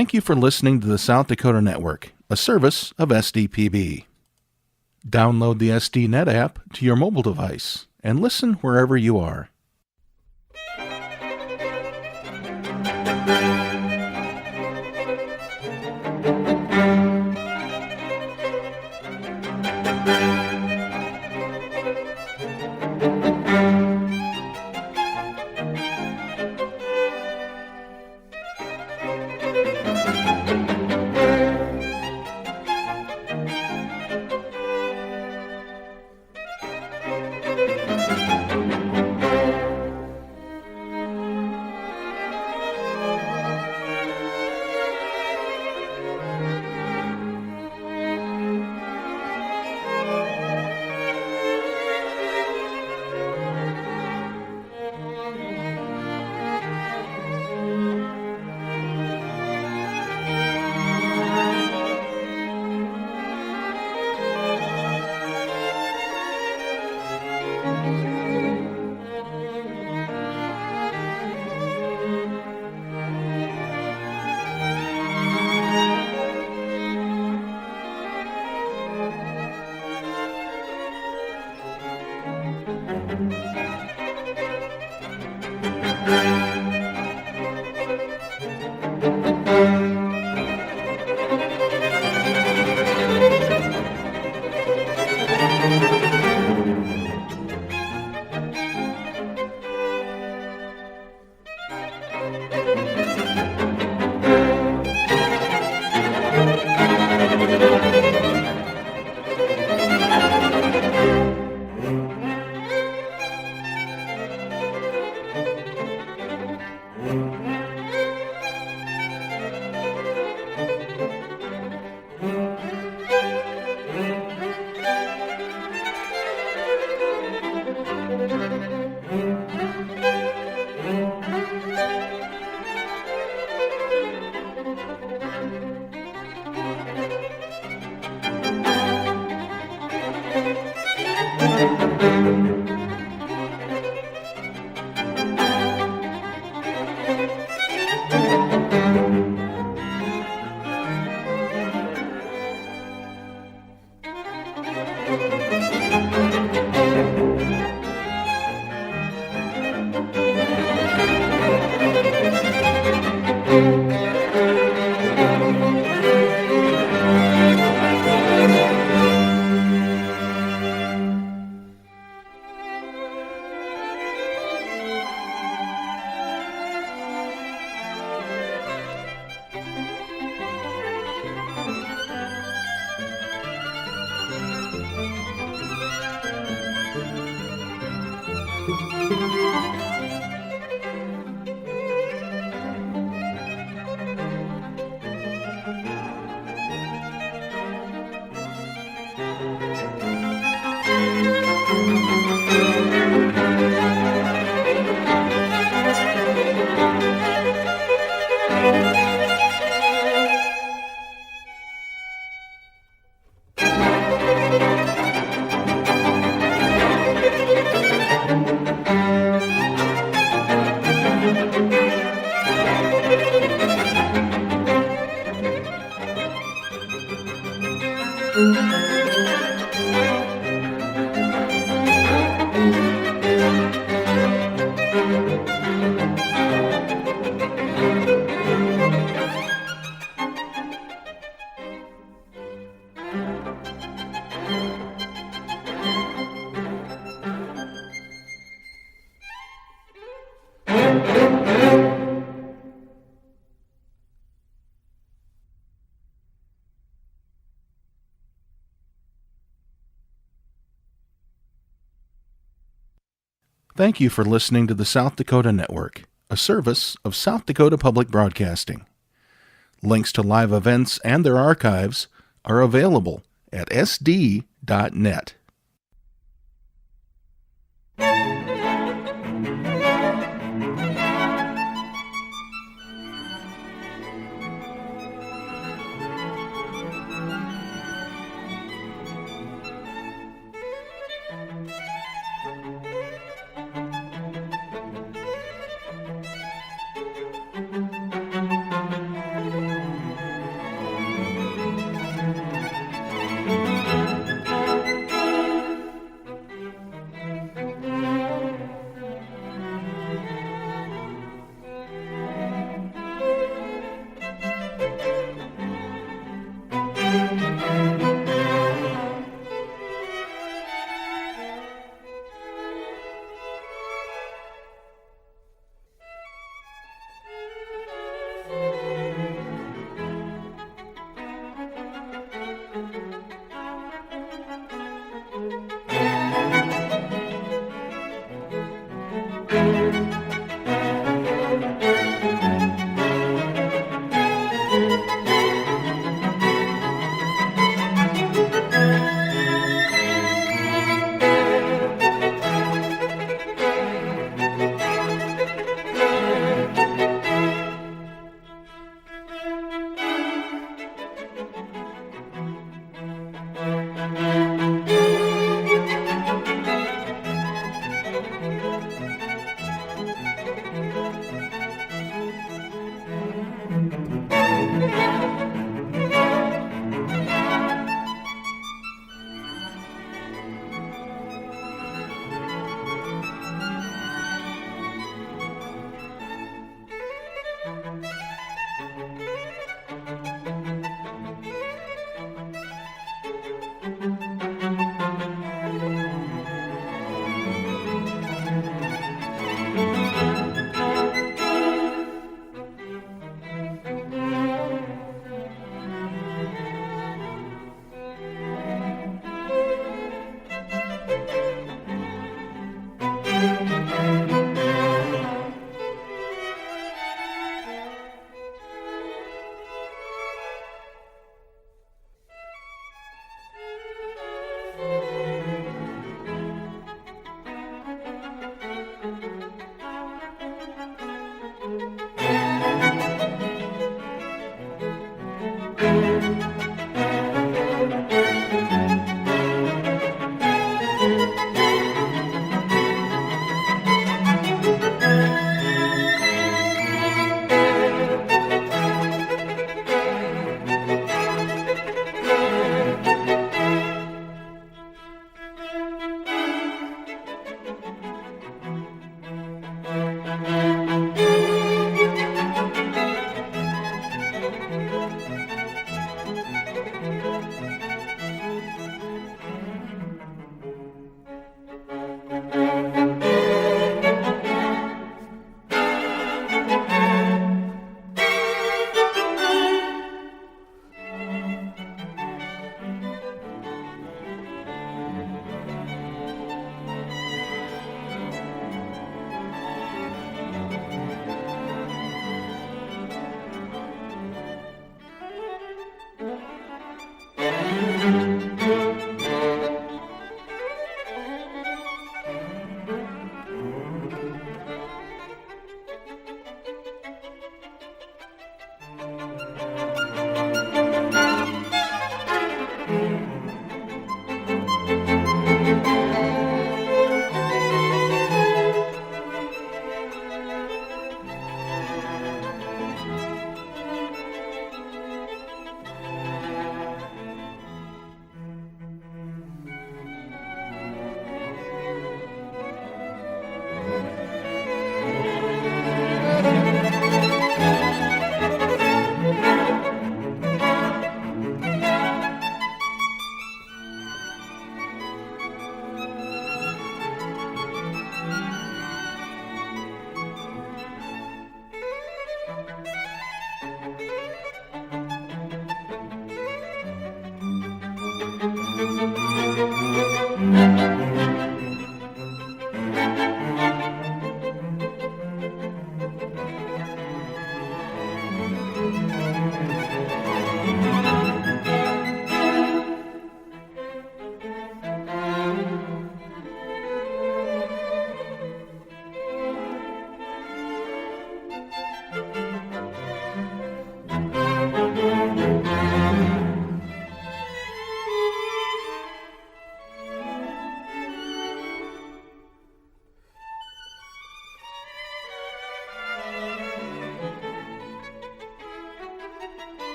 Thank you for listening to the South Dakota Network, a service of SDPB. Download the SDNet app to your mobile device and listen wherever you are. Thank you for listening to the South Dakota Network, a service of South Dakota Public Broadcasting. Links to live events and their archives are available at sd.net.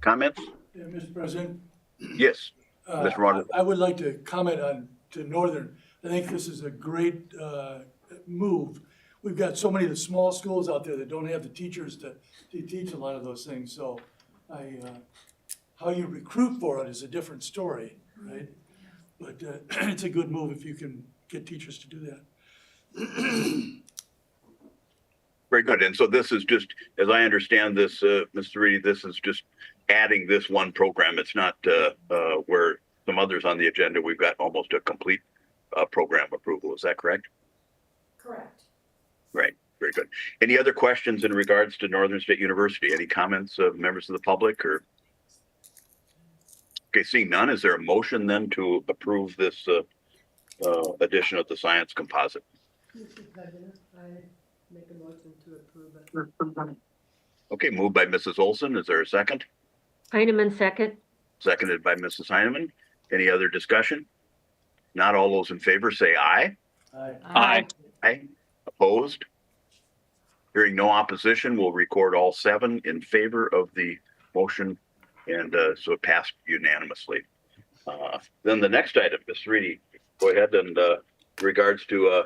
Comments? Yeah, Mr. President, Yes, Mr. Rogers. I would like to comment to Northern. I think this is a great move. We've got so many of the small schools out there that don't have the teachers to teach a lot of those things, so how you recruit for it is a different story, right? But it's a good move if you can get teachers to do that. Very good. And so this is just, as I understand this, Mr. Reedy, this is just adding this one program. It's not where some others on the agenda, we've got almost a complete program approval. Is that correct? Correct. Right. Very good. Any other questions in regards to Northern State University? Any comments of members of the public or? Okay, seeing none, is there a motion then to approve this addition of the science composite? Mr. President, I make a motion to approve it. Okay, moved by Mrs. Olson. Is there a second? Heineman, second. Seconded by Mrs. Heineman. Any other discussion? Not all those in favor say aye. Aye. Aye. Opposed? Hearing no opposition, we'll record all 7 in favor of the motion, and so it passed unanimously. Then the next item, Ms. Reedy, go ahead and regards to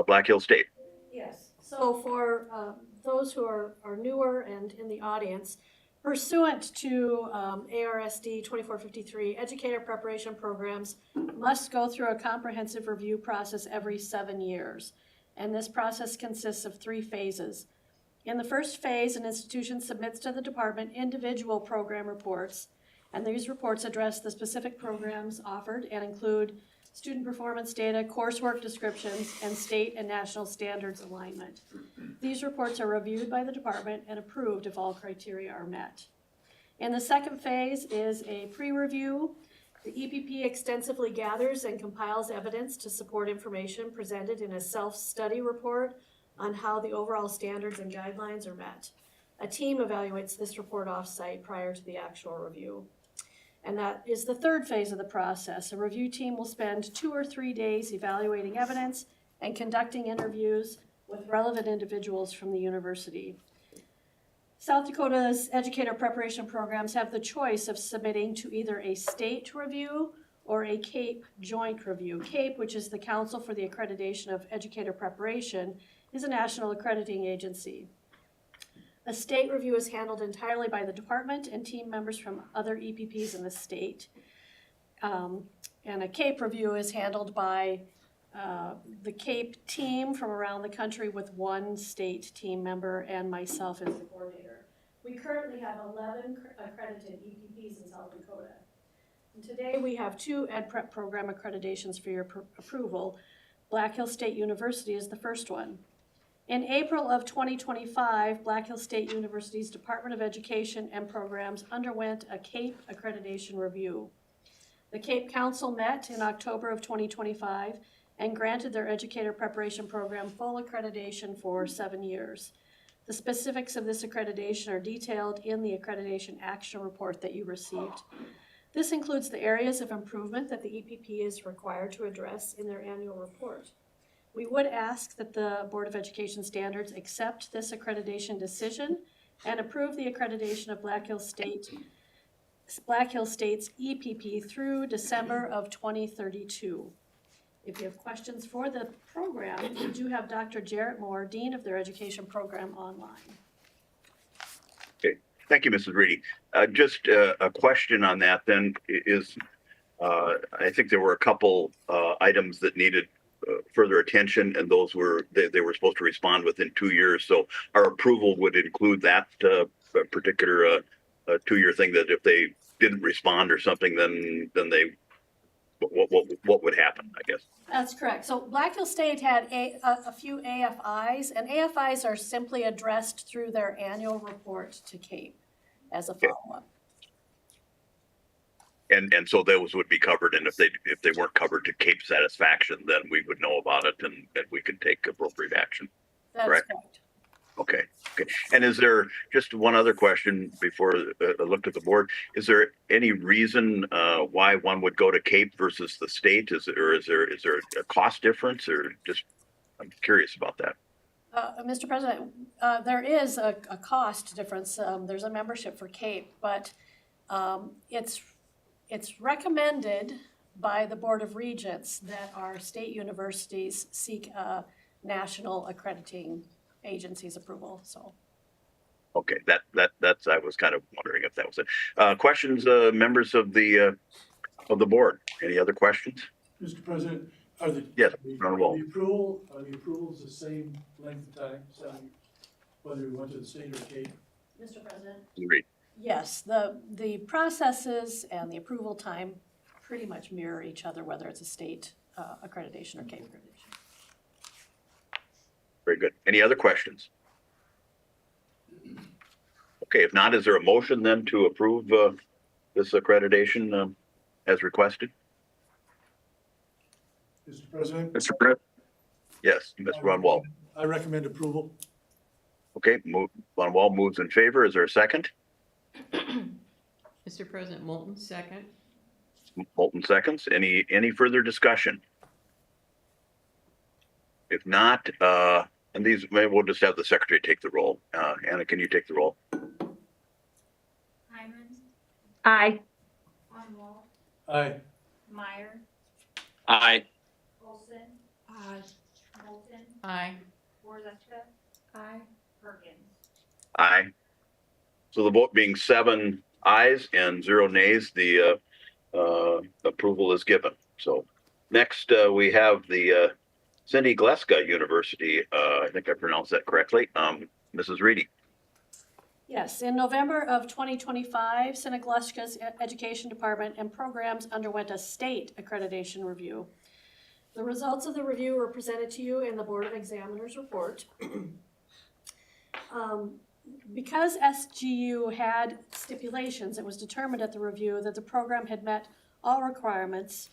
Black Hill State. Yes, so for those who are newer and in the audience, pursuant to ARSD 2453, educator preparation programs must go through a comprehensive review process every 7 years. And this process consists of 3 phases. In the first phase, an institution submits to the department individual program reports, and these reports address the specific programs offered and include student performance data, coursework descriptions, and state and national standards alignment. These reports are reviewed by the department and approved if all criteria are met. In the second phase is a pre-review. The EPP extensively gathers and compiles evidence to support information presented in a self-study report on how the overall standards and guidelines are met. A team evaluates this report off-site prior to the actual review. And that is the third phase of the process. A review team will spend 2 or 3 days evaluating evidence and conducting interviews with relevant individuals from the university. South Dakota's educator preparation programs have the choice of submitting to either a state review or a CAPE joint review. CAPE, which is the Council for the Accreditation of Educator Preparation, is a national accrediting agency. A state review is handled entirely by the department and team members from other EPPs in the state. And a CAPE review is handled by the CAPE team from around the country with 1 state team member and myself as the coordinator. We currently have 11 accredited EPPs in South Dakota. And today we have 2 Ed Prep program accreditations for your approval. Black Hill State University is the first one. In April of 2025, Black Hill State University's Department of Education and Programs underwent a CAPE accreditation review. The CAPE Council met in October of 2025 and granted their educator preparation program full accreditation for 7 years. The specifics of this accreditation are detailed in the accreditation action report that you received. This includes the areas of improvement that the EPP is required to address in their annual report. We would ask that the Board of Education Standards accept this accreditation decision and approve the accreditation of Black Hills State's EPP through December of 2032. If you have questions for the program, we do have Dr. Jarrett Moore, Dean of their Education Program, online. Okay, thank you, Mrs. Reedy. Just a question on that then is, I think there were a couple items that needed further attention, and those were, they were supposed to respond within 2 years. So our approval would include that particular 2-year thing, that if they didn't respond or something, then they, what would happen, I guess. That's correct. So Black Hills State had a few AFIs, and AFIs are simply addressed through their annual report to CAPE as a follow-up. And so those would be covered, and if they weren't covered to CAPE satisfaction, then we would know about it and we could take appropriate action. That's Right. correct. Okay. And is there, just one other question before I looked at the board, is there any reason why one would go to CAPE versus the state? Is there a cost difference, or just, I'm curious about that. Mr. President, there is a cost difference. There's a membership for CAPE, but it's recommended by the Board of Regents that our state universities seek national accrediting agency's approval, so. Okay, that's, I was kind of wondering if that was it. Questions, members of the board? Any other questions? Mr. President, are the, Yes, the Ron Wall. approvals the same length of time, 7 years, whether we went to the state or Cape? Mr. President? Agreed. Yes, the processes and the approval time pretty much mirror each other, whether it's a state accreditation or CAPE accreditation. Very good. Any other questions? Okay, if not, is there a motion then to approve this accreditation as requested? Mr. President? Mr. President. Yes, Mr. Von Wall. I recommend approval. Okay, Von Wall moves in favor. Is there a second? Mr. President, Moulton, second. Moulton seconds. Any further discussion? If not, and these, maybe we'll just have the secretary take the roll. Anna, can you take the roll? Hyman, Aye. Von Wall, Aye. Meyer, Aye. Olson, Aye. Moulton, Aye. Borzeska, Aye. Perkins. Aye. So the vote being 7 ayes and 0 nays, the approval is given. So next we have the Cindy Gleska University. I think I pronounced that correctly. Mrs. Reedy. Yes, in November of 2025, Senegleska's Education Department and programs underwent a state accreditation review. The results of the review were presented to you in the Board of Examiners report. Because SGU had stipulations, it was determined at the review that the program had met all requirements,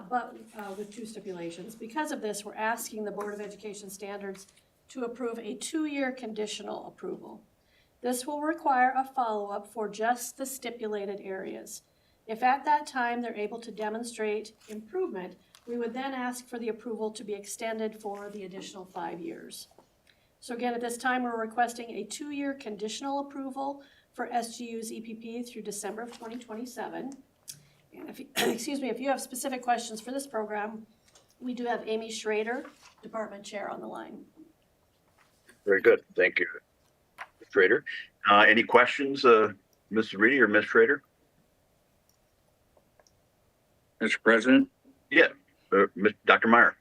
but with 2 stipulations. Because of this, we're asking the Board of Education Standards to approve a 2-year conditional approval. This will require a follow-up for just the stipulated areas. If at that time they're able to demonstrate improvement, we would then ask for the approval to be extended for the additional 5 years. So again, at this time, we're requesting a 2-year conditional approval for SGU's EPP through December of 2027. And if, excuse me, if you have specific questions for this program, we do have Amy Schrader, Department Chair, on the line. Very good. Thank you, Ms. Schrader. Any questions, Mrs. Reedy or Ms. Schrader? Mr. President. Yeah, Dr. Meyer.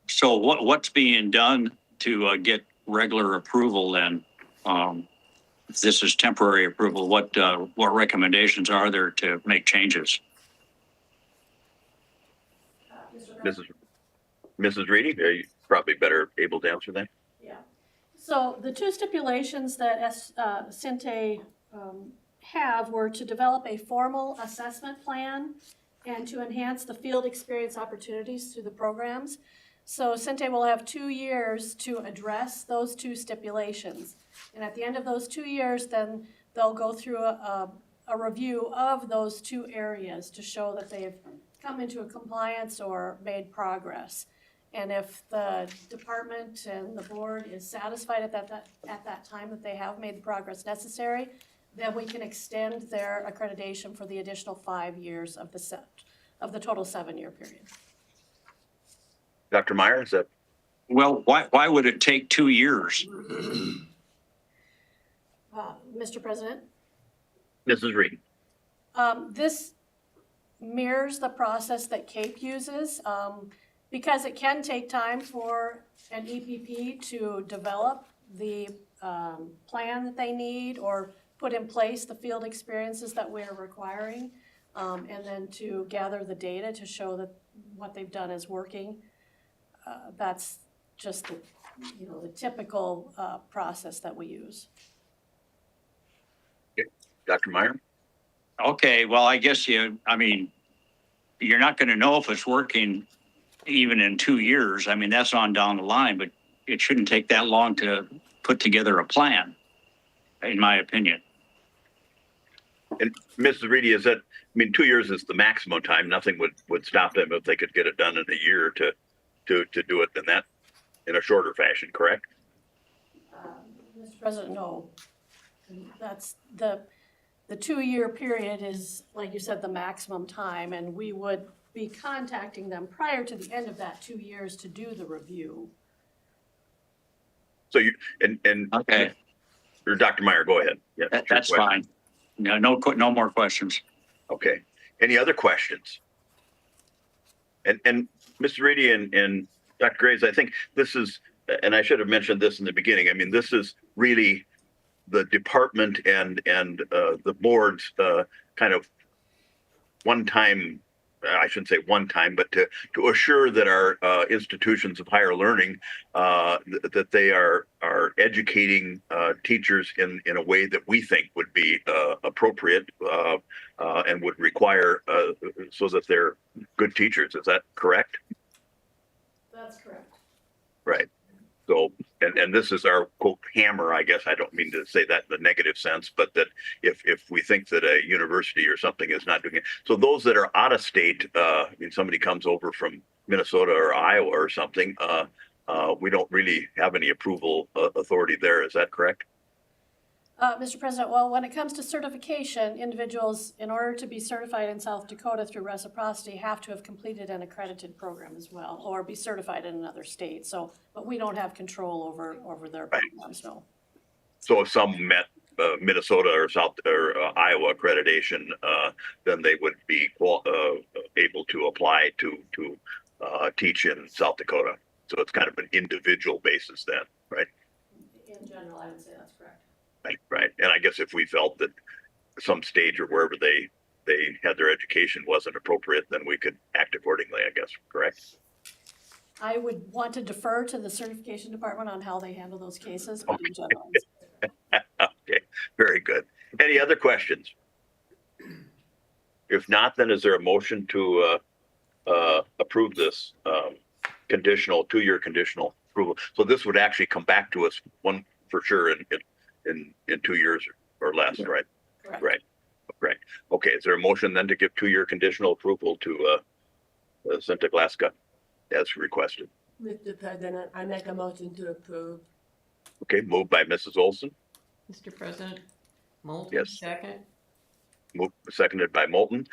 So what's being done to get regular approval then? If this is temporary approval, what recommendations are there to make changes? Mrs. Reedy, are you probably better able to answer that? Yeah. So the 2 stipulations that Sinte have were to develop a formal assessment plan and to enhance the field experience opportunities through the programs. So Sinte will have 2 years to address those 2 stipulations. And at the end of those 2 years, then they'll go through a review of those 2 areas to show that they've come into a compliance or made progress. And if the department and the board is satisfied at that time that they have made the progress necessary, then we can extend their accreditation for the additional 5 years of the total 7-year period. Dr. Meyer, is that? Well, why would it take 2 years? Mr. President? Mrs. Reed? This mirrors the process that CAPE uses, because it can take time for an EPP to develop the plan that they need or put in place the field experiences that we're requiring, and then to gather the data to show that what they've done is working. That's just the typical process that we use. Dr. Meyer? Okay, well, I guess you're not going to know if it's working even in 2 years. I mean, that's on down the line, but it shouldn't take that long to put together a plan, in my opinion. And Mrs. Reedy, is that, 2 years is the maximum time. Nothing would stop them if they could get it done in a year to do it in a shorter fashion, correct? Mr. President, no. That's the 2-year period is, like you said, the maximum time, and we would be contacting them prior to the end of that 2 years to do the review. So and Okay, or Dr. Meyer, go ahead. Yeah, that's your question. fine. No more questions. Okay. Any other questions? And Mr. Reedy and Dr. Graves, I think this is, and I should have mentioned this in the beginning. This is really the department and the board's kind of one-time, I shouldn't say one time, but to assure that our institutions of higher learning, that they are educating teachers in a way that we think would be appropriate and would require so that they're good teachers. Is that correct? That's correct. Right. So, and this is our quote hammer, I guess. I don't mean to say that in the negative sense, but that if we think that a university or something is not doing it. So those that are out of state, somebody comes over from Minnesota or Iowa or something, we don't really have any approval authority there. Is that correct? Mr. President, well, when it comes to certification, individuals, in order to be certified in South Dakota through reciprocity, have to have completed an accredited program as well, or be certified in another state. So, but we don't have control over their programs, no. So if some met Minnesota or Iowa accreditation, then they would be able to apply to teach in South Dakota. So it's kind of an individual basis then, right? In general, I would say that's correct. Right. And I guess if we felt that some stage or wherever they had their education wasn't appropriate, then we could act accordingly, I guess, correct? I would want to defer to the certification department on how they handle those cases, but in general. Okay, very good. Any other questions? If not, then is there a motion to approve this conditional 2-year conditional approval? So this would actually come back to us one for sure in 2 years or less, right? Correct. Right. Okay. Is there a motion then to give 2-year conditional approval to Santa Glaska as requested? Mr. President, I make a motion to approve. Okay. Moved by Mrs. Olson. Mr. President, Moulton, Yes. second. Seconded by Moulton.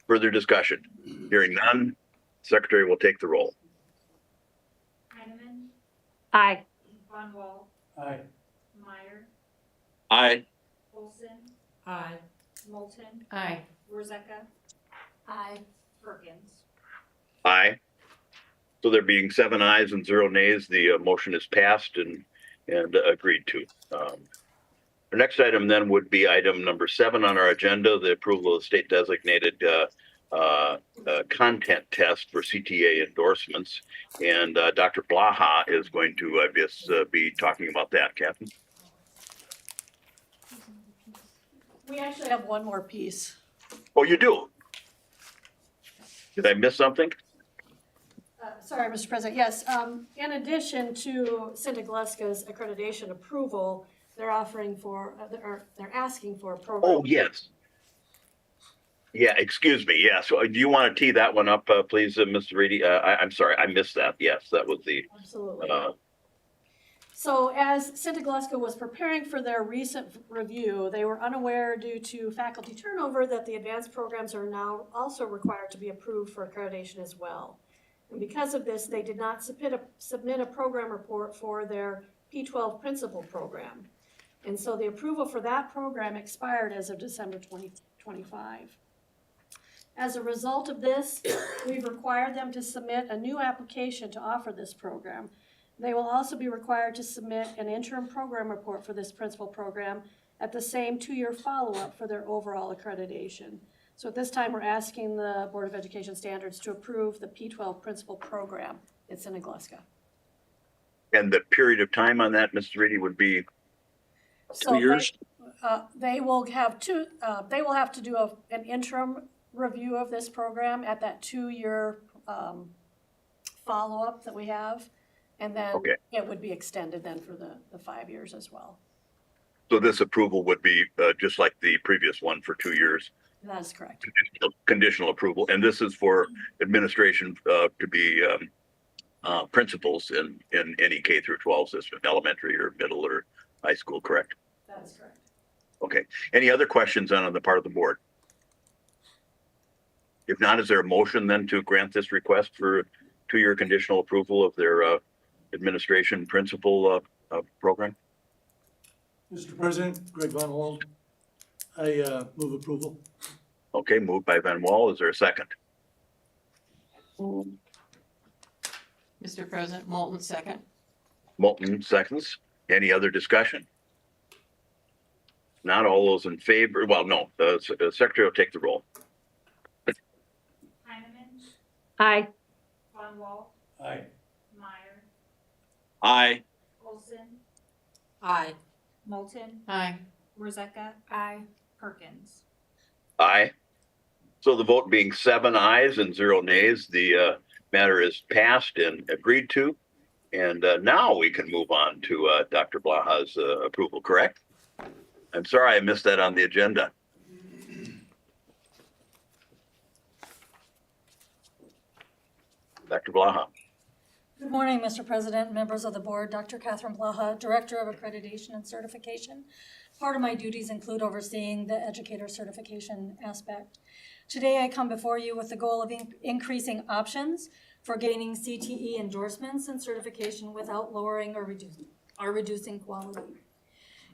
Further discussion? Hearing none. Secretary will take the roll. Heineman, Aye. Von Wall, Aye. Meyer, Aye. Olson, Aye. Moulton, Aye. Warzeka, Aye. Perkins. Aye. So there being 7 ayes and 0 nays, the motion is passed and agreed to. Our next item then would be item number 7 on our agenda, the approval of the state designated content test for CTA endorsements. And Dr. Blaha is going to, I guess, be talking about that, Captain. We actually have one more piece. Oh, you do? Did I miss something? Sorry, Mr. President. Yes, in addition to Santa Gleska's accreditation approval, they're asking for a program. Oh, yes. Yeah, excuse me. Yeah. So do you want to tee that one up, please, Mr. Reedy? I'm sorry, I missed that. Yes, that was the, Absolutely. uh, So as Santa Glusco was preparing for their recent review, they were unaware due to faculty turnover that the advanced programs are now also required to be approved for accreditation as well. And because of this, they did not submit a program report for their P12 principal program. And so the approval for that program expired as of December 2025. As a result of this, we've required them to submit a new application to offer this program. They will also be required to submit an interim program report for this principal program at the same 2-year follow-up for their overall accreditation. So at this time, we're asking the Board of Education Standards to approve the P12 principal program at Santa Glusco. and the period of time on that, Mr. Reedy, would be, So 2 years? They will have to do an interim review of this program at that 2-year follow-up that we have. And then Okay. it would be extended then for the 5 years as well. so this approval would be just like the previous one for 2 years, That is correct. conditional approval. And this is for administration to be principals in any K through 12 system, elementary or middle or high school, correct? That is correct. Okay. Any other questions on the part of the board? If not, is there a motion then to grant this request for 2-year conditional approval of their administration principal program? Mr. President, Greg Von Wald, I move approval. Okay, moved by Van Wall. Is there a second? Mr. President, Moulton, second. Moulton seconds. Any other discussion? Not all those in favor. Well, no, the secretary will take the roll. Heineman, Aye. Von Wall, Aye. Meyer, Aye. Olson, Aye. Moulton, Aye. Rozeka. Aye. Perkins. Aye. So the vote being 7 ayes and 0 nays, the matter is passed and agreed to. And now we can move on to Dr. Blaha's approval, correct? I'm sorry I missed that on the agenda. Dr. Blaha. Good morning, Mr. President, members of the board. Dr. Catherine Blaha, Director of Accreditation and Certification. Part of my duties include overseeing the educator certification aspect. Today, I come before you with the goal of increasing options for gaining CTE endorsements and certification without lowering or reducing quality.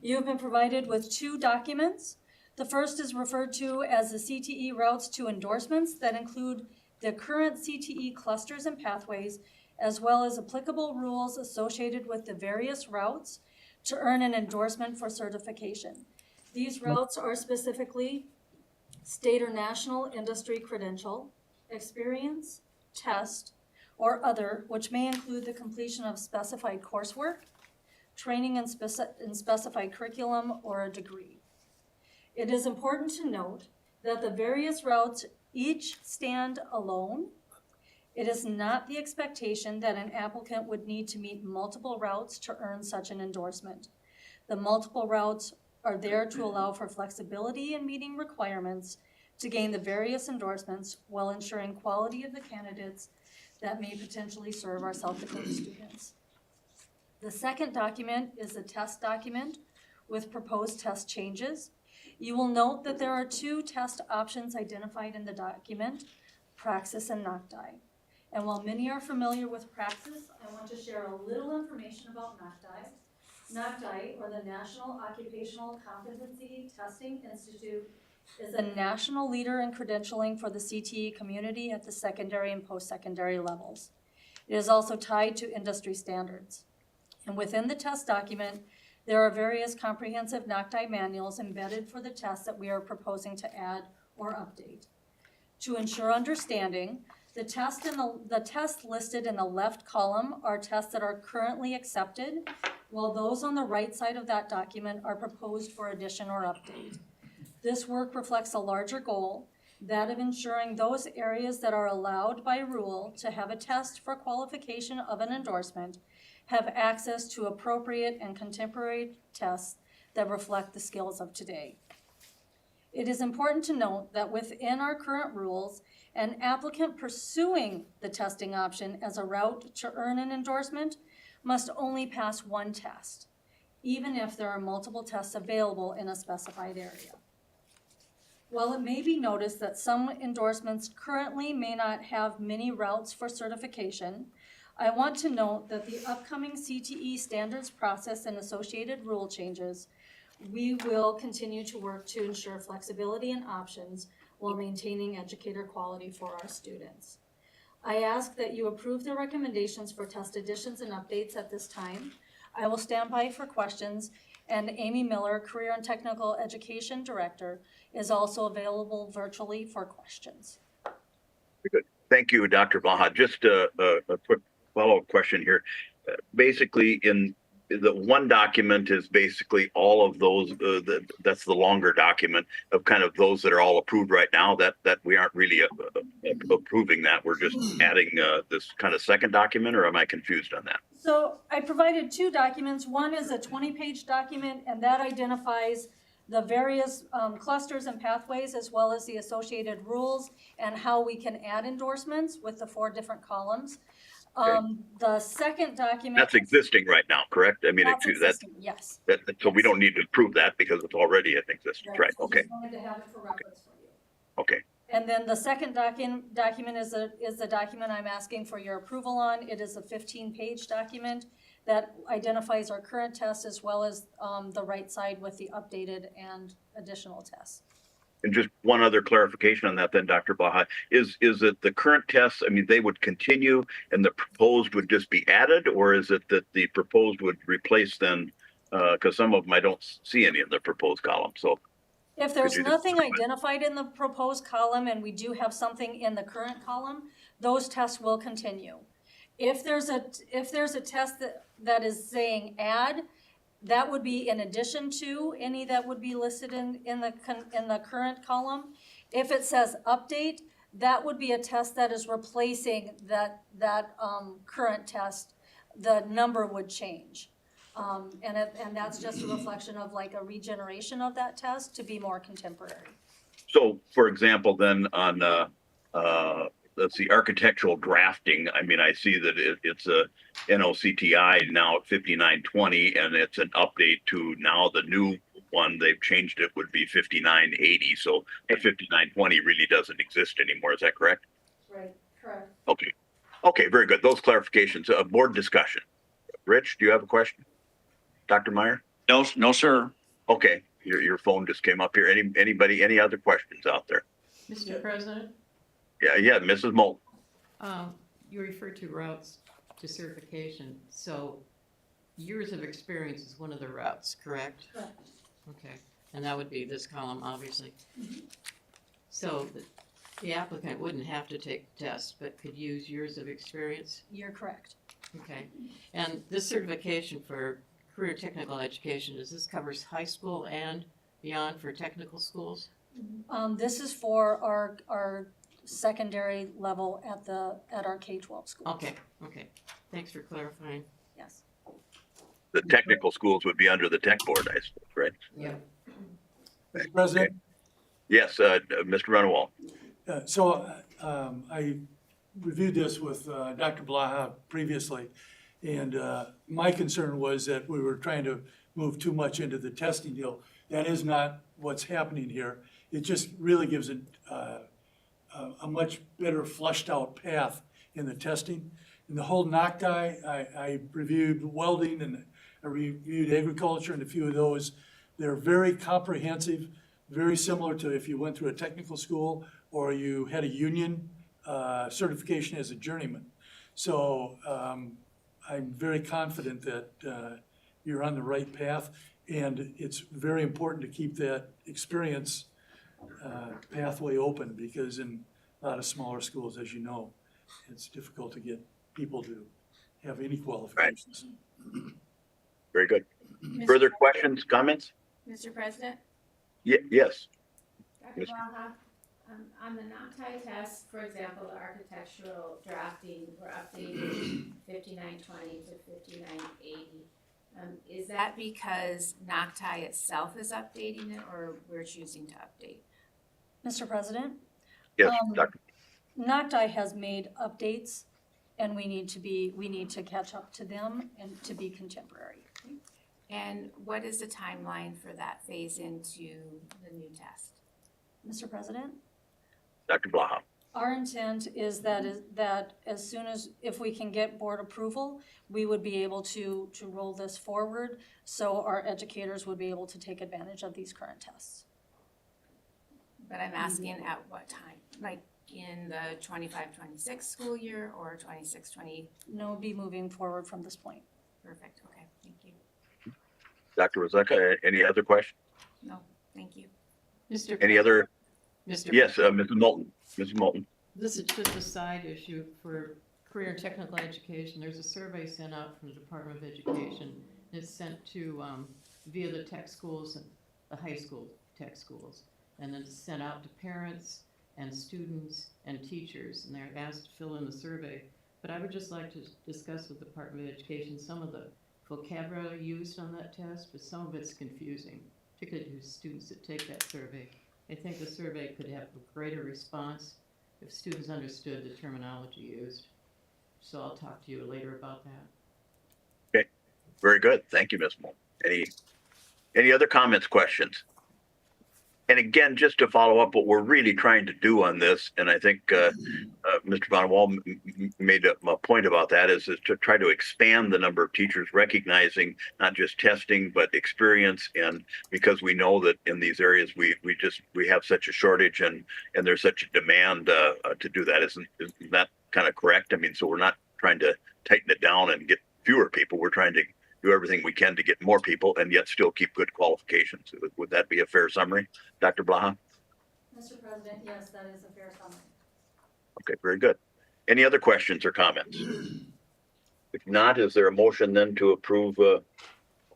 You have been provided with 2 documents. The first is referred to as the CTE routes to endorsements that include the current CTE clusters and pathways, as well as applicable rules associated with the various routes to earn an endorsement for certification. These routes are specifically state or national industry credential, experience, test, or other, which may include the completion of specified coursework, training in specified curriculum, or a degree. It is important to note that the various routes each stand alone. It is not the expectation that an applicant would need to meet multiple routes to earn such an endorsement. The multiple routes are there to allow for flexibility in meeting requirements to gain the various endorsements while ensuring quality of the candidates that may potentially serve our South Dakota students. The second document is a test document with proposed test changes. You will note that there are 2 test options identified in the document, Praxis and NOCTI. And while many are familiar with Praxis, I want to share a little information about NOCTI. NOCTI, or the National Occupational Competency Testing Institute, is a national leader in credentialing for the CTE community at the secondary and post-secondary levels. It is also tied to industry standards. And within the test document, there are various comprehensive NOCTI manuals embedded for the tests that we are proposing to add or update. To ensure understanding, the tests listed in the left column are tests that are currently accepted, while those on the right side of that document are proposed for addition or update. This work reflects a larger goal, that of ensuring those areas that are allowed by rule to have a test for qualification of an endorsement have access to appropriate and contemporary tests that reflect the skills of today. It is important to note that within our current rules, an applicant pursuing the testing option as a route to earn an endorsement must only pass one test, even if there are multiple tests available in a specified area. While it may be noticed that some endorsements currently may not have many routes for certification, I want to note that the upcoming CTE standards process and associated rule changes, we will continue to work to ensure flexibility and options while maintaining educator quality for our students. I ask that you approve the recommendations for test additions and updates at this time. I will stand by for questions, and Amy Miller, Career and Technical Education Director, is also available virtually for questions. Good. Thank you, Dr. Blaha. Just a quick follow-up question here. Basically, in the one document is basically all of those, that's the longer document of kind of those that are all approved right now, that we aren't really approving that. We're just adding this kind of second document, or am I confused on that? So I provided two documents. One is a 20-page document, and that identifies the various clusters and pathways, as well as the associated rules and how we can add endorsements with the 4 different columns. The second document. That's existing right now, correct? I mean, That's existing, yes. so we don't need to approve that because it's already in existence, right? So Okay, just wanted to have it for reference for you. okay. And then the second document is the document I'm asking for your approval on. It is a 15-page document that identifies our current test as well as the right side with the updated and additional tests. And just one other clarification on that then, Dr. Blaha, is it the current tests, I mean, they would continue and the proposed would just be added, or is it that the proposed would replace then, because some of them I don't see any in the proposed column, so. If there's you just nothing comment? identified in the proposed column and we do have something in the current column, those tests will continue. If there's a test that is saying add, that would be in addition to any that would be listed in the current column. If it says update, that would be a test that is replacing that current test. The number would change. And that's just a reflection of like a regeneration of that test to be more contemporary. So, for example, then on, let's see, architectural drafting, I mean, I see that it's a NOCTI now at 5920, and it's an update to now the new one, they've changed it, would be 5980. So the 5920 really doesn't exist anymore. Is that correct? Right, correct. Okay. Okay, very good. Those clarifications. Board discussion. Rich, do you have a question? Dr. Meyer? No, sir. Okay, your phone just came up here. Anybody, any other questions out there? Mr. President, Yeah, Mrs. Moulton. you referred to routes to certification, so years of experience is one of the routes, correct? Correct. Okay, and that would be this column, obviously. So the applicant wouldn't have to take tests, but could use years of experience? You're correct. Okay, and this certification for career technical education, does this covers high school and beyond for technical schools? This is for our secondary level at our K-12 schools. Okay, thanks for clarifying. Yes. The technical schools would be under the tech board, I suppose, right? Yeah. Mr. President, Yes, Mr. Runawalt. I reviewed this with Dr. Blaha previously, and my concern was that we were trying to move too much into the testing deal. That is not what's happening here. It just really gives it a much better flushed out path in the testing. In the whole NOCTI, I reviewed welding and I reviewed agriculture and a few of those. They're very comprehensive, very similar to if you went through a technical school or you had a union certification as a journeyman. So I'm very confident that you're on the right path, and it's very important to keep that experience pathway open, because in a lot of smaller schools, as you know, it's difficult to get people to have any qualifications. Very good. Further questions, comments? Mr. President? Yes. Dr. Blaha, on the NOCTI test, for example, the architectural drafting, we're updating 5920 to 5980. Is that because Nocti itself is updating it, or we're choosing to update? Mr. President, Yes, Um, Dr. NOCTI has made updates, and we need to catch up to them and to be contemporary. And what is the timeline for that phase into the new test? Mr. President? Dr. Blaha. Our intent is that as soon as, if we can get board approval, we would be able to roll this forward, so our educators would be able to take advantage of these current tests. But I'm asking at what time? Like in the 25-26 school year or 26-20? No, be moving forward from this point. Perfect, okay, thank you. Dr. Rozeka, any other questions? No, thank you. Mr. Any other? Mr. Yes, Mrs. Moulton. Mrs. Moulton. This is just a side issue for career and technical education. There's a survey sent out from the Department of Education. It's sent to, via the tech schools and the high school tech schools. And then it's sent out to parents and students and teachers, and they're asked to fill in the survey. But I would just like to discuss with the Department of Education some of the vocabulary used on that test, but some of it's confusing, particularly to students that take that survey. I think the survey could have a greater response if students understood the terminology used. So I'll talk to you later about that. Okay, very good. Thank you, Ms. Moulton. Any other comments, questions? And again, just to follow up what we're really trying to do on this, and I think Mr. Von Wall made a point about that, is to try to expand the number of teachers recognizing not just testing, but experience. And because we know that in these areas, we have such a shortage and there's such a demand to do that. Isn't that kind of correct? I mean, so we're not trying to tighten it down and get fewer people. We're trying to do everything we can to get more people and yet still keep good qualifications. Would that be a fair summary, Dr. Blaha? Mr. President, yes, that is a fair summary. Okay, very good. Any other questions or comments? If not, is there a motion then to approve the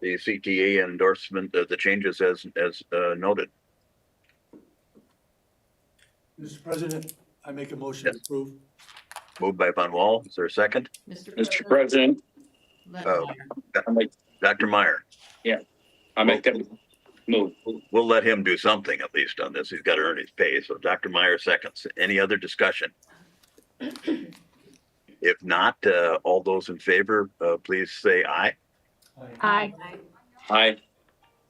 CTA endorsement, the changes as noted? Mr. President, I make a motion to approve. Moved by Von Wall. Is there a second? Mr. President, Let Oh. Meyer. Dr. Meyer. I make that move. We'll let him do something at least on this. He's got to earn his pay. So Dr. Meyer seconds. Any other discussion? If not, all those in favor, please say aye. Aye. Aye.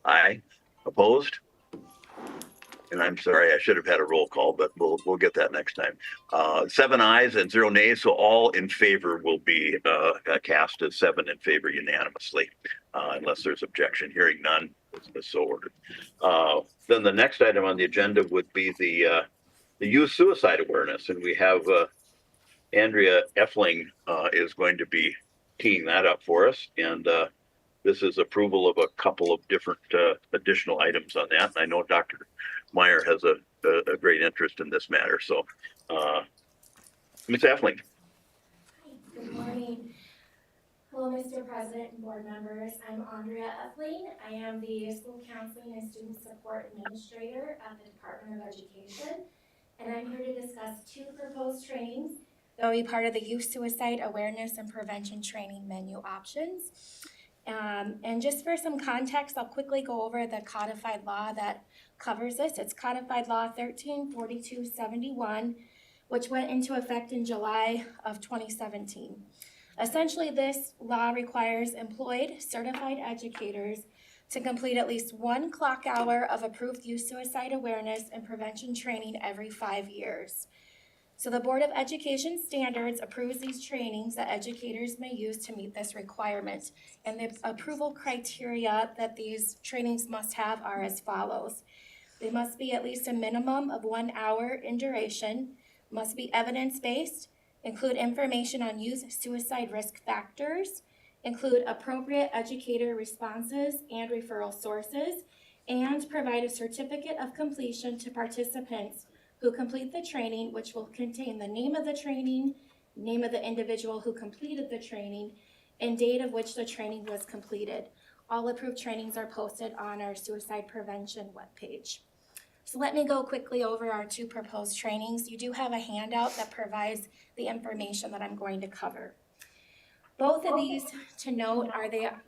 Aye. Opposed? And I'm sorry, I should have had a roll call, but we'll get that next time. 7 ayes and 0 nays, so all in favor will be cast as 7 in favor unanimously, unless there's objection. Hearing none, it's so ordered. Then the next item on the agenda would be the youth suicide awareness, and we have Andrea Effling is going to be teeing that up for us, and this is approval of a couple of different additional items on that. And I know Dr. Meyer has a great interest in this matter. So, Ms. Effling. Good morning. Hello, Mr. President and board members. I'm Andrea Effling. I am the School Counseling and Student Support Administrator at the Department of Education. And I'm here to discuss 2 proposed trainings that will be part of the Youth Suicide Awareness and Prevention Training menu options. And just for some context, I'll quickly go over the codified law that covers this. It's Codified Law 134271, which went into effect in July of 2017. Essentially, this law requires employed certified educators to complete at least 1 clock hour of approved youth suicide awareness and prevention training every 5 years. So the Board of Education Standards approves these trainings that educators may use to meet this requirement. And the approval criteria that these trainings must have are as follows. They must be at least a minimum of 1 hour in duration, must be evidence-based, include information on youth suicide risk factors, include appropriate educator responses and referral sources, and provide a certificate of completion to participants who complete the training, which will contain the name of the training, name of the individual who completed the training, and date of which the training was completed. All approved trainings are posted on our suicide prevention webpage. So let me go quickly over our 2 proposed trainings. You do have a handout that provides the information that I'm going to cover. Both of these, to note,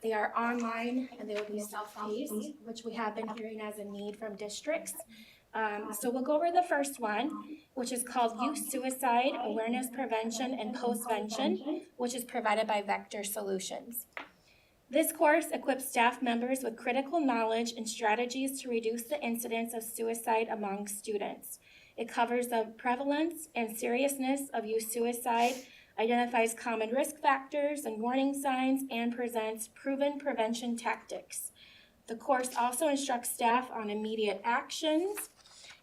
they are online and they will be self-paced, which we have been hearing as a need from districts. So we'll go over the first one, which is called Youth Suicide Awareness, Prevention, and Postvention, which is provided by Vector Solutions. This course equips staff members with critical knowledge and strategies to reduce the incidence of suicide among students. It covers the prevalence and seriousness of youth suicide, identifies common risk factors and warning signs, and presents proven prevention tactics. The course also instructs staff on immediate actions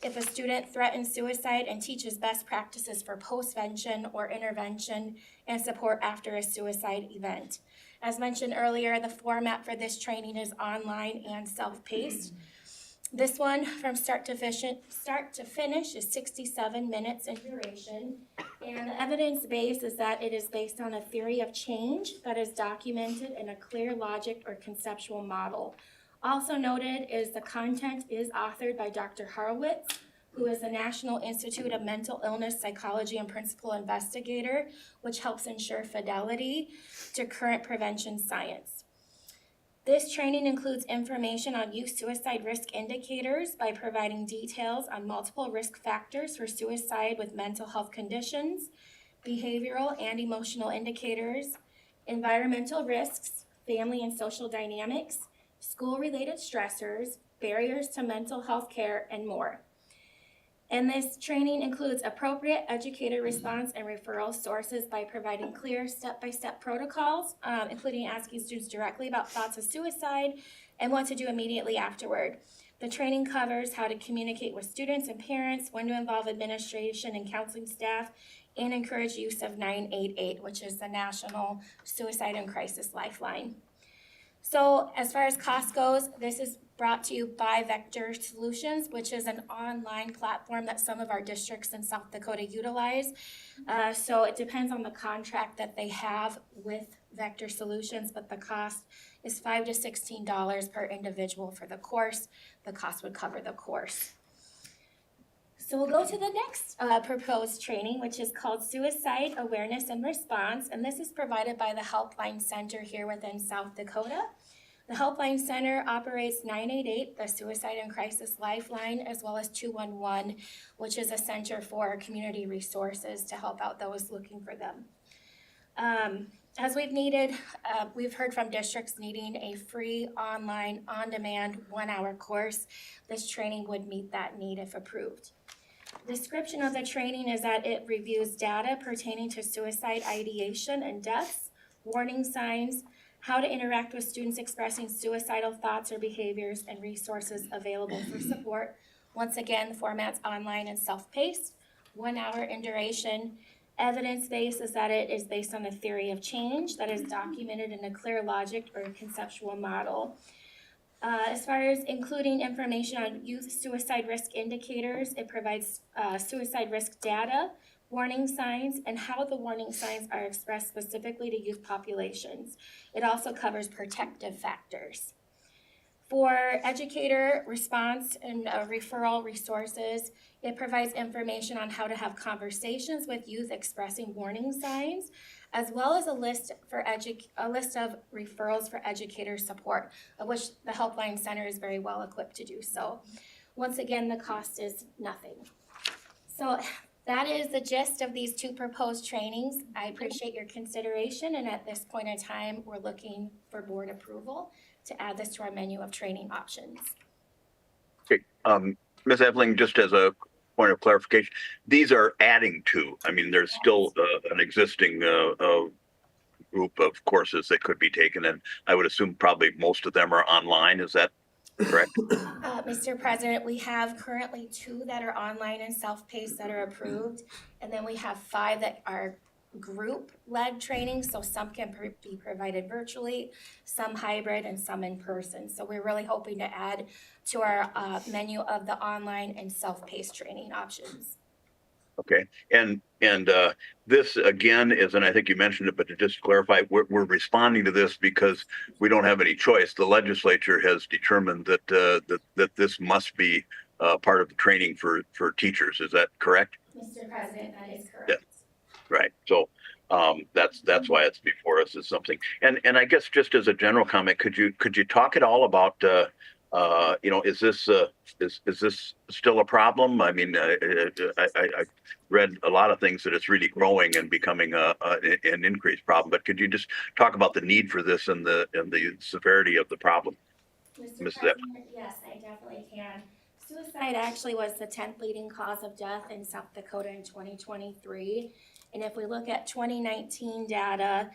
if a student threatens suicide and teaches best practices for postvention or intervention and support after a suicide event. As mentioned earlier, the format for this training is online and self-paced. This one, from start to finish, is 67 minutes in duration. And the evidence base is that it is based on a theory of change that is documented in a clear logic or conceptual model. Also noted is the content is authored by Dr. Horowitz, who is the National Institute of Mental Illness Psychology and Principal Investigator, which helps ensure fidelity to current prevention science. This training includes information on youth suicide risk indicators by providing details on multiple risk factors for suicide with mental health conditions, behavioral and emotional indicators, environmental risks, family and social dynamics, school-related stressors, barriers to mental health care, and more. And this training includes appropriate educator response and referral sources by providing clear step-by-step protocols, including asking students directly about thoughts of suicide and what to do immediately afterward. The training covers how to communicate with students and parents, when to involve administration and counseling staff, and encourage use of 988, which is the National Suicide and Crisis Lifeline. So as far as cost goes, this is brought to you by Vector Solutions, which is an online platform that some of our districts in South Dakota utilize. So it depends on the contract that they have with Vector Solutions, but the cost is $5 to $16 per individual for the course. The cost would cover the course. So we'll go to the next proposed training, which is called Suicide Awareness and Response, and this is provided by the Helpline Center here within South Dakota. The Helpline Center operates 988, the Suicide and Crisis Lifeline, as well as 211, which is a center for community resources to help out those looking for them. As we've heard from districts needing a free online, on-demand, 1-hour course. This training would meet that need if approved. Description of the training is that it reviews data pertaining to suicide ideation and deaths, warning signs, how to interact with students expressing suicidal thoughts or behaviors, and resources available for support. Once again, the format's online and self-paced, 1 hour in duration. Evidence-based is that it is based on a theory of change that is documented in a clear logic or conceptual model. As far as including information on youth suicide risk indicators, it provides suicide risk data, warning signs, and how the warning signs are expressed specifically to youth populations. It also covers protective factors. For educator response and referral resources, it provides information on how to have conversations with youth expressing warning signs, as well as a list of referrals for educator support, of which the Helpline Center is very well equipped to do so. Once again, the cost is nothing. So that is the gist of these two proposed trainings. I appreciate your consideration, and at this point in time, we're looking for board approval to add this to our menu of training options. Okay, Ms. Eveling, just as a point of clarification, these are adding to, I mean, there's still an existing group of courses that could be taken, and I would assume probably most of them are online. Is that correct? Mr. President, we have currently 2 that are online and self-paced that are approved, and then we have 5 that are group-led training, so some can be provided virtually, some hybrid, and some in person. So we're really hoping to add to our menu of the online and self-paced training options. Okay, and this again is, and I think you mentioned it, but to just clarify, we're responding to this because we don't have any choice. The legislature has determined that that this must be part of the training for teachers. Is that correct? Mr. President, that is correct. Yeah. Right. So That's why it's before us is something. And I guess just as a general comment, could you talk at all about, is this still a problem? I mean, I read a lot of things that it's really growing and becoming an increased problem, but could you just talk about the need for this and the severity of the problem? Mr. Ms. President, yes, I definitely can. Suicide actually was the 10th leading cause of death in South Dakota in 2023. And if we look at 2019 data,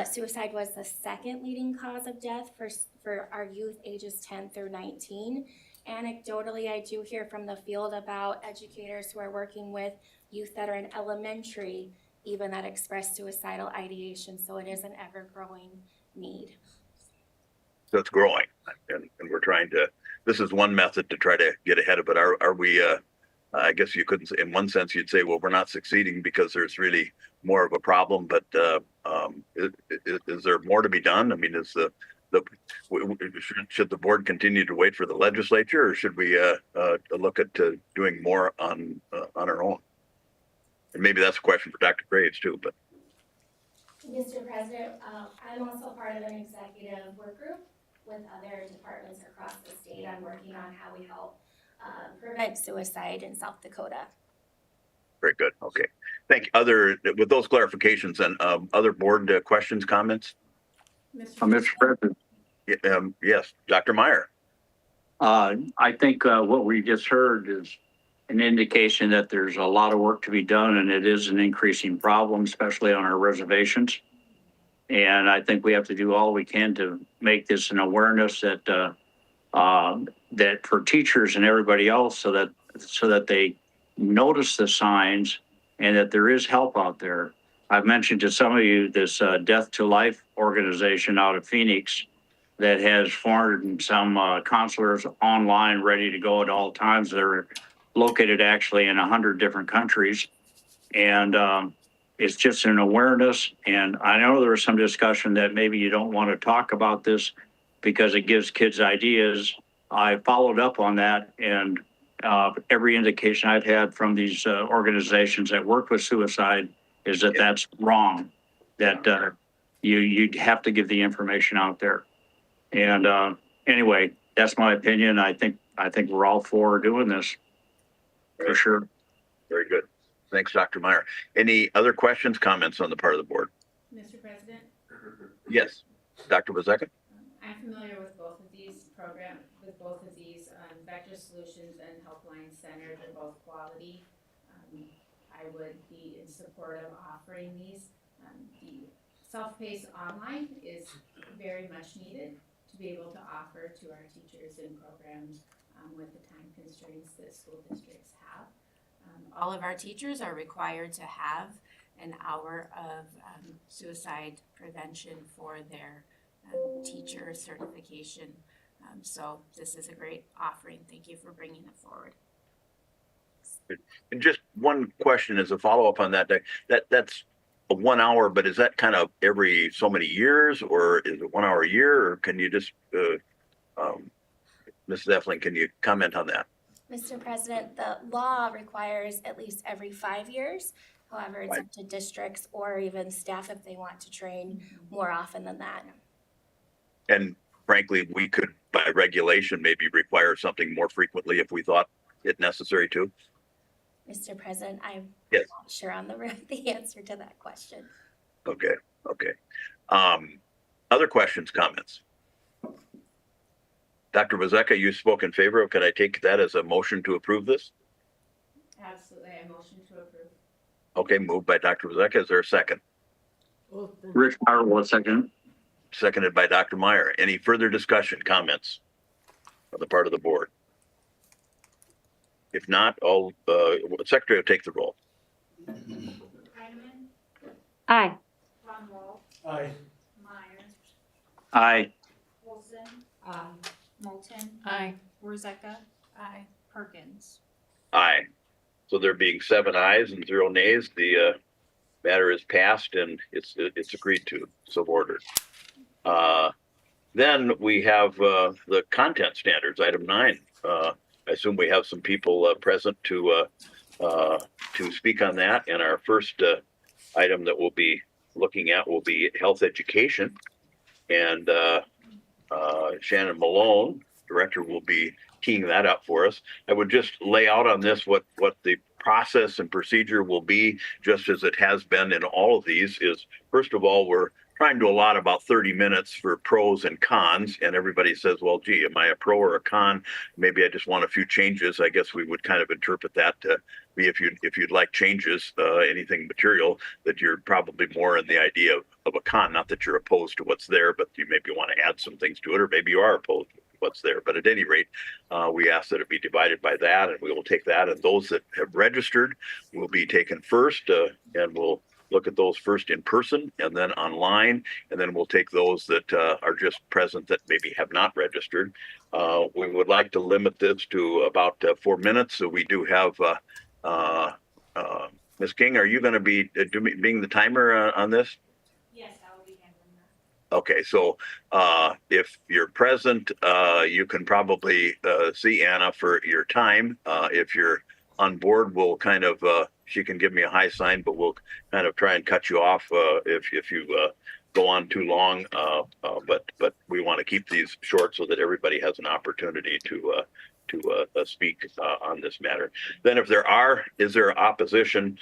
suicide was the second leading cause of death for our youth ages 10 through 19. Anecdotally, I do hear from the field about educators who are working with youth that are in elementary, even that express suicidal ideation. So it is an ever-growing need. So it's growing, and we're trying to. This is one method to try to get ahead of it. Are we? I guess you couldn't. In one sense, you'd say, well, we're not succeeding because there's really more of a problem. But is there more to be done? I mean, should the board continue to wait for the legislature, or should we look at doing more on our own? And maybe that's a question for Dr. Graves too. But Mr. President, I'm also part of an executive work group with other departments across the state. I'm working on how we help prevent suicide in South Dakota. very good. Okay, thank you. With those clarifications, and other board questions, comments? Mr. President, Yes, Dr. Meyer. I think what we just heard is an indication that there's a lot of work to be done, and it is an increasing problem, especially on our reservations. And I think we have to do all we can to make this an awareness that that for teachers and everybody else, so that they notice the signs and that there is help out there. I've mentioned to some of you this Death to Life organization out of Phoenix that has 400 and some counselors online ready to go at all times. They're located actually in 100 different countries. And it's just an awareness. And I know there was some discussion that maybe you don't want to talk about this because it gives kids ideas. I followed up on that, and every indication I've had from these organizations that work with suicide is that that's wrong, that you have to give the information out there. And anyway, that's my opinion. I think we're all for doing this, for sure. Very good. Thanks, Dr. Meyer. Any other questions, comments on the part of the board? Mr. President, Yes, Dr. Bezeka? I'm familiar with both of these programs, Vector Solutions and Helpline Center. They're both quality. I would be in support of offering these. The self-paced online is very much needed to be able to offer to our teachers and programs with the time constraints that school districts have. All of our teachers are required to have an hour of suicide prevention for their teacher certification. So this is a great offering. Thank you for bringing it forward. And just one question as a follow-up on that. That's a 1 hour, but is that kind of every so many years, or is it 1 hour a year, or can you just, Mrs. Efling, can you comment on that? Mr. President, the law requires at least every 5 years. However, it's up to districts or even staff if they want to train more often than that. And frankly, we could, by regulation, maybe require something more frequently if we thought it necessary to. Mr. President, I'm Yes. not sure on the answer to that question. Okay. Other questions, comments? Dr. Bezeka, you spoke in favor of. Can I take that as a motion to approve this? Absolutely, I motion to approve. Okay, moved by Dr. Bezeka. Is there a second? Rich Meyer will second. Seconded by Dr. Meyer. Any further discussion, comments on the part of the board? If not, Secretary will take the roll. Heineman, Aye. Von Wall, Aye. Meyer, Aye. Olson, Aye. Moulton, Aye. Warzeka, Aye. Perkins. Aye. So there being 7 ayes and 0 nays, the matter is passed and it's agreed to, so ordered. Then we have the content standards, item 9. I assume we have some people present to speak on that. And our first item that we'll be looking at will be health education. And Shannon Malone, director, will be teeing that up for us. I would just lay out on this what the process and procedure will be, just as it has been in all of these, is first of all, we're trying to allot about 30 minutes for pros and cons. And everybody says, well, gee, am I a pro or a con? Maybe I just want a few changes. I guess we would kind of interpret that to be if you'd like changes, anything material, that you're probably more in the idea of a con, not that you're opposed to what's there, but you maybe want to add some things to it, or maybe you are opposed to what's there. But at any rate, we ask that it be divided by that, and we will take that. And those that have registered will be taken first, and we'll look at those first in person and then online, and then we'll take those that are just present that maybe have not registered. We would like to limit this to about 4 minutes. So we do have Ms. King, are you going to be being the timer on this? Yes, I will be handling that. Okay, so if you're present, you can probably see Anna for your time. If you're on board, we'll kind of, she can give me a high sign, but we'll kind of try and cut you off if you go on too long. But we want to keep these short so that everybody has an opportunity to speak on this matter. Then if is there opposition,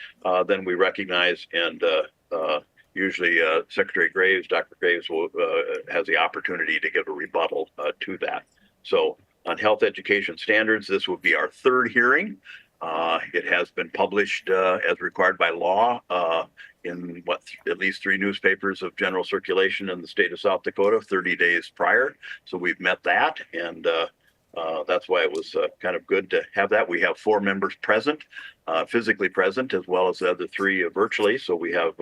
then we recognize and usually Secretary Graves, Dr. Graves has the opportunity to give a rebuttal to that. So on health education standards, this will be our third hearing. It has been published as required by law in at least 3 newspapers of general circulation in the state of South Dakota 30 days prior. So we've met that, and that's why it was kind of good to have that. We have 4 members present, physically present, as well as the other 3 virtually. So we have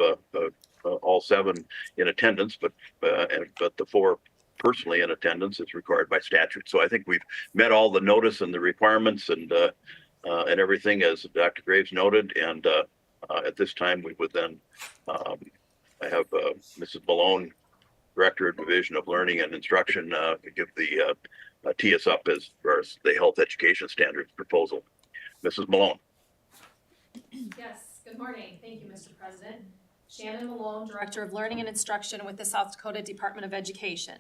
all 7 in attendance, but the 4 personally in attendance is required by statute. So I think we've met all the notice and the requirements and everything, as Dr. Graves noted. And at this time, we would then have Mrs. Malone, Director of Division of Learning and Instruction, give the tee us up as far as the health education standards proposal. Mrs. Malone. Yes, good morning. Thank you, Mr. President. Shannon Malone, Director of Learning and Instruction with the South Dakota Department of Education.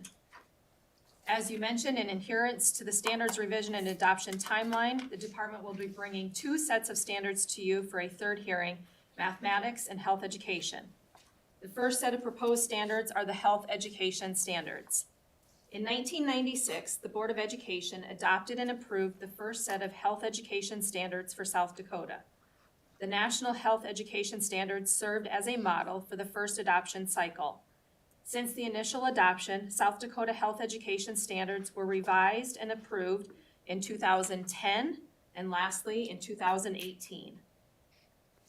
As you mentioned, in adherence to the standards revision and adoption timeline, the department will be bringing 2 sets of standards to you for a 3rd hearing, mathematics and health education. The first set of proposed standards are the health education standards. In 1996, the Board of Education adopted and approved the first set of health education standards for South Dakota. The National Health Education Standards served as a model for the first adoption cycle. Since the initial adoption, South Dakota Health Education Standards were revised and approved in 2010 and lastly in 2018.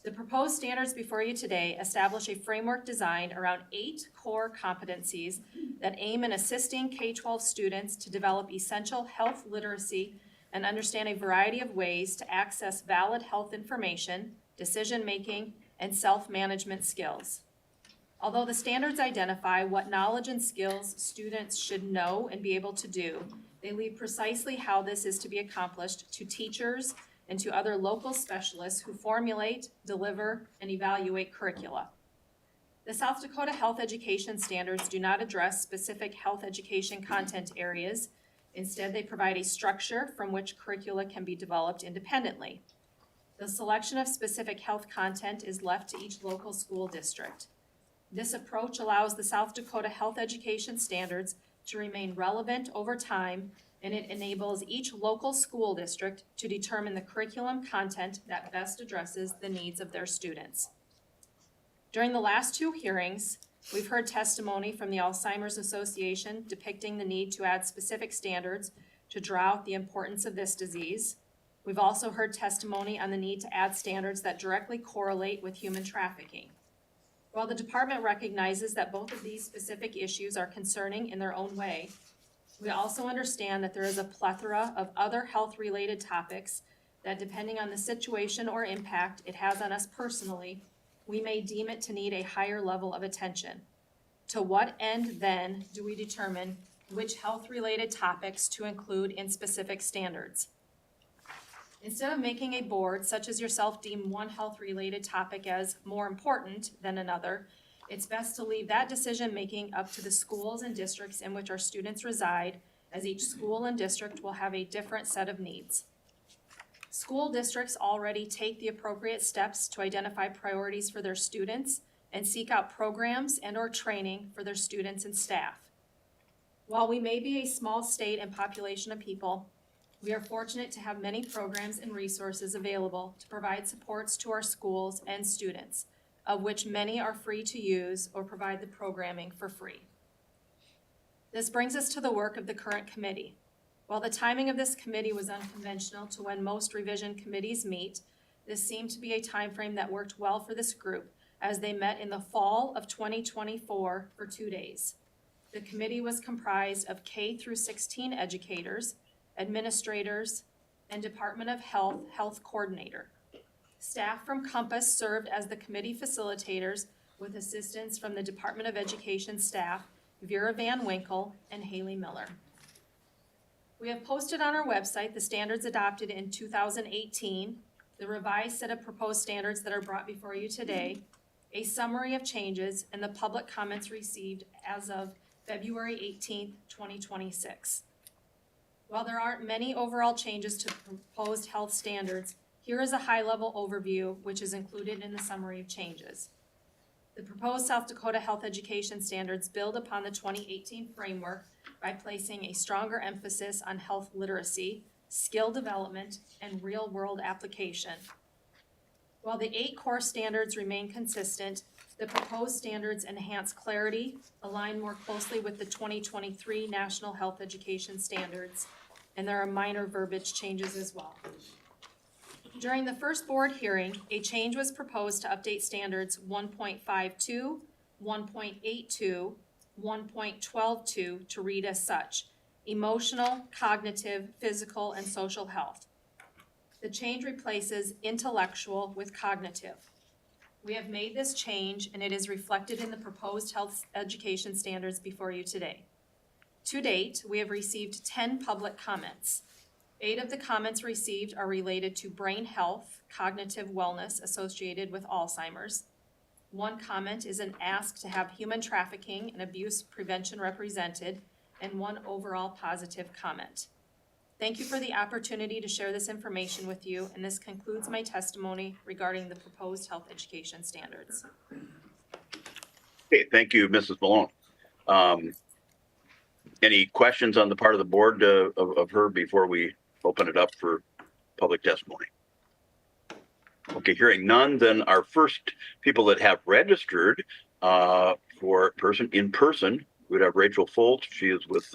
The proposed standards before you today establish a framework designed around 8 core competencies that aim in assisting K-12 students to develop essential health literacy and understand a variety of ways to access valid health information, decision-making, and self-management skills. Although the standards identify what knowledge and skills students should know and be able to do, they leave precisely how this is to be accomplished to teachers and to other local specialists who formulate, deliver, and evaluate curricula. The South Dakota Health Education Standards do not address specific health education content areas. Instead, they provide a structure from which curricula can be developed independently. The selection of specific health content is left to each local school district. This approach allows the South Dakota Health Education Standards to remain relevant over time, and it enables each local school district to determine the curriculum content that best addresses the needs of their students. During the last 2 hearings, we've heard testimony from the Alzheimer's Association depicting the need to add specific standards to draw out the importance of this disease. We've also heard testimony on the need to add standards that directly correlate with human trafficking. While the department recognizes that both of these specific issues are concerning in their own way, we also understand that there is a plethora of other health-related topics that, depending on the situation or impact it has on us personally, we may deem it to need a higher level of attention. To what end, then, do we determine which health-related topics to include in specific standards? Instead of making a board, such as yourself, deem one health-related topic as more important than another, it's best to leave that decision-making up to the schools and districts in which our students reside, as each school and district will have a different set of needs. School districts already take the appropriate steps to identify priorities for their students and seek out programs and/or training for their students and staff. While we may be a small state and population of people, we are fortunate to have many programs and resources available to provide supports to our schools and students, of which many are free to use or provide the programming for free. This brings us to the work of the current committee. While the timing of this committee was unconventional to when most revision committees meet, this seemed to be a timeframe that worked well for this group as they met in the fall of 2024 for 2 days. The committee was comprised of K through 16 educators, administrators, and Department of Health coordinator. Staff from Compass served as the committee facilitators with assistance from the Department of Education staff, Vera Van Winkle and Haley Miller. We have posted on our website the standards adopted in 2018, the revised set of proposed standards that are brought before you today, a summary of changes, and the public comments received as of February 18th, 2026. While there aren't many overall changes to the proposed health standards, here is a high-level overview which is included in the summary of changes. The proposed South Dakota Health Education Standards build upon the 2018 framework by placing a stronger emphasis on health literacy, skill development, and real-world application. While the 8 core standards remain consistent, the proposed standards enhance clarity, align more closely with the 2023 National Health Education Standards, and there are minor verbiage changes as well. During the first board hearing, a change was proposed to update standards 1.52, 1.82, 1.12.2 to read as such: emotional, cognitive, physical, and social health. The change replaces intellectual with cognitive. We have made this change and it is reflected in the proposed health education standards before you today. To date, we have received 10 public comments. 8 of the comments received are related to brain health, cognitive wellness associated with Alzheimer's. 1 comment is an ask to have human trafficking and abuse prevention represented, and 1 overall positive comment. Thank you for the opportunity to share this information with you, and this concludes my testimony regarding the proposed health education standards. Okay, thank you, Mrs. Malone. Any questions on the part of the board of her before we open it up for public testimony? Okay, hearing none, then our first people that have registered for in person, we'd have Rachel Foltz. She is with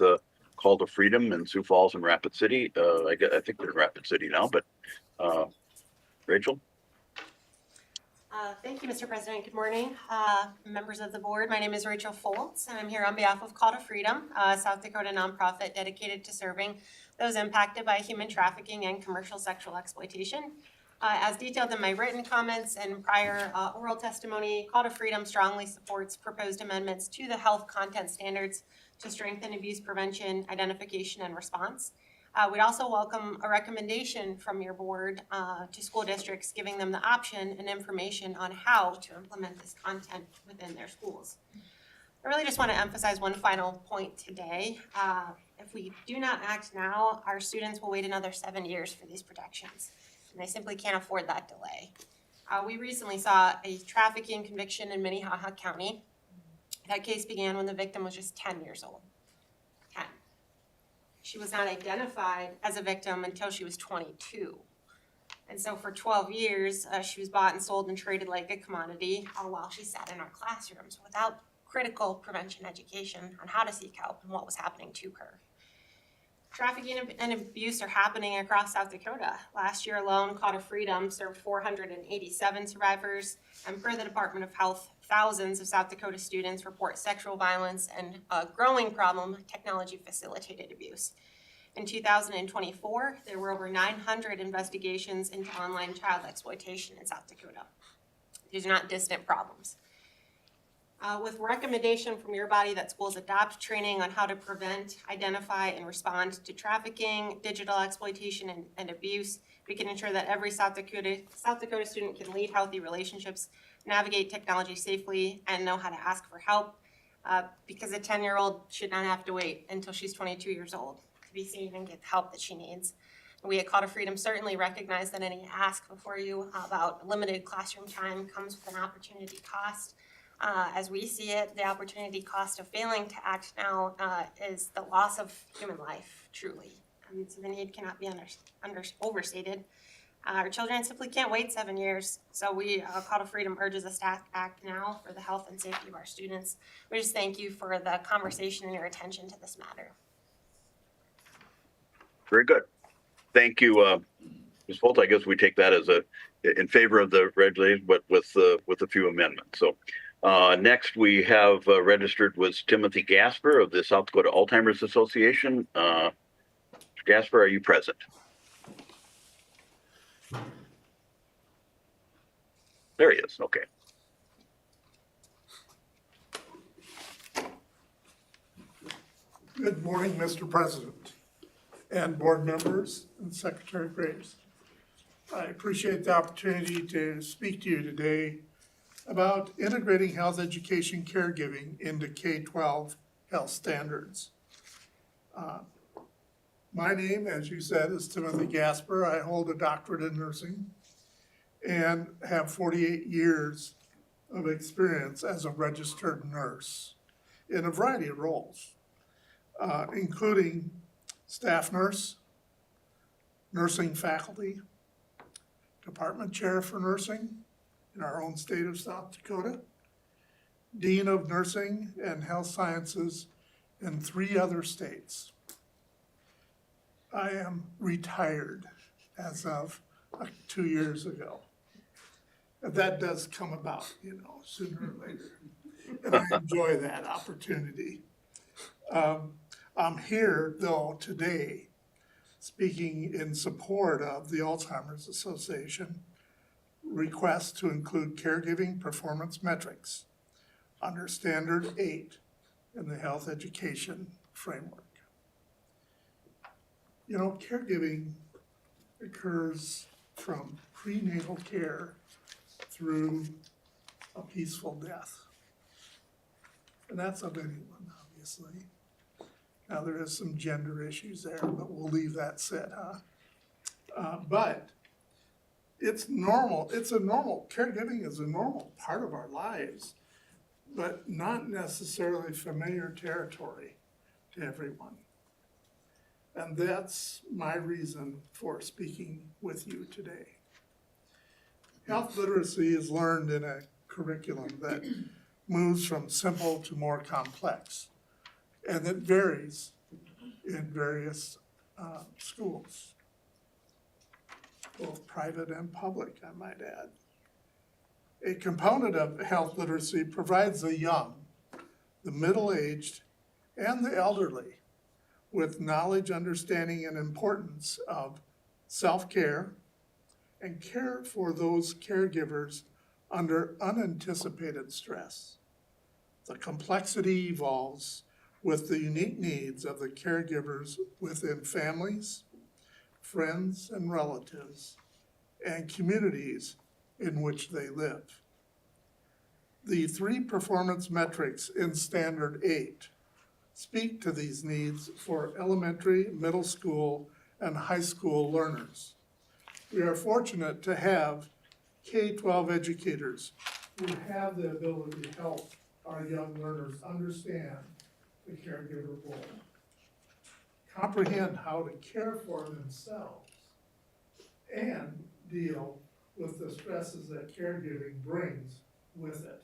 Call to Freedom in Sioux Falls and Rapid City. I think they're in Rapid City now, but Rachel? Thank you, Mr. President. Good morning, members of the board. My name is Rachel Foltz, and I'm here on behalf of Call to Freedom, a South Dakota nonprofit dedicated to serving those impacted by human trafficking and commercial sexual exploitation. As detailed in my written comments and prior oral testimony, Call to Freedom strongly supports proposed amendments to the health content standards to strengthen abuse prevention, identification, and response. We'd also welcome a recommendation from your board to school districts, giving them the option and information on how to implement this content within their schools. I really just want to emphasize one final point today. If we do not act now, our students will wait another 7 years for these protections, and they simply can't afford that delay. We recently saw a trafficking conviction in Minnehaha County. That case began when the victim was just 10 years old. 10. She was not identified as a victim until she was 22. And so for 12 years, she was bought and sold and traded like a commodity, all while she sat in our classrooms without critical prevention education on how to seek help and what was happening to her. Trafficking and abuse are happening across South Dakota. Last year alone, Call to Freedom served 487 survivors, and per the Department of Health, thousands of South Dakota students report sexual violence and a growing problem, technology-facilitated abuse. In 2024, there were over 900 investigations into online child exploitation in South Dakota. These are not distant problems. With recommendation from your body that schools adopt training on how to prevent, identify, and respond to trafficking, digital exploitation, and abuse, we can ensure that every South Dakota student can lead healthy relationships, navigate technology safely, and know how to ask for help. Because a 10-year-old should not have to wait until she's 22 years old to be seen and get the help that she needs. We at Call to Freedom certainly recognize that any ask before you about limited classroom time comes with an opportunity cost. As we see it, the opportunity cost of failing to act now is the loss of human life, truly. And so the need cannot be overstated. Our children simply can't wait 7 years. So we, Call to Freedom urges us to act now for the health and safety of our students. We just thank you for the conversation and your attention to this matter. Very good. Thank you, Ms. Holt. I guess we take that as in favor of the regulation, but with a few amendments. So next we have registered was Timothy Gasper of the South Dakota Alzheimer's Association. Mr. Gasper, are you present? There he is. Okay. Good morning, Mr. President and board members and Secretary Graves. I appreciate the opportunity to speak to you today about integrating health education caregiving into K-12 health standards. My name, as you said, is Timothy Gasper. I hold a doctorate in nursing and have 48 years of experience as a registered nurse in a variety of roles, including staff nurse, nursing faculty, department chair for nursing in our own state of South Dakota, dean of nursing and health sciences in 3 other states. I am retired as of 2 years ago. That does come about, sooner or later. And I enjoy that opportunity. I'm here, though, today, speaking in support of the Alzheimer's Association request to include caregiving performance metrics under Standard 8 in the health education framework. Caregiving occurs from prenatal care through a peaceful death. And that's of anyone, obviously. Now, there is some gender issues there, but we'll leave that sit, but it's normal. Caregiving is a normal part of our lives, but not necessarily familiar territory to everyone. And that's my reason for speaking with you today. Health literacy is learned in a curriculum that moves from simple to more complex, and that varies in various schools, both private and public, I might add. A component of health literacy provides the young, the middle-aged, and the elderly with knowledge, understanding, and importance of self-care and care for those caregivers under unanticipated stress. The complexity evolves with the unique needs of the caregivers within families, friends and relatives, and communities in which they live. The 3 performance metrics in Standard 8 speak to these needs for elementary, middle school, and high school learners. We are fortunate to have K-12 educators who have the ability to help our young learners understand the caregiver role, comprehend how to care for themselves, and deal with the stresses that caregiving brings with it.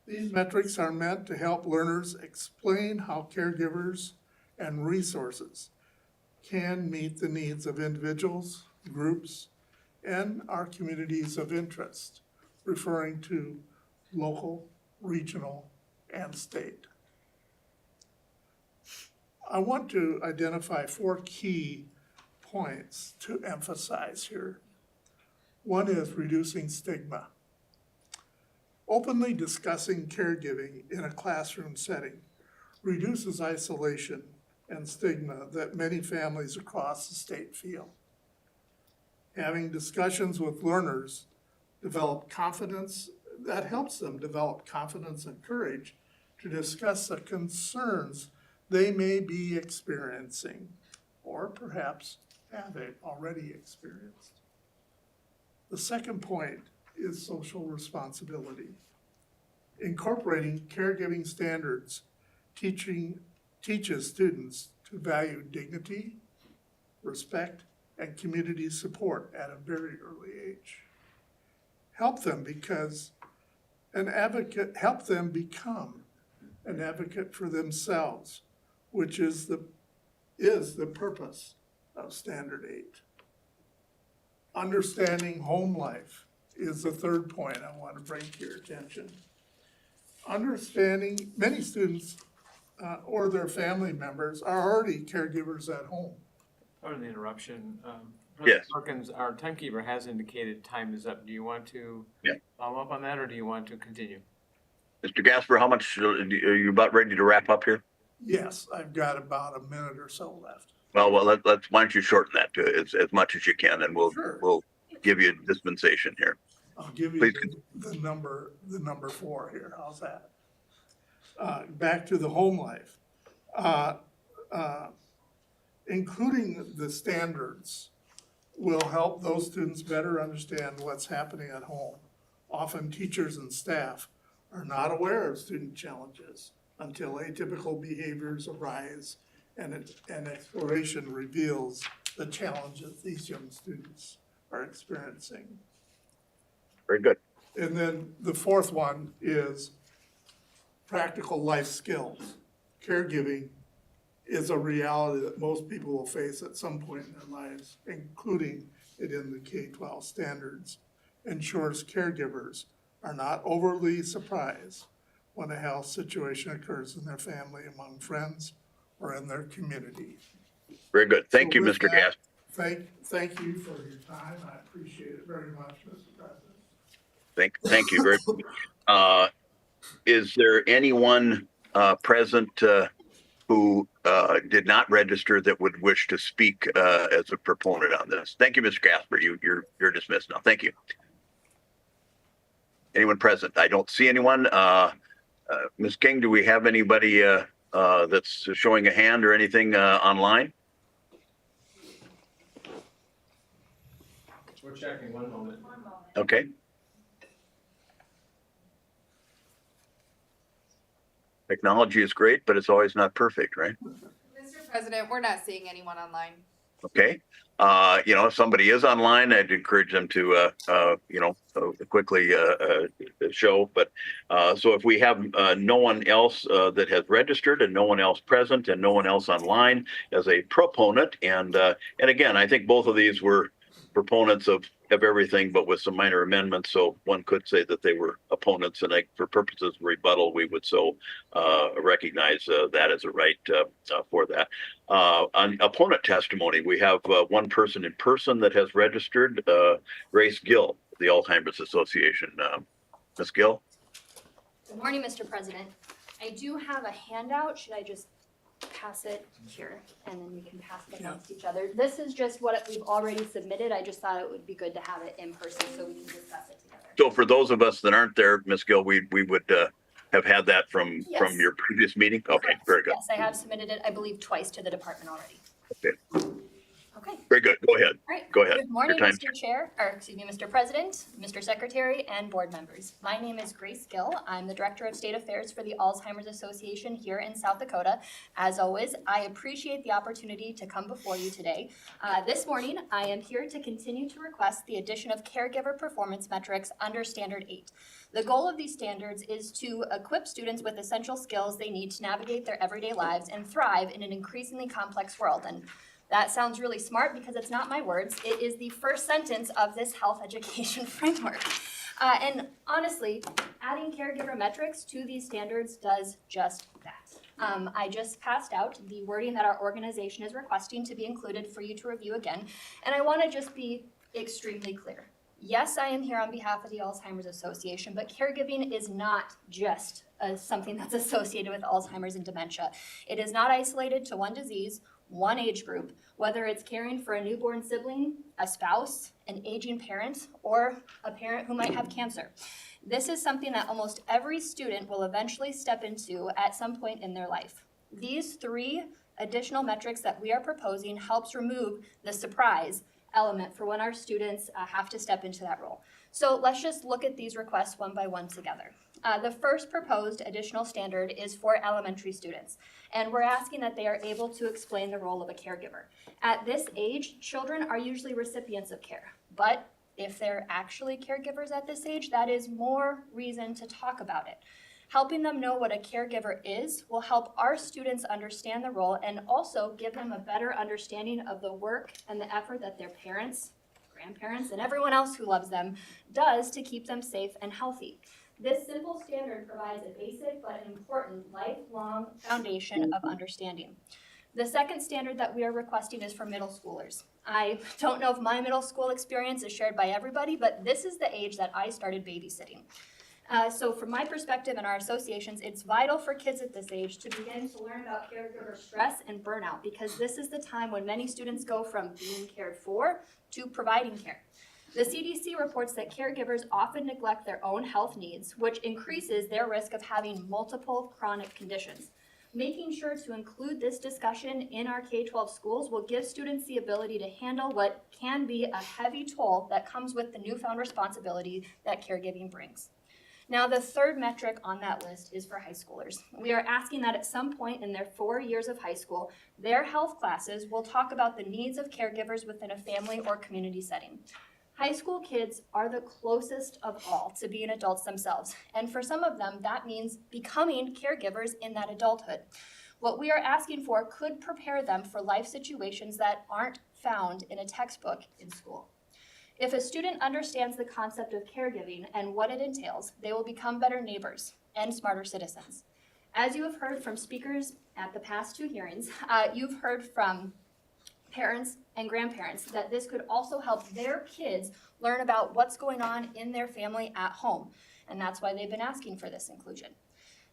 These metrics are meant to help learners explain how caregivers and resources can meet the needs of individuals, groups, and our communities of interest, referring to local, regional, and state. I want to identify 4 key points to emphasize here. One is reducing stigma. Openly discussing caregiving in a classroom setting reduces isolation and stigma that many families across the state feel. Having discussions with learners develop confidence, that helps them develop confidence and courage to discuss the concerns they may be experiencing or perhaps have already experienced. The second point is social responsibility. Incorporating caregiving standards teaches students to value dignity, respect, and community support at a very early age. Help them become an advocate for themselves, which is the purpose of Standard 8. Understanding home life is the third point I want to bring to your attention. Understanding many students or their family members are already caregivers at home. Pardon the interruption. Yes. President Perkins, our timekeeper has indicated time is up. Do you want to follow up on that, or do you want to continue? Mr. Gasper, how much, are you about ready to wrap up here? Yes, I've got about a minute or so left. Well, let's, why don't you shorten that to as much as you can, and we'll give you a dispensation here. I'll give you Please the number 4 here. How's that? Back to the home life. Including the standards will help those students better understand what's happening at home. Often teachers and staff are not aware of student challenges until atypical behaviors arise and exploration reveals the challenges these young students are experiencing. Very good. And then the fourth one is practical life skills. Caregiving is a reality that most people will face at some point in their lives, including it in the K-12 standards. Ensures caregivers are not overly surprised when a health situation occurs in their family, among friends, or in their community. Very good. Thank you, So with Mr. that, Gasper. Thank you for your time. I appreciate it very much, Mr. President. Thank you very much. Is there anyone present who did not register that would wish to speak as a proponent on this? Thank you, Mr. Gasper. You're dismissed now. Thank you. Anyone present? I don't see anyone. Ms. King, do we have anybody that's showing a hand or anything online? We're checking. One moment. Okay. Technology is great, but it's always not perfect, right? Mr. President, we're not seeing anyone online. Okay. If somebody is online, I'd encourage them to, quickly show. But so if we have no one else that has registered and no one else present and no one else online as a proponent, and again, I think both of these were proponents of everything, but with some minor amendments. So one could say that they were opponents, and for purposes of rebuttal, we would so recognize that as a right for that. On opponent testimony, we have one person in person that has registered, Grace Gill, the Alzheimer's Association. Ms. Gill? Good morning, Mr. President. I do have a handout. Should I just pass it here and then we can pass it amongst each other? This is just what we've already submitted. I just thought it would be good to have it in person so we can discuss it together. So for those of us that aren't there, Ms. Gill, we would have had that from your previous meeting? Okay, Correct. very good. Yes, I have submitted it, I believe, twice to the department already. Okay. Okay. Very good. Go ahead. All right. Go ahead. Good morning, Your time's Mr. President, Mr. Secretary, and board members. My name is Grace Gill. I'm the Director of State Affairs for the Alzheimer's Association here in South Dakota. As always, I appreciate the opportunity to come before you today. This morning, I am here to continue to request the addition of caregiver performance metrics under Standard 8. The goal of these standards is to equip students with essential skills they need to navigate their everyday lives and thrive in an increasingly complex world. And that sounds really smart because it's not my words. It is the first sentence of this health education framework. And honestly, adding caregiver metrics to these standards does just that. I just passed out the wording that our organization is requesting to be included for you to review again. And I want to just be extremely clear. Yes, I am here on behalf of the Alzheimer's Association, but caregiving is not just something that's associated with Alzheimer's and dementia. It is not isolated to one disease, one age group, whether it's caring for a newborn sibling, a spouse, an aging parent, or a parent who might have cancer. This is something that almost every student will eventually step into at some point in their life. These 3 additional metrics that we are proposing helps remove the surprise element for when our students have to step into that role. So let's just look at these requests one by one together. The first proposed additional standard is for elementary students, and we're asking that they are able to explain the role of a caregiver. At this age, children are usually recipients of care, but if they're actually caregivers at this age, that is more reason to talk about it. Helping them know what a caregiver is will help our students understand the role and also give them a better understanding of the work and the effort that their parents, grandparents, and everyone else who loves them does to keep them safe and healthy. This simple standard provides a basic but important lifelong foundation of understanding. The second standard that we are requesting is for middle schoolers. I don't know if my middle school experience is shared by everybody, but this is the age that I started babysitting. So from my perspective and our associations, it's vital for kids at this age to begin to learn about caregiver stress and burnout, because this is the time when many students go from being cared for to providing care. The CDC reports that caregivers often neglect their own health needs, which increases their risk of having multiple chronic conditions. Making sure to include this discussion in our K-12 schools will give students the ability to handle what can be a heavy toll that comes with the newfound responsibility that caregiving brings. Now, the third metric on that list is for high schoolers. We are asking that at some point in their 4 years of high school, their health classes will talk about the needs of caregivers within a family or community setting. High school kids are the closest of all to being adults themselves, and for some of them, that means becoming caregivers in that adulthood. What we are asking for could prepare them for life situations that aren't found in a textbook in school. If a student understands the concept of caregiving and what it entails, they will become better neighbors and smarter citizens. As you have heard from speakers at the past 2 hearings, you've heard from parents and grandparents that this could also help their kids learn about what's going on in their family at home, and that's why they've been asking for this inclusion.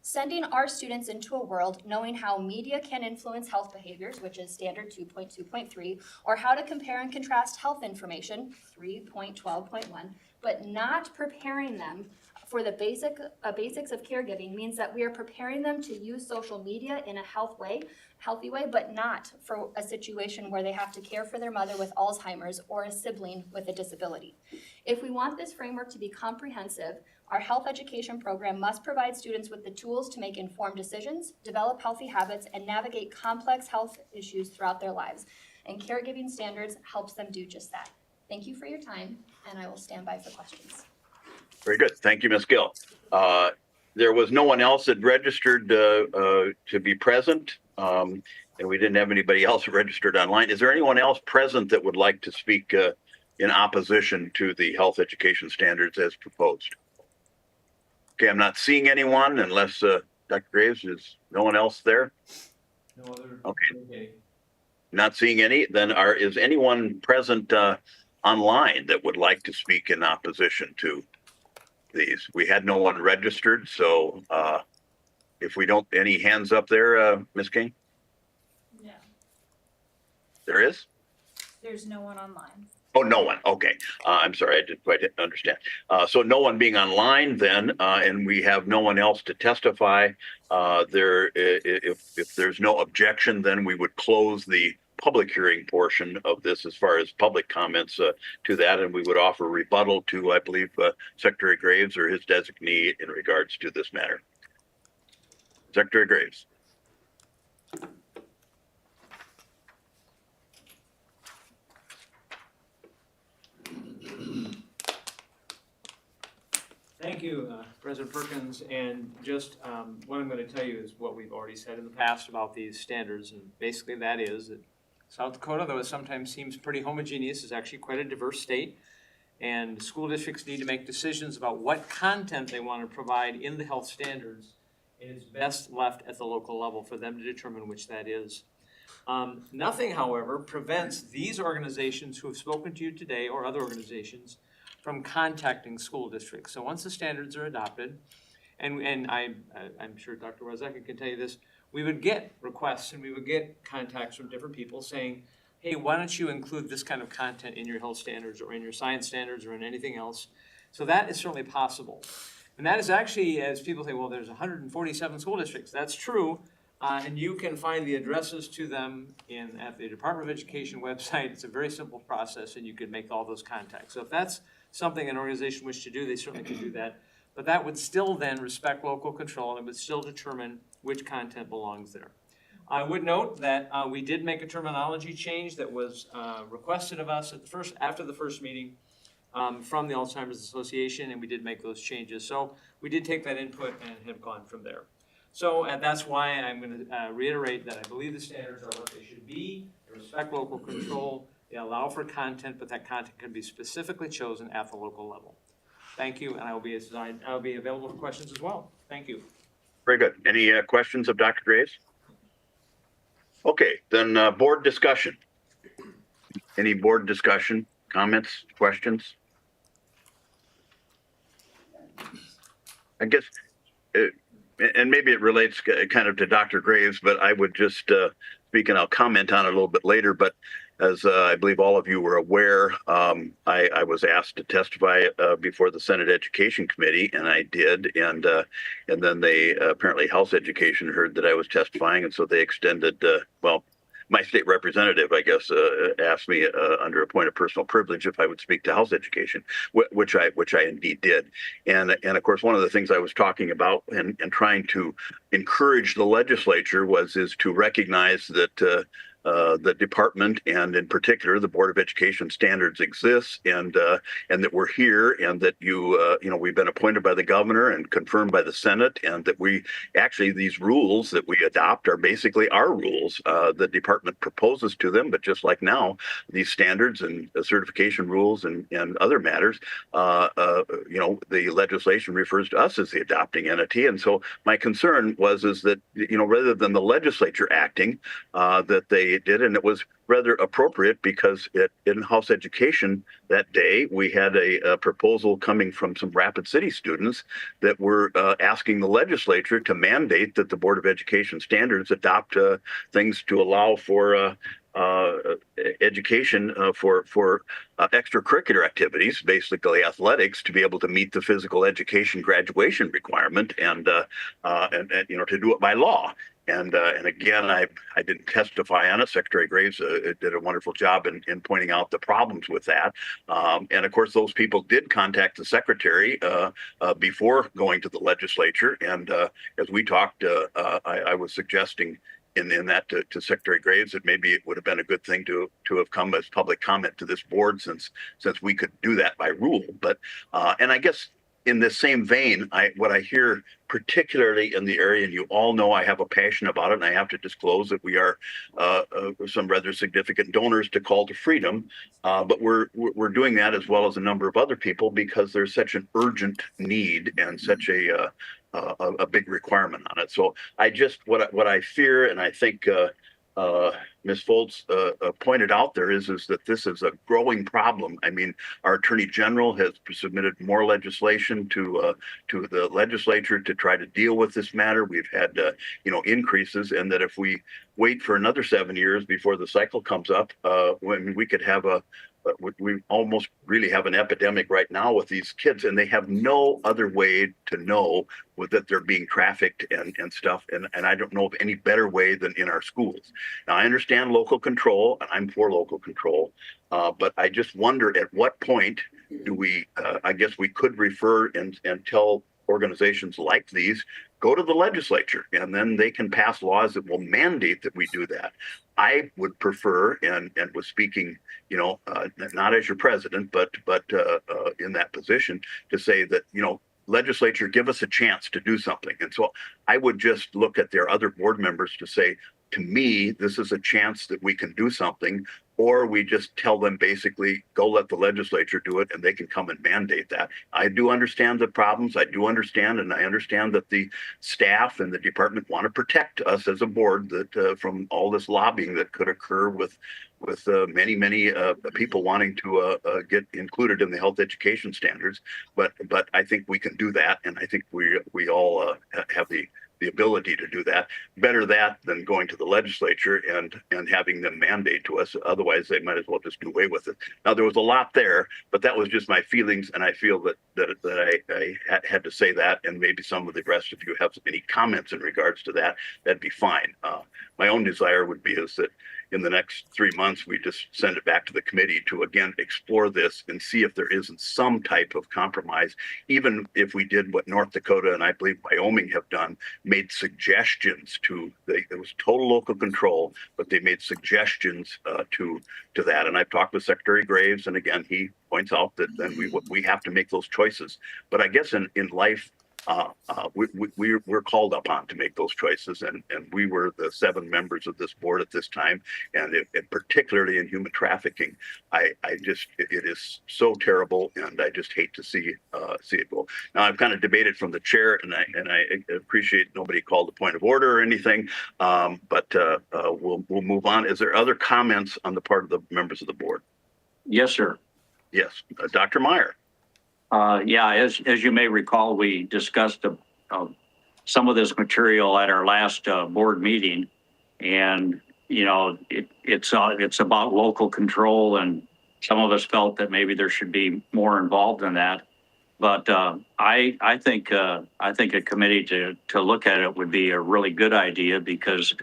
Sending our students into a world knowing how media can influence health behaviors, which is standard 2.2.3, or how to compare and contrast health information, 3.12.1, but not preparing them for the basics of caregiving means that we are preparing them to use social media in a healthy way, but not for a situation where they have to care for their mother with Alzheimer's or a sibling with a disability. If we want this framework to be comprehensive, our health education program must provide students with the tools to make informed decisions, develop healthy habits, and navigate complex health issues throughout their lives. And caregiving standards helps them do just that. Thank you for your time, and I will stand by for questions. Very good. Thank you, Ms. Gill. There was no one else that registered to be present, and we didn't have anybody else registered online. Is there anyone else present that would like to speak in opposition to the health education standards as proposed? Okay, I'm not seeing anyone unless Dr. Graves, is no one else there? No other. Okay. Not seeing any. Then is anyone present online that would like to speak in opposition to these? We had no one registered, so if we don't, any hands up there, Ms. King? No, There is? there's no one online. Oh, no one. Okay. I'm sorry. I didn't quite understand. So no one being online then, and we have no one else to testify. If there's no objection, then we would close the public hearing portion of this as far as public comments to that, and we would offer rebuttal to, I believe, Secretary Graves or his designee in regards to this matter. Secretary Graves. Thank you, President Perkins, and just what I'm going to tell you is what we've already said in the past about these standards, and basically that is that South Dakota, though it sometimes seems pretty homogeneous, is actually quite a diverse state, and school districts need to make decisions about what content they want to provide in the health standards, and it's best left at the local level for them to determine which that is. Nothing, however, prevents these organizations who have spoken to you today or other organizations from contacting school districts. So once the standards are adopted, and I'm sure Dr. Wozniak can tell you this, we would get requests and we would get contacts from different people saying, hey, why don't you include this kind of content in your health standards or in your science standards or in anything else? So that is certainly possible. And that is actually, as people say, well, there's 147 school districts. That's true. And you can find the addresses to them at the Department of Education website. It's a very simple process, and you can make all those contacts. So if that's something an organization wishes to do, they certainly can do that. But that would still then respect local control, and it would still determine which content belongs there. I would note that we did make a terminology change that was requested of us after the first meeting from the Alzheimer's Association, and we did make those changes. So we did take that input and have gone from there. So that's why I'm going to reiterate that I believe the standards are what they should be. They respect local control. They allow for content, but that content can be specifically chosen at the local level. Thank you, and I will be available for questions as well. Thank you. Very good. Any questions of Dr. Graves? Okay, then board discussion. Any board discussion, comments, questions? I guess, and maybe it relates kind of to Dr. Graves, but I would just speak, and I'll comment on it a little bit later, but as I believe all of you were aware, I was asked to testify before the Senate Education Committee, and I did. And then they apparently House Education heard that I was testifying, and so they extended. Well, my state representative, I guess, asked me under a point of personal privilege if I would speak to House Education, which I indeed did. And of course, one of the things I was talking about and trying to encourage the legislature is to recognize that. The department and in particular the Board of Education standards exists, and that we're here, and that we've been appointed by the governor and confirmed by the Senate, and that we actually these rules that we adopt are basically our rules. The department proposes to them, but just like now, these standards and certification rules and other matters, the legislation refers to us as the adopting entity. And so my concern is that rather than the legislature acting, that they did, and it was rather appropriate because in House Education that day, we had a proposal coming from some Rapid City students that were asking the legislature to mandate that the Board of Education standards adopt things to allow for education for extracurricular activities, basically athletics, to be able to meet the physical education graduation requirement, and to do it by law. And again, I didn't testify on it. Secretary Graves did a wonderful job in pointing out the problems with that. And of course, those people did contact the secretary before going to the legislature. And as we talked, I was suggesting in that to Secretary Graves that maybe it would have been a good thing to have come as public comment to this board, since we could do that by rule. But and I guess in this same vein, what I hear particularly in the area, and you all know I have a passion about it, and I have to disclose that we are some rather significant donors to Call to Freedom, but we're doing that as well as a number of other people because there's such an urgent need and such a big requirement on it. So what I fear, and I think Ms. Foltz pointed out there is that this is a growing problem. I mean, our Attorney General has submitted more legislation to the legislature to try to deal with this matter. We've had increases, and that if we wait for another 7 years before the cycle comes up, when we could have we almost really have an epidemic right now with these kids, and they have no other way to know that they're being trafficked and stuff. And I don't know of any better way than in our schools. Now, I understand local control, and I'm for local control, but I just wonder at what point do we, I guess we could refer and tell organizations like these, go to the legislature, and then they can pass laws that will mandate that we do that. I would prefer, and was speaking, not as your president, but in that position, to say that, legislature, give us a chance to do something. And so I would just look at their other board members to say, to me, this is a chance that we can do something, or we just tell them basically, go let the legislature do it and they can come and mandate that. I do understand the problems. I do understand, and I understand that the staff and the department want to protect us as a board that from all this lobbying that could occur with many people wanting to get included in the health education standards. But I think we can do that, and I think we all have the ability to do that. Better that than going to the legislature and having them mandate to us. Otherwise, they might as well just do away with it. Now, there was a lot there, but that was just my feelings, and I feel that I had to say that, and maybe some of the rest of you have any comments in regards to that, that'd be fine. My own desire would be is that in the next 3 months, we just send it back to the committee to again explore this and see if there isn't some type of compromise. Even if we did what North Dakota and I believe Wyoming have done, made suggestions it was total local control, but they made suggestions to that. And I've talked with Secretary Graves, and again, he points out that then we have to make those choices. But I guess in life, we're called upon to make those choices, and we were the 7 members of this board at this time, and particularly in human trafficking, it is so terrible, and I just hate to see it go. Now, I've kind of debated from the chair, and I appreciate nobody called a point of order or anything, but we'll move on. Is there other comments on the part of the members of the board? Yes, sir. Yes, Dr. Meyer. Yeah, as you may recall, we discussed some of this material at our last board meeting, and it's about local control, and some of us felt that maybe there should be more involved in that. But I think a committee to look at it would be a really good idea, because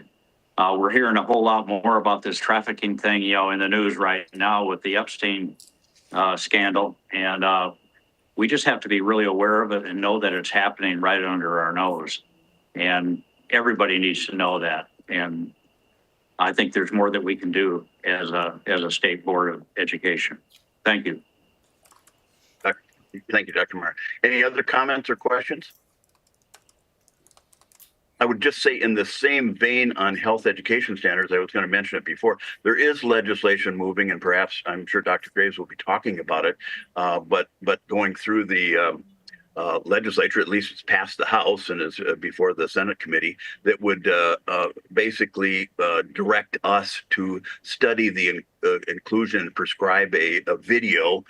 we're hearing a whole lot more about this trafficking thing, in the news right now with the Epstein scandal, and we just have to be really aware of it and know that it's happening right under our nose. And everybody needs to know that. And I think there's more that we can do as a state board of education. Thank you. Thank you, Dr. Meyer. Any other comments or questions? I would just say, in the same vein on health education standards, I was going to mention it before, there is legislation moving, and perhaps I'm sure Dr. Graves will be talking about it, but going through the legislature, at least it's passed the House and is before the Senate committee, that would basically direct us to study the inclusion and prescribe a video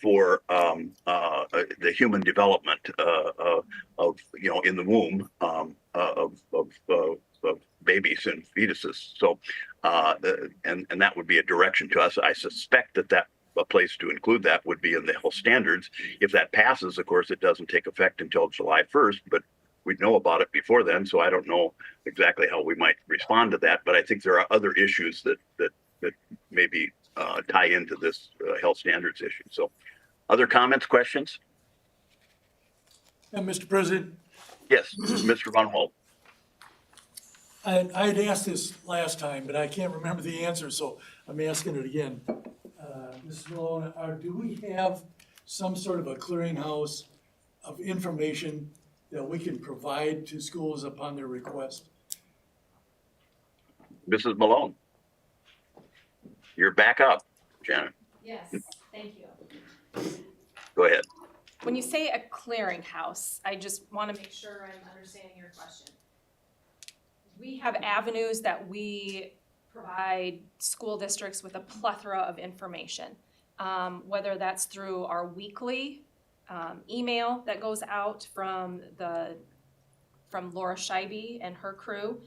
for the human development of in the womb of babies and fetuses. So and that would be a direction to us. I suspect that a place to include that would be in the health standards. If that passes, of course, it doesn't take effect until July 1st, but we'd know about it before then. So I don't know exactly how we might respond to that, but I think there are other issues that maybe tie into this health standards issue. So other comments, questions? And Mr. President, Yes, Mr. Von Holt. I had asked this last time, but I can't remember the answer, so I'm asking it again. Mrs. Malone, do we have some sort of a clearinghouse of information that we can provide to schools upon their request? Mrs. Malone. You're back up, Janet. Yes, thank you. Go ahead. When you say a clearinghouse, I just want to make sure I'm understanding your question. We have avenues that we provide school districts with a plethora of information, whether that's through our weekly email that goes out from Laura Scheibe and her crew.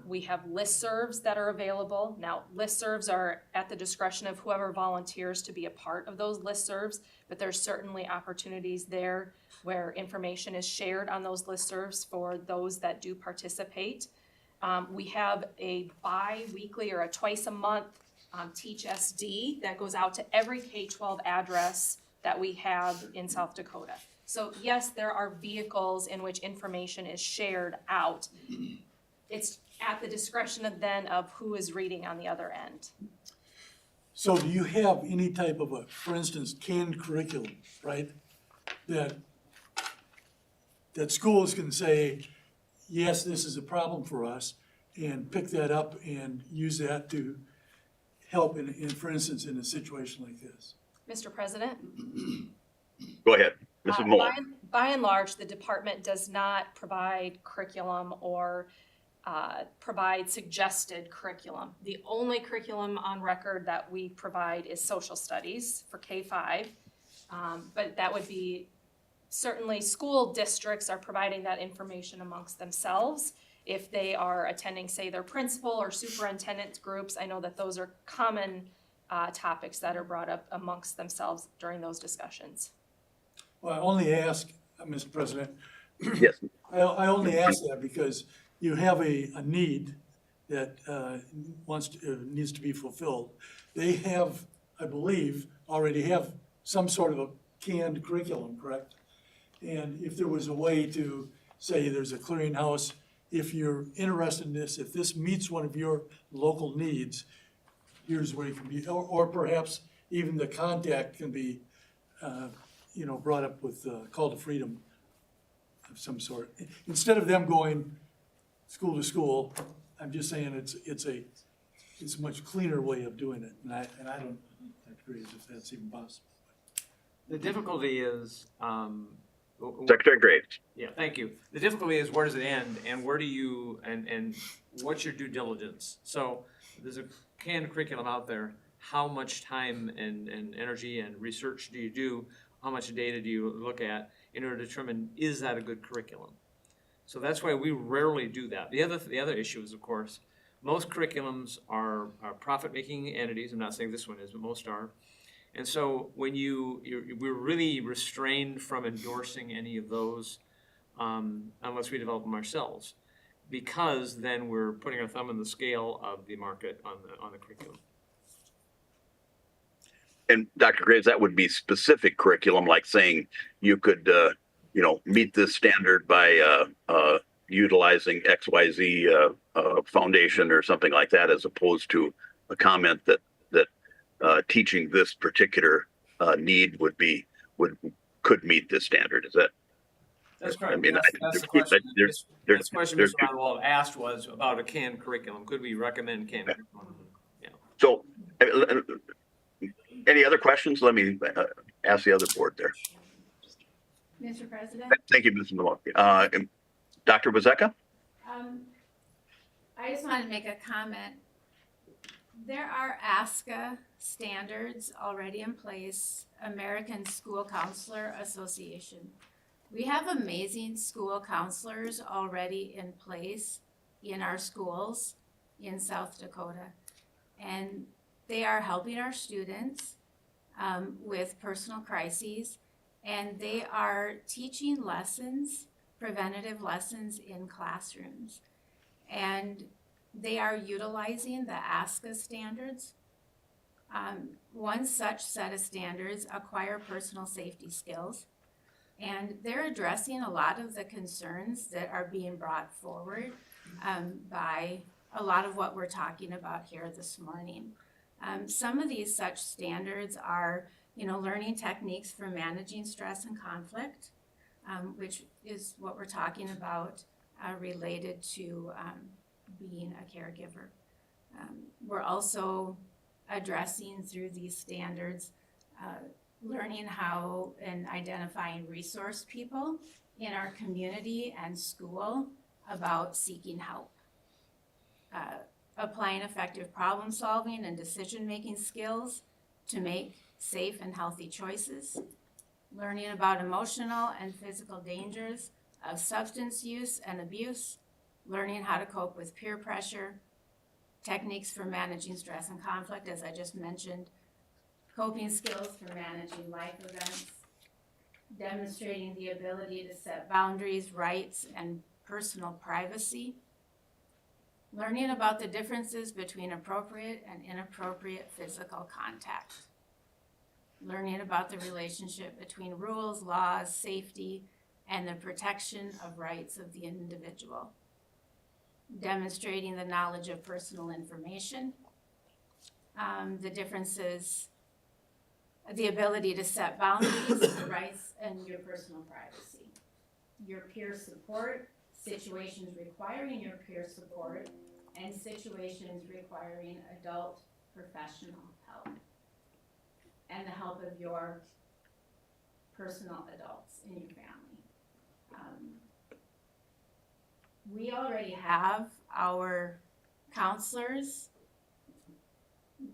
We have listservs that are available. Now, listservs are at the discretion of whoever volunteers to be a part of those listservs, but there's certainly opportunities there where information is shared on those listservs for those that do participate. We have a bi-weekly or a twice a month Teach SD that goes out to every K-12 address that we have in South Dakota. So yes, there are vehicles in which information is shared out. It's at the discretion of who is reading on the other end. So do you have any type of a, for instance, canned curriculum, right? That schools can say, yes, this is a problem for us, and pick that up and use that to help for instance, in a situation like this. Mr. President? Go ahead, Mrs. Moore. By and large, the department does not provide curriculum or provide suggested curriculum. The only curriculum on record that we provide is social studies for K-5. But that would be, certainly school districts are providing that information amongst themselves. If they are attending, say, their principal or superintendent groups, I know that those are common topics that are brought up amongst themselves during those discussions. Well, I only ask, Mr. President, Yes. I only ask that because you have a need that needs to be fulfilled. They have, I believe, already have some sort of a canned curriculum, correct? And if there was a way to say there's a clearinghouse, if you're interested in this, if this meets one of your local needs, here's where you can be, or perhaps even the contact can be, brought up with Call to Freedom of some sort. Instead of them going school to school, I'm just saying it's a much cleaner way of doing it, and I don't agree if that's even possible. The difficulty is, Secretary Graves. yeah, thank you. The difficulty is where does it end and where do you, and what's your due diligence? So there's a canned curriculum out there. How much time and energy and research do you do? How much data do you look at in order to determine, is that a good curriculum? So that's why we rarely do that. The other issue is, of course, most curriculums are profit-making entities. I'm not saying this one is, but most are. And so when we're really restrained from endorsing any of those unless we develop them ourselves, because then we're putting our thumb in the scale of the market on the curriculum. And Dr. Graves, that would be specific curriculum, like saying you could, meet this standard by utilizing XYZ foundation or something like that, as opposed to a comment that teaching this particular need could meet this standard. Is that? That's correct. I mean, That's the question. The question Mr. Ronwald asked was about a canned curriculum. Could we recommend canned curriculum? Yeah. So, any other questions? Let me ask the other board there. Mr. President? Thank you, Ms. Maloney. Dr. Wazeka? I just wanted to make a comment. There are ASCA standards already in place, American School Counselor Association. We have amazing school counselors already in place in our schools in South Dakota. And they are helping our students with personal crises, and they are teaching lessons, preventative lessons in classrooms. And they are utilizing the ASCA standards. One such set of standards acquire personal safety skills, and they're addressing a lot of the concerns that are being brought forward by a lot of what we're talking about here this morning. Some of these such standards are, learning techniques for managing stress and conflict, which is what we're talking about related to being a caregiver. We're also addressing through these standards learning how and identifying resource people in our community and school about seeking help. Applying effective problem solving and decision-making skills to make safe and healthy choices. Learning about emotional and physical dangers of substance use and abuse. Learning how to cope with peer pressure. Techniques for managing stress and conflict, as I just mentioned. Coping skills for managing life events. Demonstrating the ability to set boundaries, rights, and personal privacy. Learning about the differences between appropriate and inappropriate physical contact. Learning about the relationship between rules, laws, safety, and the protection of rights of the individual. Demonstrating the knowledge of personal information, the differences, the ability to set boundaries, rights, and your personal privacy. Your peer support, situations requiring your peer support, and situations requiring adult professional help and the help of your personal adults in your family. We already have our counselors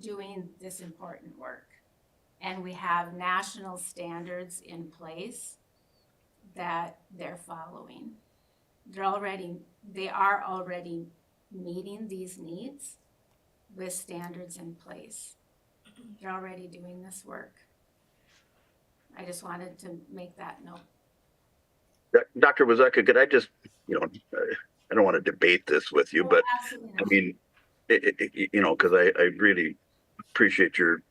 doing this important work. And we have national standards in place that they're following. They are already meeting these needs with standards in place. They're already doing this work. I just wanted to make that note. Dr. Wazeka, could I just, I don't want to debate this with you, but Absolutely I not. mean, because I really appreciate you're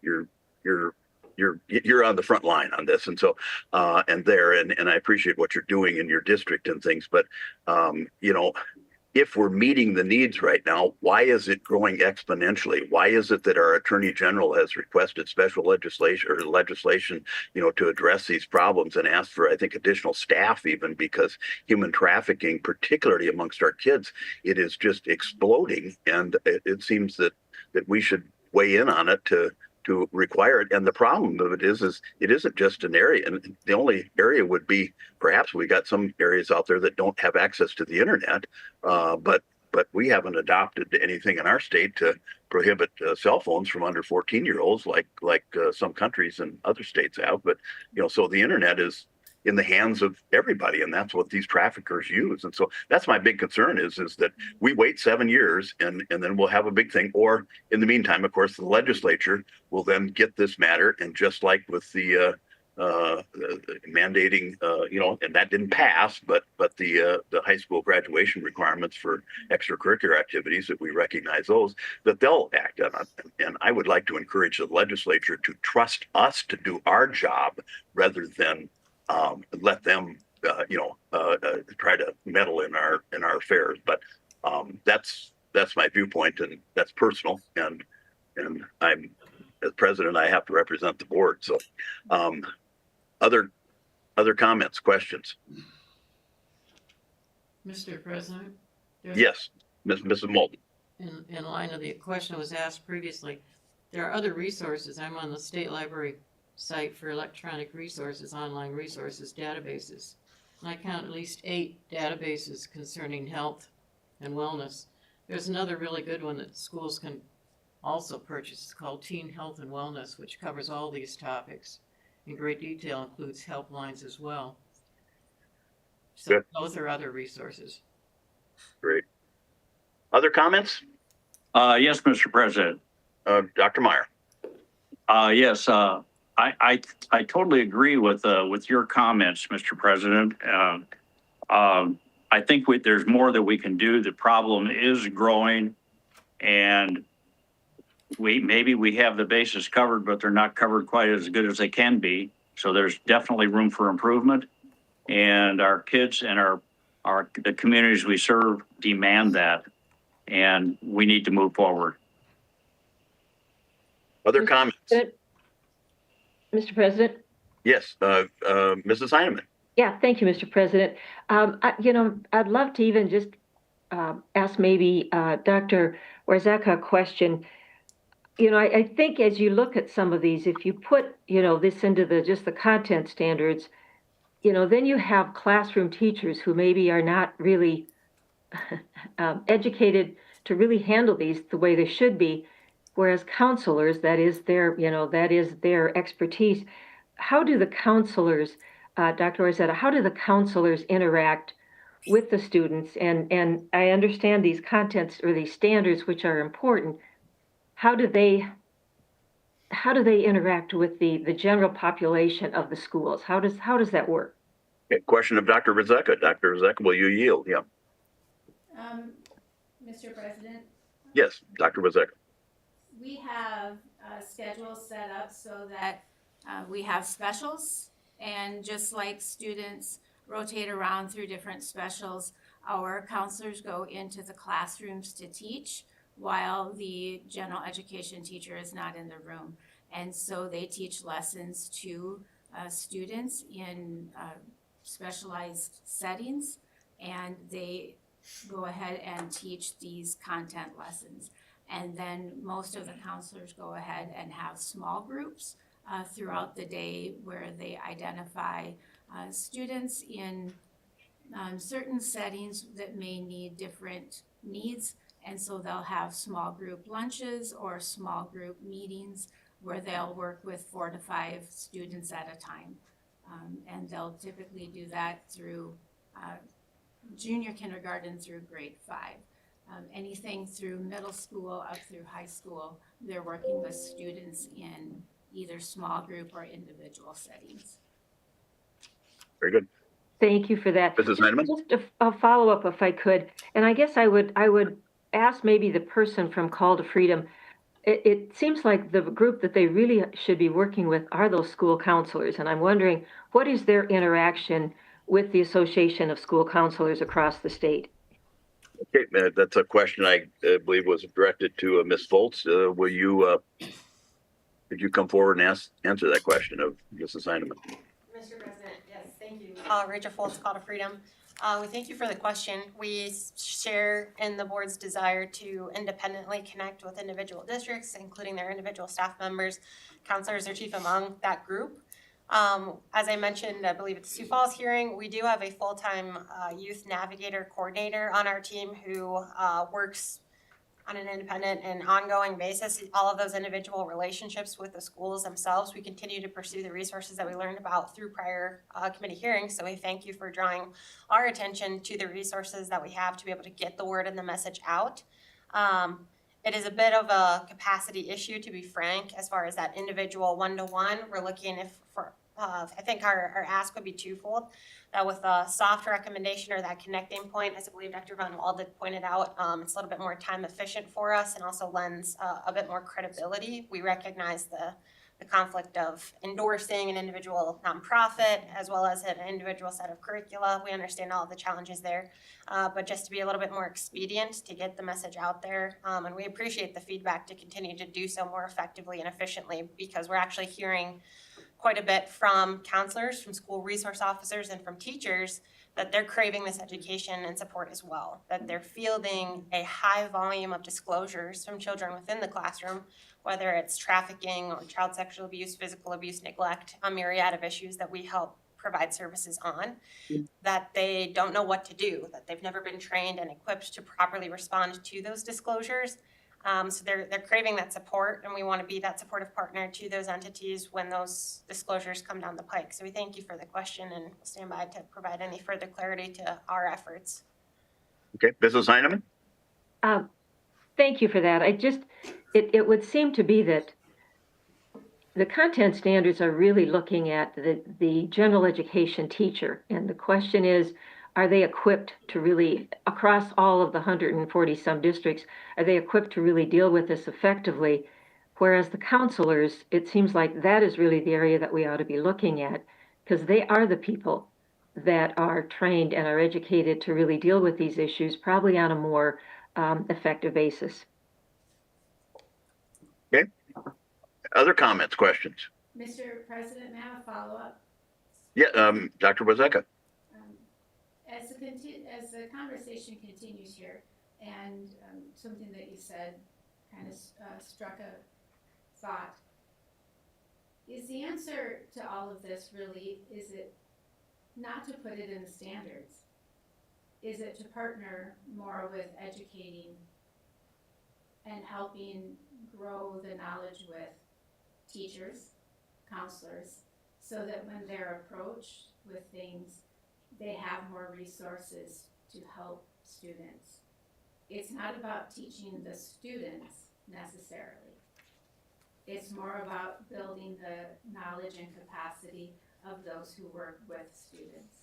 on the front line on this, and so and I appreciate what you're doing in your district and things, but if we're meeting the needs right now, why is it growing exponentially? Why is it that our Attorney General has requested special legislation, to address these problems and asked for, I think, additional staff even, because human trafficking, particularly amongst our kids, it is just exploding. And it seems that we should weigh in on it to require it. And the problem of it is it isn't just an area. And the only area would be, perhaps we got some areas out there that don't have access to the internet, but we haven't adopted anything in our state to prohibit cell phones from under 14-year-olds like some countries and other states have. But, so the internet is in the hands of everybody, and that's what these traffickers use. And so that's my big concern is that we wait 7 years and then we'll have a big thing. Or in the meantime, of course, the legislature will then get this matter, and just like with the mandating, and that didn't pass, but the high school graduation requirements for extracurricular activities, that we recognize those, that they'll act on it. And I would like to encourage the legislature to trust us to do our job rather than let them, try to meddle in our affairs. But that's my viewpoint, and that's personal. And I'm, as president, I have to represent the board. So, other comments, questions? Mr. President? Yes, Mrs. Moulton. In line of the question that was asked previously, there are other resources. I'm on the State Library site for electronic resources, online resources, databases. And I count at least 8 databases concerning health and wellness. There's another really good one that schools can also purchase. It's called Teen Health and Wellness, which covers all these topics in great detail, includes helplines as well. So Good. those are other resources. Great. Other comments? Yes, Mr. President. Dr. Meyer. Yes, I totally agree with your comments, Mr. President. I think there's more that we can do. The problem is growing, and maybe we have the bases covered, but they're not covered quite as good as they can be. So there's definitely room for improvement, and our kids and the communities we serve demand that, and we need to move forward. Other comments? Mr. President? Yes, Mrs. Heineman. Yeah, thank you, Mr. President. I'd love to even just ask maybe Dr. Wazeka a question. I think as you look at some of these, if you put, this into just the content standards, then you have classroom teachers who maybe are not really educated to really handle these the way they should be, whereas counselors, that is their expertise. How do the counselors, Dr. Wazeka, how do the counselors interact with the students? And I understand these contents or these standards, which are important. How do they interact with the general population of the schools? How does that work? Okay, question of Dr. Wazeka. Dr. Wazeka, will you yield? Yeah. Mr. President, Yes, Dr. Wazeka. we have schedules set up so that we have specials, and just like students rotate around through different specials, our counselors go into the classrooms to teach while the general education teacher is not in the room. And so they teach lessons to students in specialized settings, and they go ahead and teach these content lessons. And then most of the counselors go ahead and have small groups throughout the day where they identify students in certain settings that may need different needs. And so they'll have small group lunches or small group meetings where they'll work with 4 to 5 students at a time. And they'll typically do that through junior kindergarten through grade 5. Anything through middle school up through high school, they're working with students in either small group or individual settings. Very good. Thank you for that. Mrs. Heineman? Just a follow-up if I could, and I guess I would ask maybe the person from Call to Freedom. It seems like the group that they really should be working with are those school counselors, and I'm wondering what is their interaction with the Association of School Counselors across the state? Okay, that's a question I believe was directed to Ms. Foltz. Will you, could you come forward and answer that question of Mrs. Heineman? Mr. President, yes, thank you. Rachel Foltz, Call to Freedom. We thank you for the question. We share in the board's desire to independently connect with individual districts, including their individual staff members. Counselors are chief among that group. As I mentioned, I believe at the Sioux Falls hearing, we do have a full-time youth navigator coordinator on our team who works on an independent and ongoing basis. All of those individual relationships with the schools themselves, we continue to pursue the resources that we learned about through prior committee hearings. So we thank you for drawing our attention to the resources that we have to be able to get the word and the message out. It is a bit of a capacity issue, to be frank, as far as that individual one-to-one. We're looking I think our ask would be twofold. That with a soft recommendation or that connecting point, as I believe Dr. Von Walden pointed out, it's a little bit more time efficient for us and also lends a bit more credibility. We recognize the conflict of endorsing an individual nonprofit as well as an individual set of curricula. We understand all the challenges there, but just to be a little bit more expedient to get the message out there. And we appreciate the feedback to continue to do so more effectively and efficiently, because we're actually hearing quite a bit from counselors, from school resource officers, and from teachers that they're craving this education and support as well, that they're fielding a high volume of disclosures from children within the classroom, whether it's trafficking or child sexual abuse, physical abuse, neglect, a myriad of issues that we help provide services on, that they don't know what to do, that they've never been trained and equipped to properly respond to those disclosures. So they're craving that support, and we want to be that supportive partner to those entities when those disclosures come down the pike. So we thank you for the question and stand by to provide any further clarity to our efforts. Okay, Mrs. Heineman? Thank you for that. It would seem to be that the content standards are really looking at the general education teacher. And the question is, are they equipped to really, across all of the 140 some districts, are they equipped to really deal with this effectively? Whereas the counselors, it seems like that is really the area that we ought to be looking at, because they are the people that are trained and are educated to really deal with these issues, probably on a more effective basis. Okay. Other comments, questions? Mr. President, may I have a follow-up? Yeah, Dr. Wozeka. As the conversation continues here, and something that you said kind of struck a thought, is the answer to all of this really, is it not to put it in the standards? Is it to partner more with educating and helping grow the knowledge with teachers, counselors, so that when they're approached with things, they have more resources to help students? It's not about teaching the students necessarily. It's more about building the knowledge and capacity of those who work with students.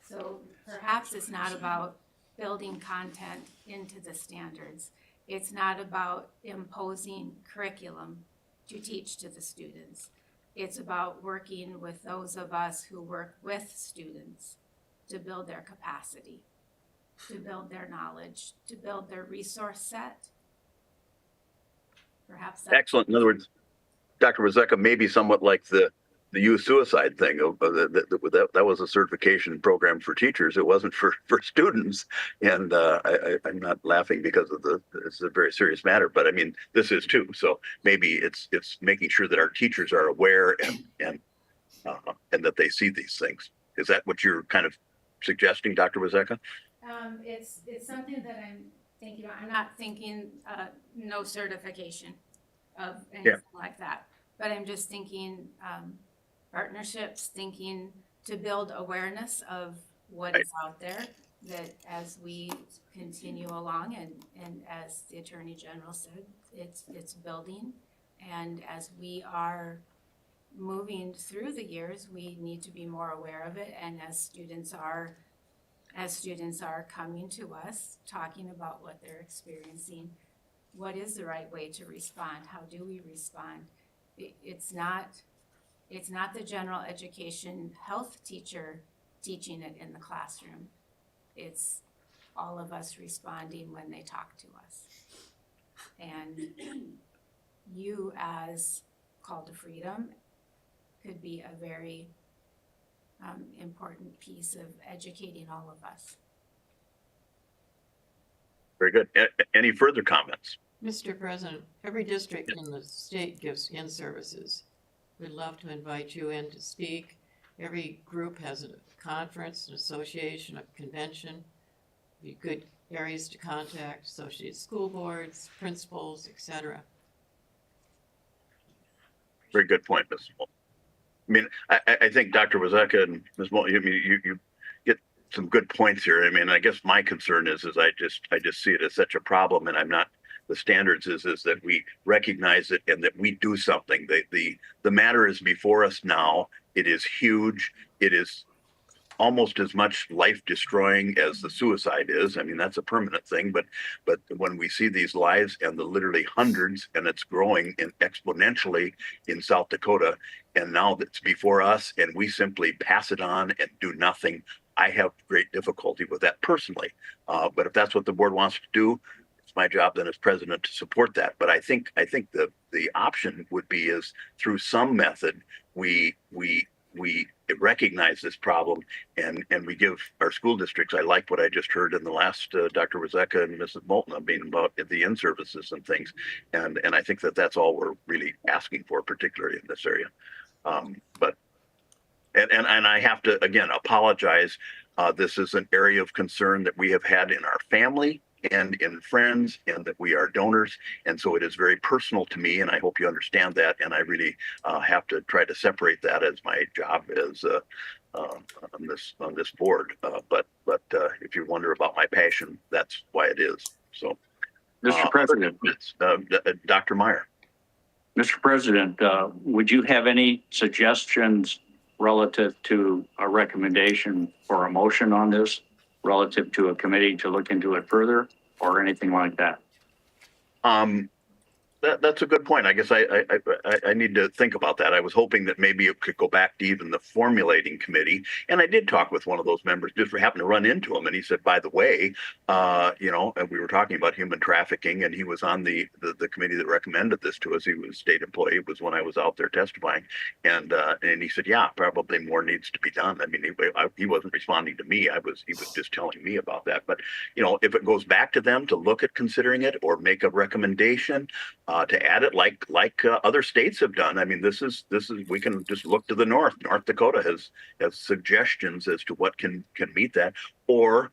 So perhaps it's not about building content into the standards. It's not about imposing curriculum to teach to the students. It's about working with those of us who work with students to build their capacity, to build their knowledge, to build their resource set. Perhaps that's Excellent. In other words, Dr. Wozeka, maybe somewhat like the the youth suicide thing. That was a certification program for teachers. It wasn't for students. And I'm not laughing because of it's a very serious matter, but I mean, this is too. So maybe it's making sure that our teachers are aware and that they see these things. Is that what you're kind of suggesting, Dr. Wazeka? It's something that I'm thinking about. I'm not thinking no certification of anything like that, but I'm just thinking partnerships, thinking to build awareness of what is out there, that as we continue along and as the Attorney General said, it's building, and as we are moving through the years, we need to be more aware of it, and as students are coming to us, talking about what they're experiencing, what is the right way to respond? How do we respond? It's not the general education health teacher teaching it in the classroom. It's all of us responding when they talk to us. And you as Call to Freedom could be a very important piece of educating all of us. Very good. Any further comments? Mr. President, every district in the state gives in-services. We'd love to invite you in to speak. Every group has a conference, an association, a convention. Be good areas to contact, associated school boards, principals, etc. Very good point, Ms. Moulton. I mean, I think Dr. Wazeka and Ms. Moulton, you get some good points here. I mean, I guess my concern is I just see it as such a problem, and I'm not. The standards is that we recognize it and that we do something. The matter is before us now. It is huge. It is almost as much life destroying as the suicide is. I mean, that's a permanent thing, but when we see these lives and the literally hundreds, and it's growing exponentially in South Dakota, and now that's before us and we simply pass it on and do nothing, I have great difficulty with that personally. But if that's what the board wants to do, it's my job then as president to support that. But I think the option would be is through some method, we recognize this problem and we give our school districts, I like what I just heard in the last Dr. Wazeka and Mrs. Moulton, I mean, about the in-services and things. And I think that's all we're really asking for, particularly in this area. But I have to, again, apologize. This is an area of concern that we have had in our family and in friends, and that we are donors. And so it is very personal to me, and I hope you understand that. And I really have to try to separate that as my job as on this board. But if you wonder about my passion, that's why it is. So, Mr. President, Dr. Meyer. Mr. President, would you have any suggestions relative to a recommendation or a motion on this, relative to a committee to look into it further, or anything like that? That's a good point. I guess I need to think about that. I was hoping that maybe it could go back to even the formulating committee. And I did talk with one of those members, just happened to run into him. And he said, by the way, and we were talking about human trafficking, and he was on the committee that recommended this to us. He was a state employee. It was when I was out there testifying. And he said, yeah, probably more needs to be done. I mean, he wasn't responding to me. He was just telling me about that. But, if it goes back to them to look at considering it or make a recommendation, to add it like other states have done. I mean, this is we can just look to the north. North Dakota has suggestions as to what can meet that, or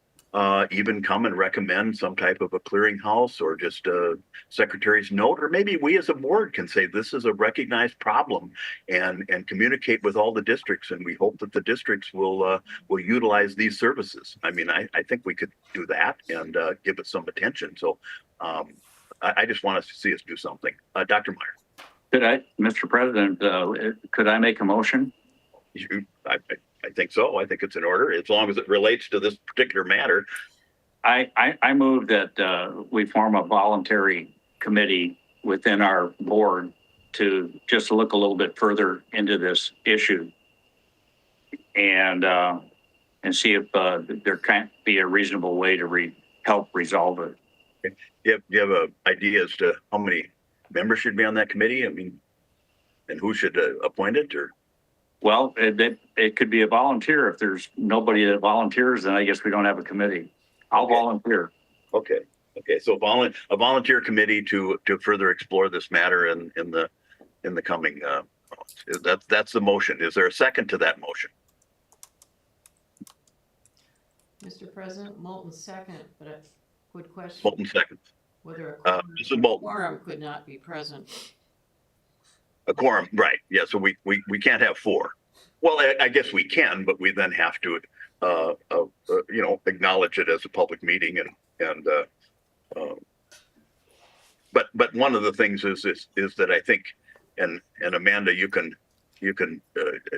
even come and recommend some type of a clearinghouse or just a secretary's note, or maybe we as a board can say this is a recognized problem and communicate with all the districts, and we hope that the districts will utilize these services. I mean, I think we could do that and give it some attention. So. I just want us to see us do something. Dr. Meyer. Mr. President, could I make a motion? I think so. I think it's in order, as long as it relates to this particular matter. I move that we form a voluntary committee within our board to just look a little bit further into this issue and see if there can't be a reasonable way to help resolve it. Do you have an idea as to how many members should be on that committee? I mean, and who should appoint it? Or Well, it could be a volunteer. If there's nobody that volunteers, then I guess we don't have a committee. I'll volunteer. Okay, so a volunteer committee to further explore this matter in the coming, that's the motion. Is there a second to that motion? Mr. President, Moulton second, but a good question. Moulton seconds. Whether Mrs. Moulton. quorum could not be present. A quorum, right, yeah, so we can't have 4. Well, I guess we can, but we then have to, acknowledge it as a public meeting but one of the things is that I think, and Amanda, you can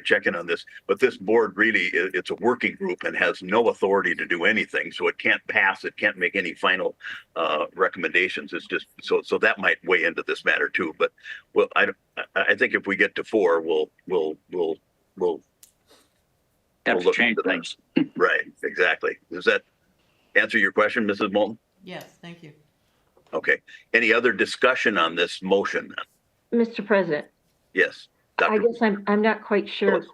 check in on this, but this board really, it's a working group and has no authority to do anything. So it can't pass, it can't make any final recommendations. It's just, so that might weigh into this matter too. But well, I think if we get to 4, we'll have to change things. Right, exactly. Does that answer your question, Mrs. Moulton? Yes, thank you. Okay. Any other discussion on this motion? Mr. President, Yes. I Dr. guess I'm not quite sure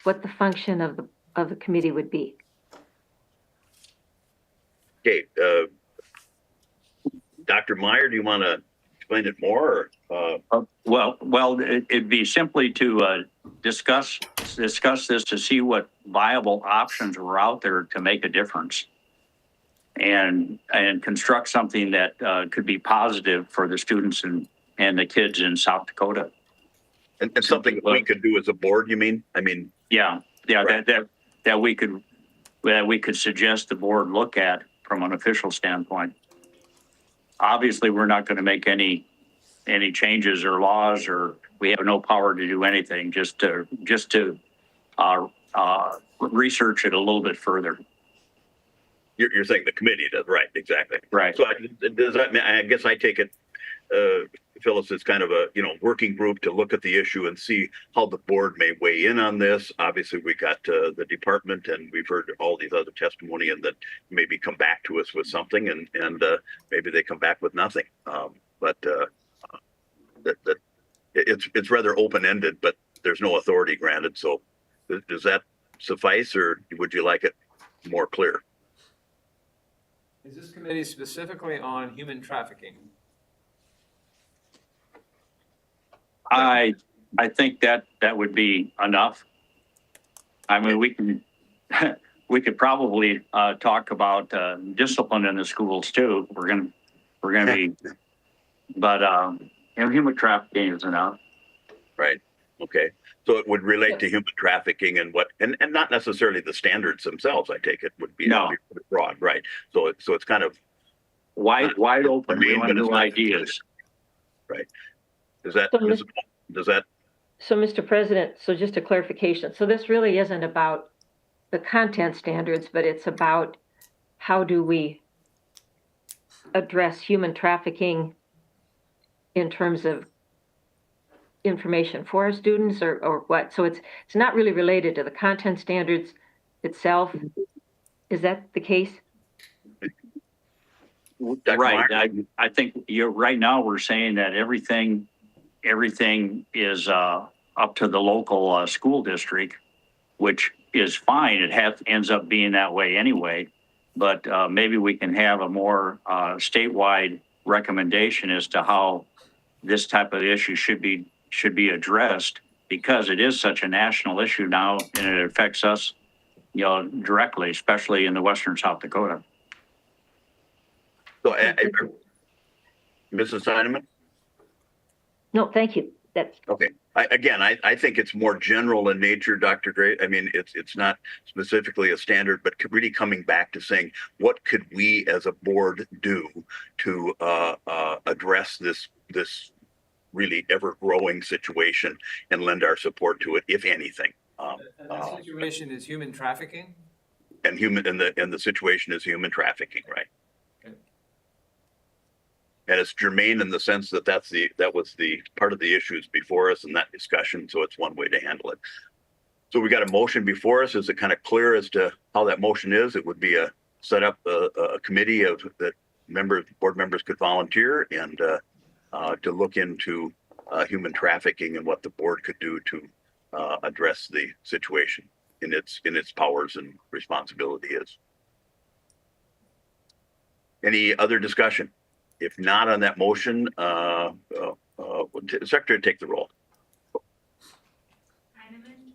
what the function of the committee would be. Okay. Dr. Meyer, do you want to explain it more? Well, it'd be simply to discuss this to see what viable options were out there to make a difference, and construct something that could be positive for the students and the kids in South Dakota. And something that we could do as a board, you mean? I mean, yeah, right. that we could suggest the board look at from an official standpoint. Obviously, we're not going to make any changes or laws, or we have no power to do anything. Just to research it a little bit further. You're saying the committee does, right? Exactly. Right. So does that mean, I guess I take it, Phyllis, is kind of a working group to look at the issue and see how the board may weigh in on this. Obviously, we got the department, and we've heard all these other testimony, and that maybe come back to us with something, and maybe they come back with nothing. But it's rather open ended, but there's no authority granted. So does that suffice, or would you like it more clear? Is this committee specifically on human trafficking? I think that would be enough. I mean, we could probably talk about discipline in the schools too. We're gonna be, but human trafficking is enough. Right. Okay. So it would relate to human trafficking and not necessarily the standards themselves. I take it would be broad, right? So it's kind of wide open. We want new ideas. Right. Does that? So, Mr. President, so just a clarification. So this really isn't about the content standards, but it's about how do we address human trafficking in terms of information for our students, or what? So it's not really related to the content standards itself. Is that the case? Right. I think right now we're saying that everything is up to the local school district, which is fine. It ends up being that way anyway. But maybe we can have a more statewide recommendation as to how this type of issue should be addressed, because it is such a national issue now, and it affects us, directly, especially in the western South Dakota. So, Mrs. Steineman? No, thank you. That's okay. I think it's more general in nature, Dr. Gray. I mean, it's not specifically a standard, but really coming back to saying, what could we as a board do to address this really ever-growing situation and lend our support to it, if anything. And the situation is human trafficking? And the situation is human trafficking, right? Okay. And it's germane in the sense that that was the part of the issues before us in that discussion, so it's one way to handle it. So we got a motion before us. Is it kind of clear as to how that motion is? It would be set up a committee that board members could volunteer and to look into human trafficking and what the board could do to address the situation in its powers and responsibility is. Any other discussion? If not on that motion, Secretary, take the roll. Heineman?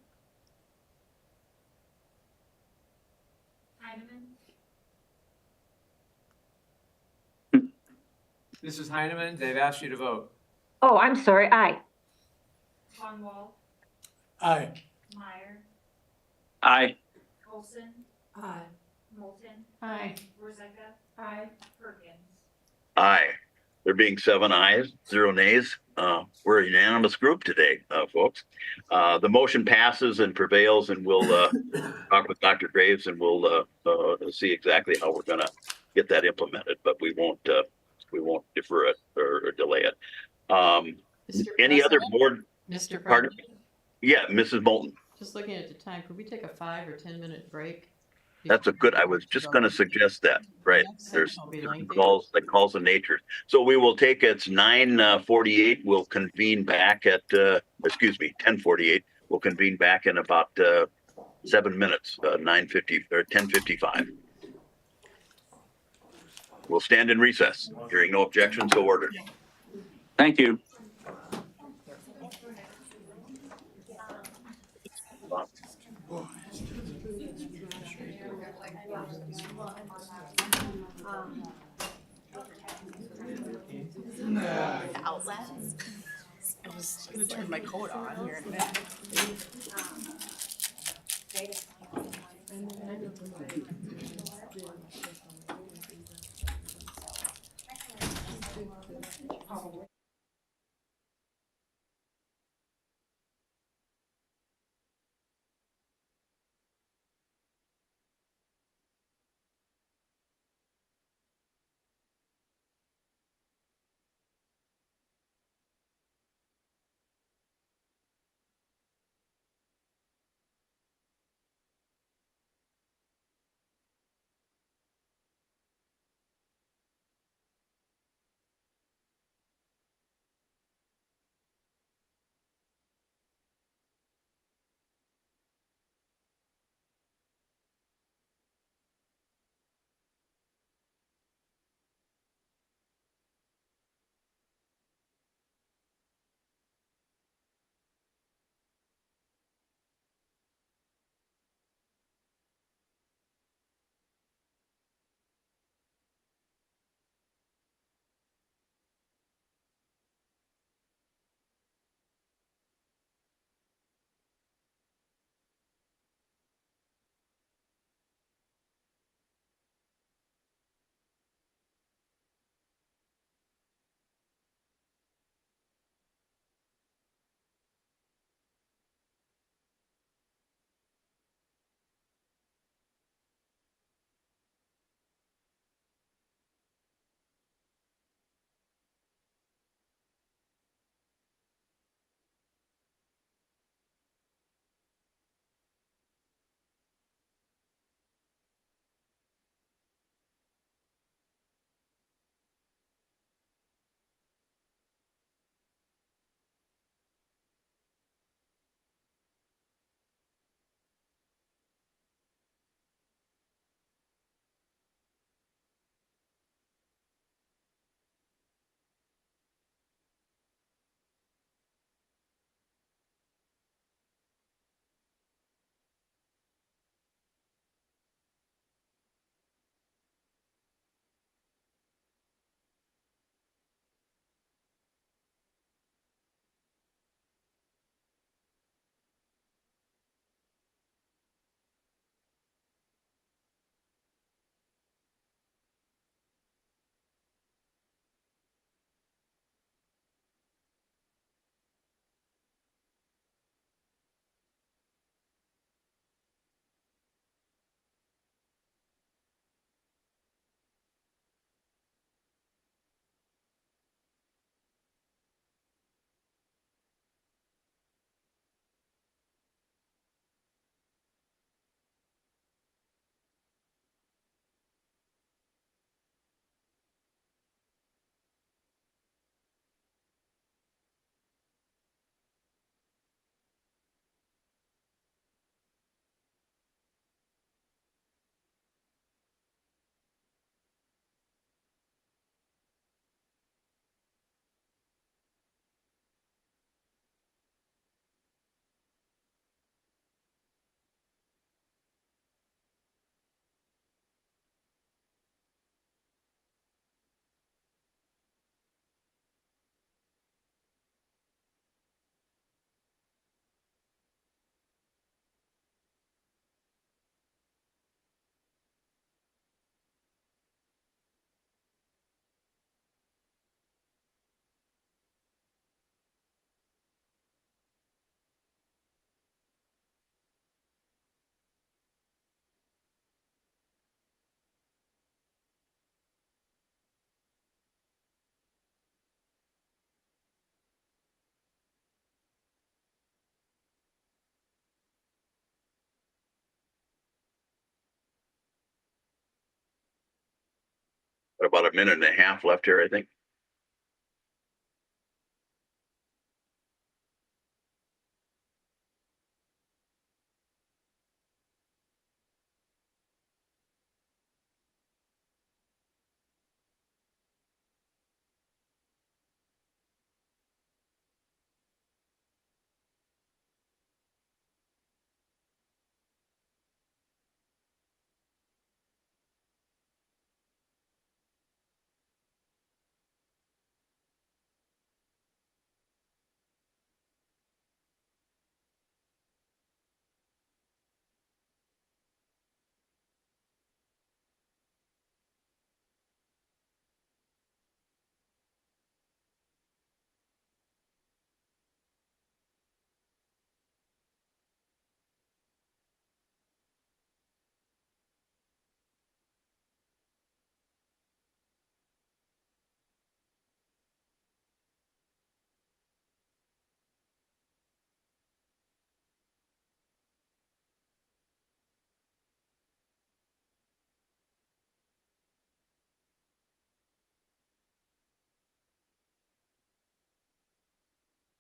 Heineman? Mrs. Heineman, they've asked you to vote. Oh, I'm sorry, aye. Von Wall? Aye. Meyer? Aye. Olson? Aye. Moulton? Aye. Rozeka? Aye. Perkins? Aye. There being 7 ayes, 0 nays. We're a unanimous group today, folks. The motion passes and prevails, and we'll talk with Dr. Graves, and we'll see exactly how we're gonna get that implemented. But we won't defer it or delay it. Mr. Any other President? board? Mr. Pardon? President, Yeah, Mrs. Moulton. just looking at the time, could we take a 5 or 10-minute break? That's a good. I was just going to suggest that. Right. Next There's section will be lengthy. calls of nature. So we will take. It's 9:48. We'll convene back at 10:48. We'll convene back in about 7 minutes. 9:50 or 10:55. We'll stand in recess. Hearing no objections, so ordered. Thank you. Outlets. I was gonna turn my coat on here in a minute. about a minute and a half left here, I think.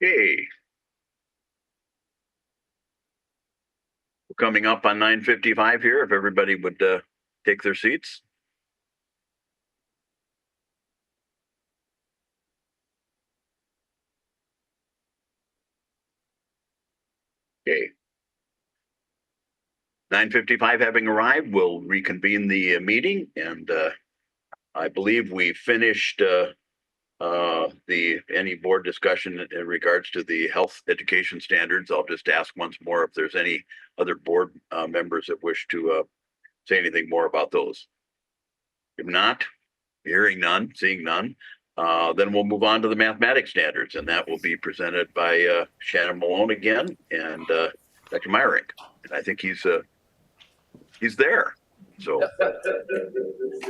Okay. We're coming up on 9:55 here. If everybody would take their seats. Okay. 9:55 having arrived, we'll reconvene the meeting, and I believe we finished any board discussion in regards to the health education standards. I'll just ask once more if there's any other board members that wish to say anything more about those. If not, hearing none, seeing none, then we'll move on to the mathematics standards, and that will be presented by Shannon Malone again and Dr. Meyerink. And I think he's there. So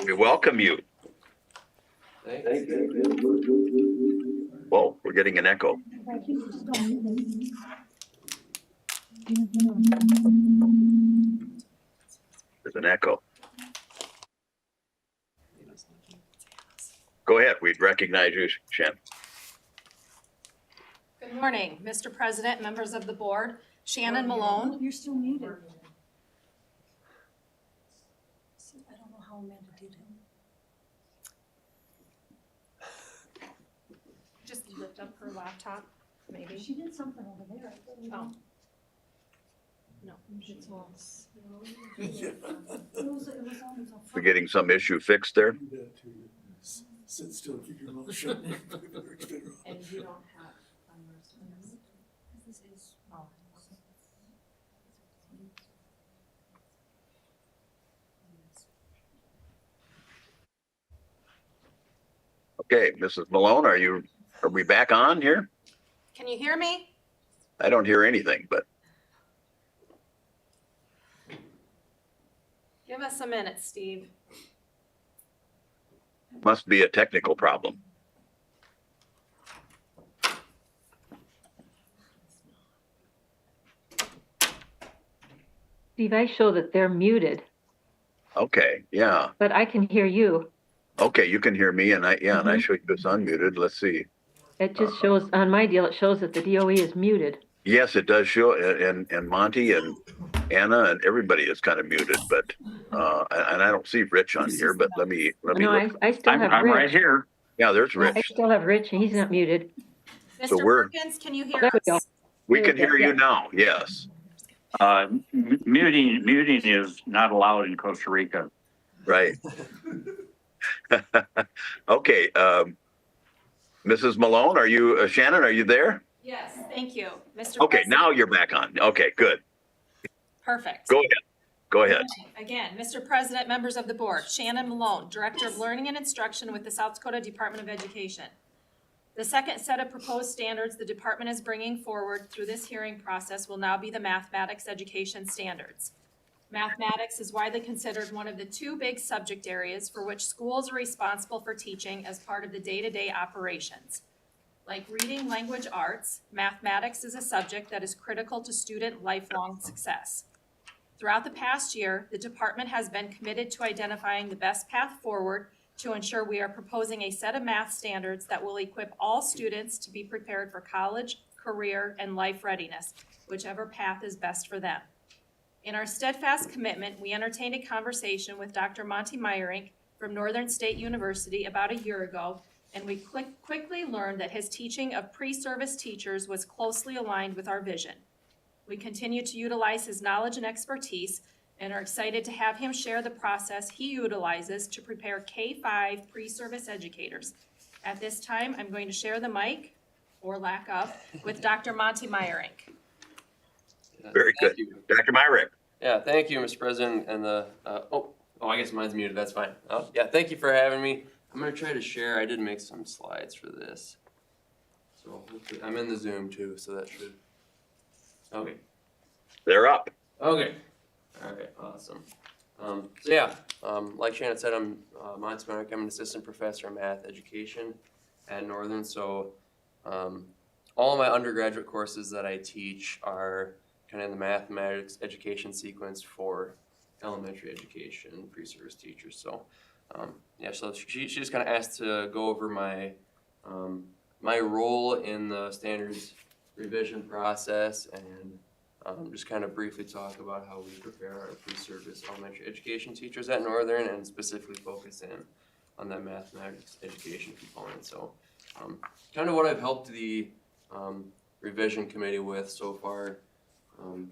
we welcome you. Thank you. Whoa, we're getting an echo. There's an echo. Go ahead. We'd recognize you, Shannon. Good morning, Mr. President, members of the board. Shannon Malone. You're still muted. See, I don't know how Amanda did him. Just lift up her laptop, maybe. She did something over there. Oh. No, it's all. We're getting some issue fixed there. Sit still, keep your mouth shut. And you don't have. This is, oh. Okay, Mrs. Malone, are we back on here? Can you hear me? I don't hear anything, but Give us a minute, Steve. must be a technical problem. Steve, I show that they're muted, Okay, yeah. but I can hear you. Okay, you can hear me and and I show you it's unmuted. Let's see. It just shows, on my deal, it shows that the DOE is muted. Yes, it does show, and Monty and Anna and everybody is kind of muted, but and I don't see Rich on here, but let me No, look. I still have I'm Rich. right here. Yeah, there's I Rich. still have Rich, and he's not muted. So Mr. we're- Perkins, can you hear There we go. us? We can There hear we go, you now. Yes, Muting is not allowed in Costa Rica. right. Okay, Mrs. Malone, are you Shannon? Are you there? Yes, thank you. Mr. Okay, President. now you're back on. Okay, good. Perfect. Go ahead. Go ahead. Again, Mr. President, members of the board, Shannon Malone, Director of Learning and Instruction with the South Dakota Department of Education. The second set of proposed standards the department is bringing forward through this hearing process will now be the mathematics education standards. Mathematics is widely considered one of the two big subject areas for which schools are responsible for teaching as part of the day-to-day operations. Like reading language arts, mathematics is a subject that is critical to student lifelong success. Throughout the past year, the department has been committed to identifying the best path forward to ensure we are proposing a set of math standards that will equip all students to be prepared for college, career, and life readiness, whichever path is best for them. In our steadfast commitment, we entertained a conversation with Dr. Monty Meyerink from Northern State University about a year ago, and we quickly learned that his teaching of pre-service teachers was closely aligned with our vision. We continue to utilize his knowledge and expertise and are excited to have him share the process he utilizes to prepare K-5 pre-service educators. At this time, I'm going to share the mic, or lack of, with Dr. Monty Meyerink. Very good. Dr. Myrick. Yeah, thank you, Mr. President, and I guess mine's muted, that's fine. Yeah, thank you for having me. I'm gonna try to share, I did make some slides for this. So hopefully, I'm in the Zoom too, so that should, okay. They're up. Okay, all right, awesome. Like Shannon said, I'm Monty Meyerink. I'm an assistant professor in math education at Northern, so all of my undergraduate courses that I teach are kind of in the mathematics education sequence for elementary education, pre-service teachers. So, so she just kind of asked to go over my my role in the standards revision process and just kind of briefly talk about how we prepare our pre-service elementary education teachers at Northern and specifically focus in on that mathematics education component. So, kind of what I've helped the revision committee with so far.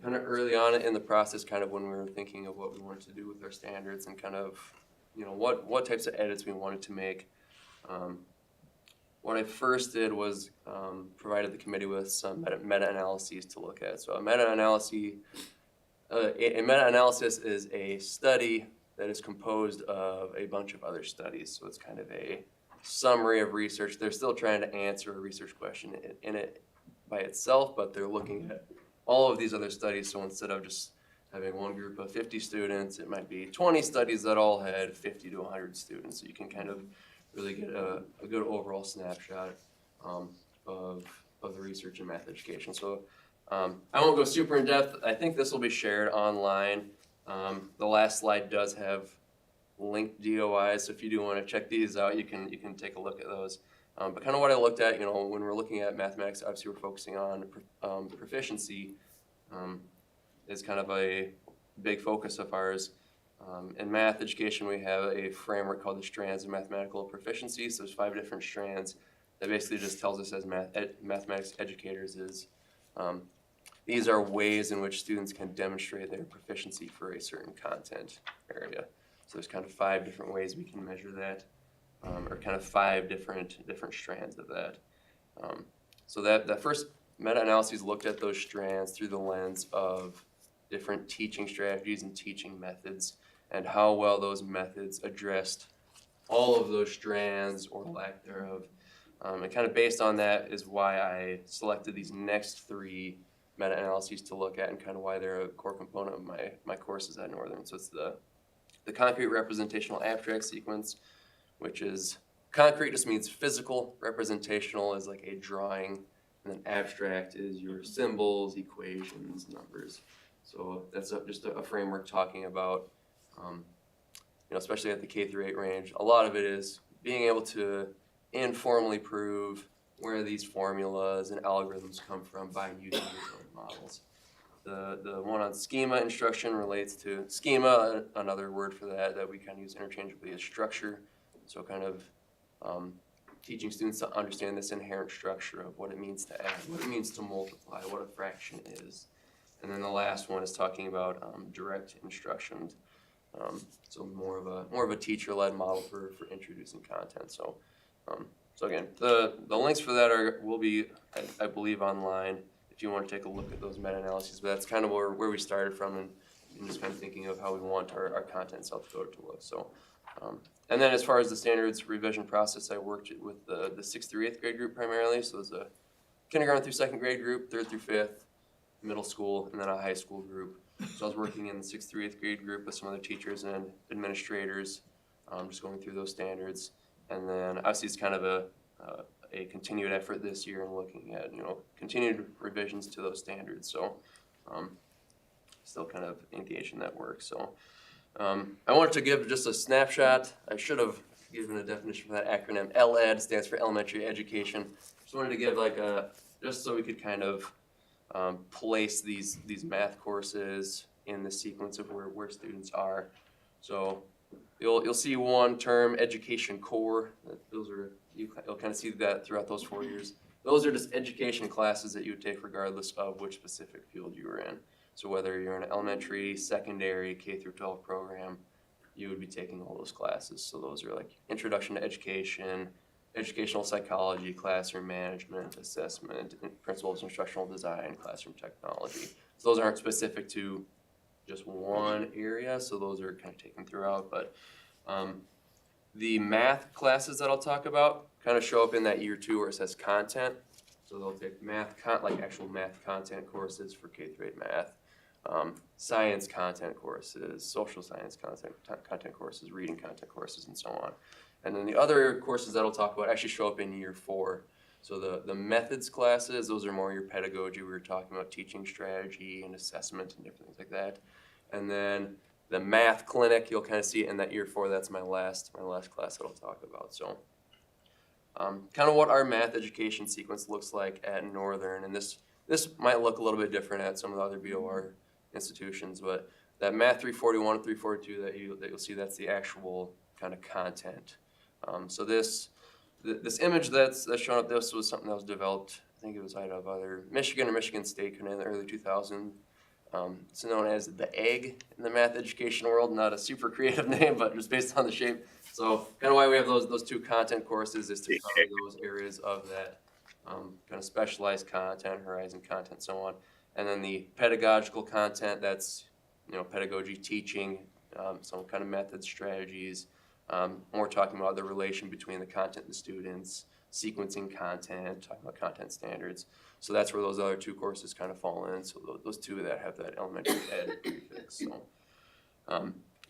Kind of early on in the process, kind of when we were thinking of what we wanted to do with our standards and kind of, what types of edits we wanted to make. What I first did was provided the committee with some meta-analyses to look at. So a meta-analysis is a study that is composed of a bunch of other studies. So it's kind of a summary of research. They're still trying to answer a research question in it by itself, but they're looking at all of these other studies. So instead of just having one group of 50 students, it might be 20 studies that all had 50 to 100 students. So you can kind of really get a good overall snapshot of the research in math education. So I won't go super in depth. I think this will be shared online. The last slide does have linked DOIs, so if you do want to check these out, you can take a look at those. But kind of what I looked at, when we're looking at mathematics, obviously we're focusing on proficiency is kind of a big focus of ours. In math education, we have a framework called the Strands of Mathematical Proficiency. So there's 5 different strands that basically just tells us as mathematics educators is these are ways in which students can demonstrate their proficiency for a certain content area. So there's kind of 5 different ways we can measure that. Or kind of 5 different strands of that. So that first meta-analysis looked at those strands through the lens of different teaching strategies and teaching methods and how well those methods addressed all of those strands or lack thereof. And kind of based on that is why I selected these next 3 meta-analyses to look at and kind of why they're a core component of my courses at Northern. So it's the concrete representational abstract sequence, which is concrete just means physical, representational is like a drawing, and then abstract is your symbols, equations, numbers. So that's just a framework talking about, especially at the K through 8 range, a lot of it is being able to informally prove where these formulas and algorithms come from by using these other models. The one on schema instruction relates to schema, another word for that we kind of use interchangeably is structure. So kind of teaching students to understand this inherent structure of what it means to add, what it means to multiply, what a fraction is. And then the last one is talking about direct instruction. So more of a teacher-led model for introducing content. So again, the links for that will be, I believe, online if you want to take a look at those meta-analyses. But that's kind of where we started from and just kind of thinking of how we want our content in South Dakota to look. So. And then as far as the standards revision process, I worked with the 6th through 8th grade group primarily. So there's a kindergarten through 2nd grade group, 3rd through 5th, middle school, and then a high school group. So I was working in the 6th through 8th grade group with some other teachers and administrators, just going through those standards. And then obviously it's kind of a continued effort this year in looking at, continued revisions to those standards. So still kind of engaged in that work. So I wanted to give just a snapshot. I should have given a definition for that acronym. LED stands for elementary education. Just wanted to give like just so we could kind of place these math courses in the sequence of where students are. So you'll see one term, education core. Those are, you'll kind of see that throughout those 4 years. Those are just education classes that you would take regardless of which specific field you were in. So whether you're in an elementary, secondary, K through 12 program, you would be taking all those classes. So those are like introduction to education, educational psychology, classroom management, assessment, principles of instructional design, classroom technology. So those aren't specific to just one area, so those are kind of taken throughout. But the math classes that I'll talk about kind of show up in that year 2 where it says content. So they'll take like actual math content courses for K through 8 math, science content courses, social science content courses, reading content courses, and so on. And then the other courses that I'll talk about actually show up in year 4. So the methods classes, those are more your pedagogy. We were talking about teaching strategy and assessment and different things like that. And then the math clinic, you'll kind of see it in that year 4. That's my last class that I'll talk about. So kind of what our math education sequence looks like at Northern. And this might look a little bit different at some of the other BOR institutions, but that math 341 and 342 that you'll see, that's the actual kind of content. So this image that's shown up, this was something that was developed, I think it was out of either Michigan or Michigan State in the early 2000s. It's known as the egg in the math education world, not a super creative name, but just based on the shape. So kind of why we have those 2 content courses is to cover those areas of that kind of specialized content, horizon content, so on. And then the pedagogical content, that's, pedagogy, teaching, some kind of methods, strategies. More talking about the relation between the content and the students, sequencing content, talking about content standards. So that's where those other 2 courses kind of fall in. So those 2 that have that elementary ed prefix. So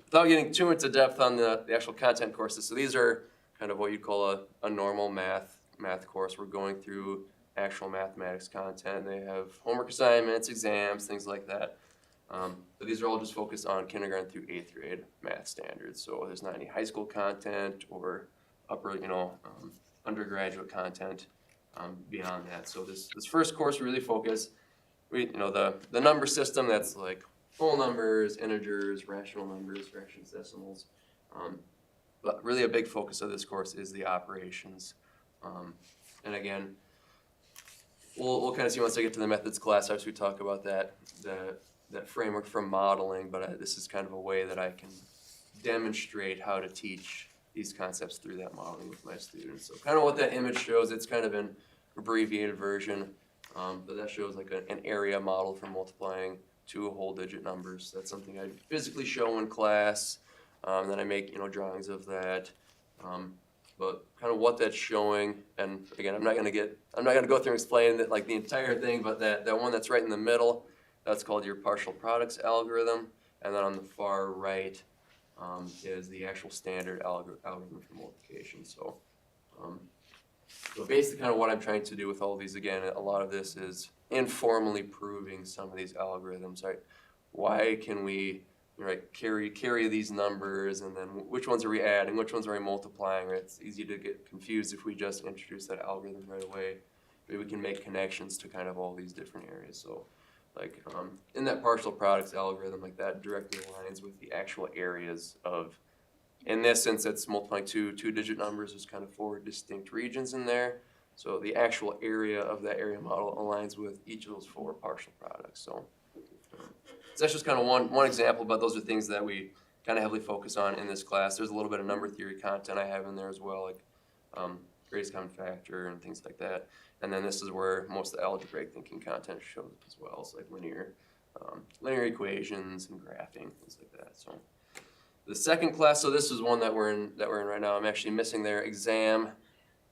without getting too into depth on the actual content courses, so these are kind of what you'd call a normal math course. We're going through actual mathematics content. They have homework assignments, exams, things like that. But these are all just focused on kindergarten through 8th grade math standards. So there's not any high school content or upper, undergraduate content beyond that. So this first course we really focus, the number system, that's like whole numbers, integers, rational numbers, fractions, decimals. But really a big focus of this course is the operations. And again, we'll kind of see once I get to the methods class, as we talk about that framework for modeling, but this is kind of a way that I can demonstrate how to teach these concepts through that modeling with my students. So kind of what that image shows, it's kind of an abbreviated version, but that shows like an area model for multiplying 2 whole digit numbers. That's something I physically show in class, then I make drawings of that. But kind of what that's showing, and again, I'm not gonna go through and explain that like the entire thing, but that one that's right in the middle, that's called your partial products algorithm, and then on the far right is the actual standard algorithm for multiplication. So, so basically, kind of what I'm trying to do with all of these, again, a lot of this is informally proving some of these algorithms. Right? Why can we carry these numbers, and then which ones are we adding, which ones are we multiplying? Right? It's easy to get confused if we just introduce that algorithm right away. Maybe we can make connections to kind of all these different areas. So like in that partial products algorithm, like that directly aligns with the actual areas of, in this sense, it's multiplying 2 two-digit numbers. There's kind of 4 distinct regions in there. So the actual area of that area model aligns with each of those 4 partial products. So that's just kind of one example, but those are things that we kind of heavily focus on in this class. There's a little bit of number theory content I have in there as well, like greatest common factor and things like that. And then this is where most of the algebraic thinking content shows up as well. So like linear equations and graphing, things like that. So the second class, so this is one that we're in right now. I'm actually missing their exam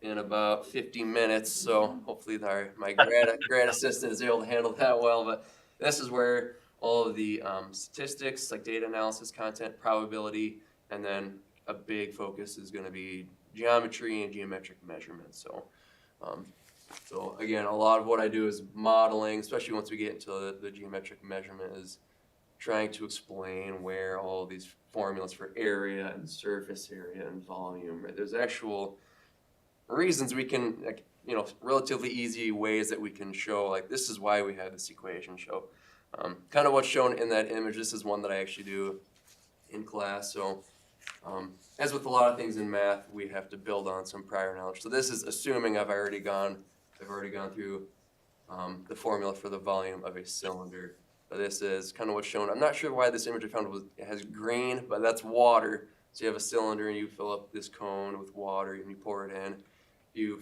in about 50 minutes. So hopefully my grad assistant is able to handle that well. But this is where all of the statistics, like data analysis content, probability, and then a big focus is going to be geometry and geometric measurement. So again, a lot of what I do is modeling, especially once we get into the geometric measurement, is trying to explain where all these formulas for area and surface area and volume, right? There's actual reasons we can, like, you know, relatively easy ways that we can show, like, this is why we have this equation show. Kind of what's shown in that image, this is one that I actually do in class. So as with a lot of things in math, we have to build on some prior knowledge. So this is assuming I've already gone through the formula for the volume of a cylinder. So this is kind of what's shown. I'm not sure why this image I found it has green, but that's water. So you have a cylinder and you fill up this cone with water and you pour it in. You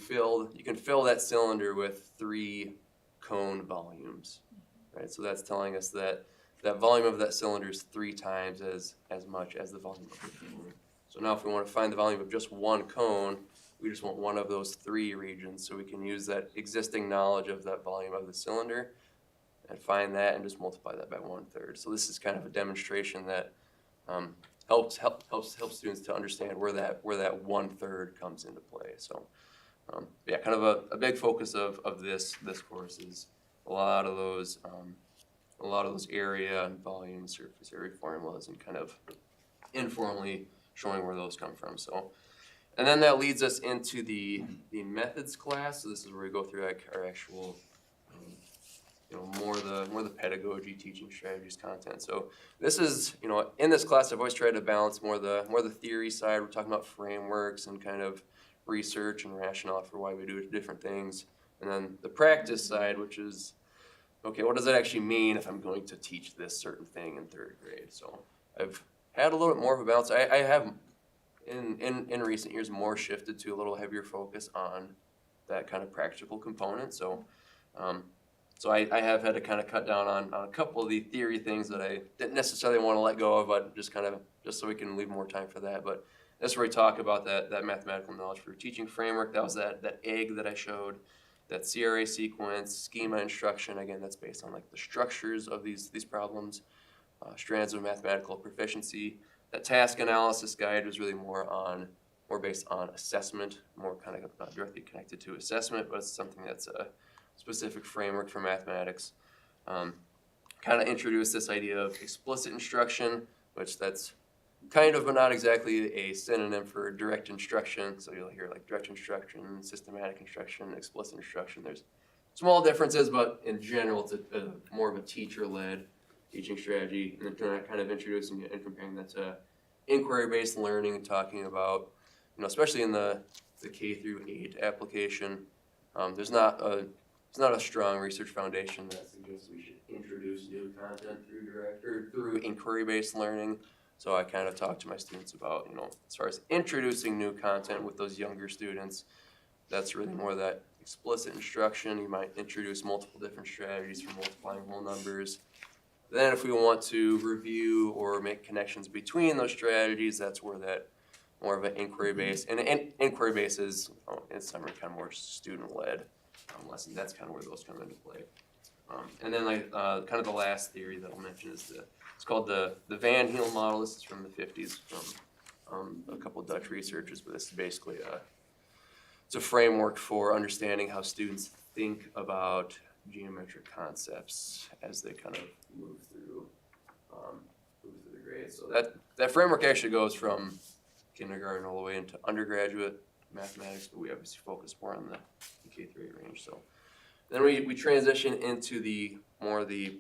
can fill that cylinder with 3 cone volumes, right? So that's telling us that that volume of that cylinder is 3 times as much as the volume of the cone. So now if we want to find the volume of just one cone, we just want one of those 3 regions. So we can use that existing knowledge of that volume of the cylinder and find that and just multiply that by 1/3. So this is kind of a demonstration that helps students to understand where that 1/3 comes into play. So yeah, kind of a big focus of this course is a lot of those area and volume, surface area formulas, and kind of informally showing where those come from. So, and then that leads us into the methods class. So this is where we go through like our actual, you know, more the pedagogy, teaching strategies, content. So this is, you know, in this class I've always tried to balance more the theory side. We're talking about frameworks and kind of research and rationale for why we do different things, and then the practice side, which is, okay, what does it actually mean if I'm going to teach this certain thing in 3rd grade? So I've had a little bit more of a balance. I have in recent years more shifted to a little heavier focus on that kind of practical component. So I have had to kind of cut down on a couple of the theory things that I didn't necessarily want to let go of, but just so we can leave more time for that. But that's where we talk about that mathematical knowledge for teaching framework. That was that egg that I showed, that CRA sequence, schema instruction. Again, that's based on like the structures of these problems, strands of mathematical proficiency. That task analysis guide was really more based on assessment, more kind of not directly connected to assessment, but it's something that's a specific framework for mathematics. Kind of introduced this idea of explicit instruction, which that's kind of, but not exactly, a synonym for direct instruction. So you'll hear like direct instruction, systematic instruction, explicit instruction. There's small differences, but in general, it's more of a teacher-led teaching strategy. And then kind of introducing it and comparing that to inquiry-based learning and talking about, you know, especially in the K-8 application, there's not a strong research foundation that suggests we should introduce new content through inquiry-based learning. So I kind of talk to my students about, you know, as far as introducing new content with those younger students, that's really more that explicit instruction. You might introduce multiple different strategies for multiplying whole numbers. Then if we want to review or make connections between those strategies, that's where that more of an inquiry-based, and inquiry-based is, in summary, kind of more student-led lesson. That's kind of where those come into play. And then like kind of the last theory that I'll mention is it's called the Van Heel model. This is from the 50s from a couple of Dutch researchers, but this is basically it's a framework for understanding how students think about geometric concepts as they kind of move through the grades. So that framework actually goes from kindergarten all the way into undergraduate mathematics, but we obviously focus more on the K-8 range. So then we transition into the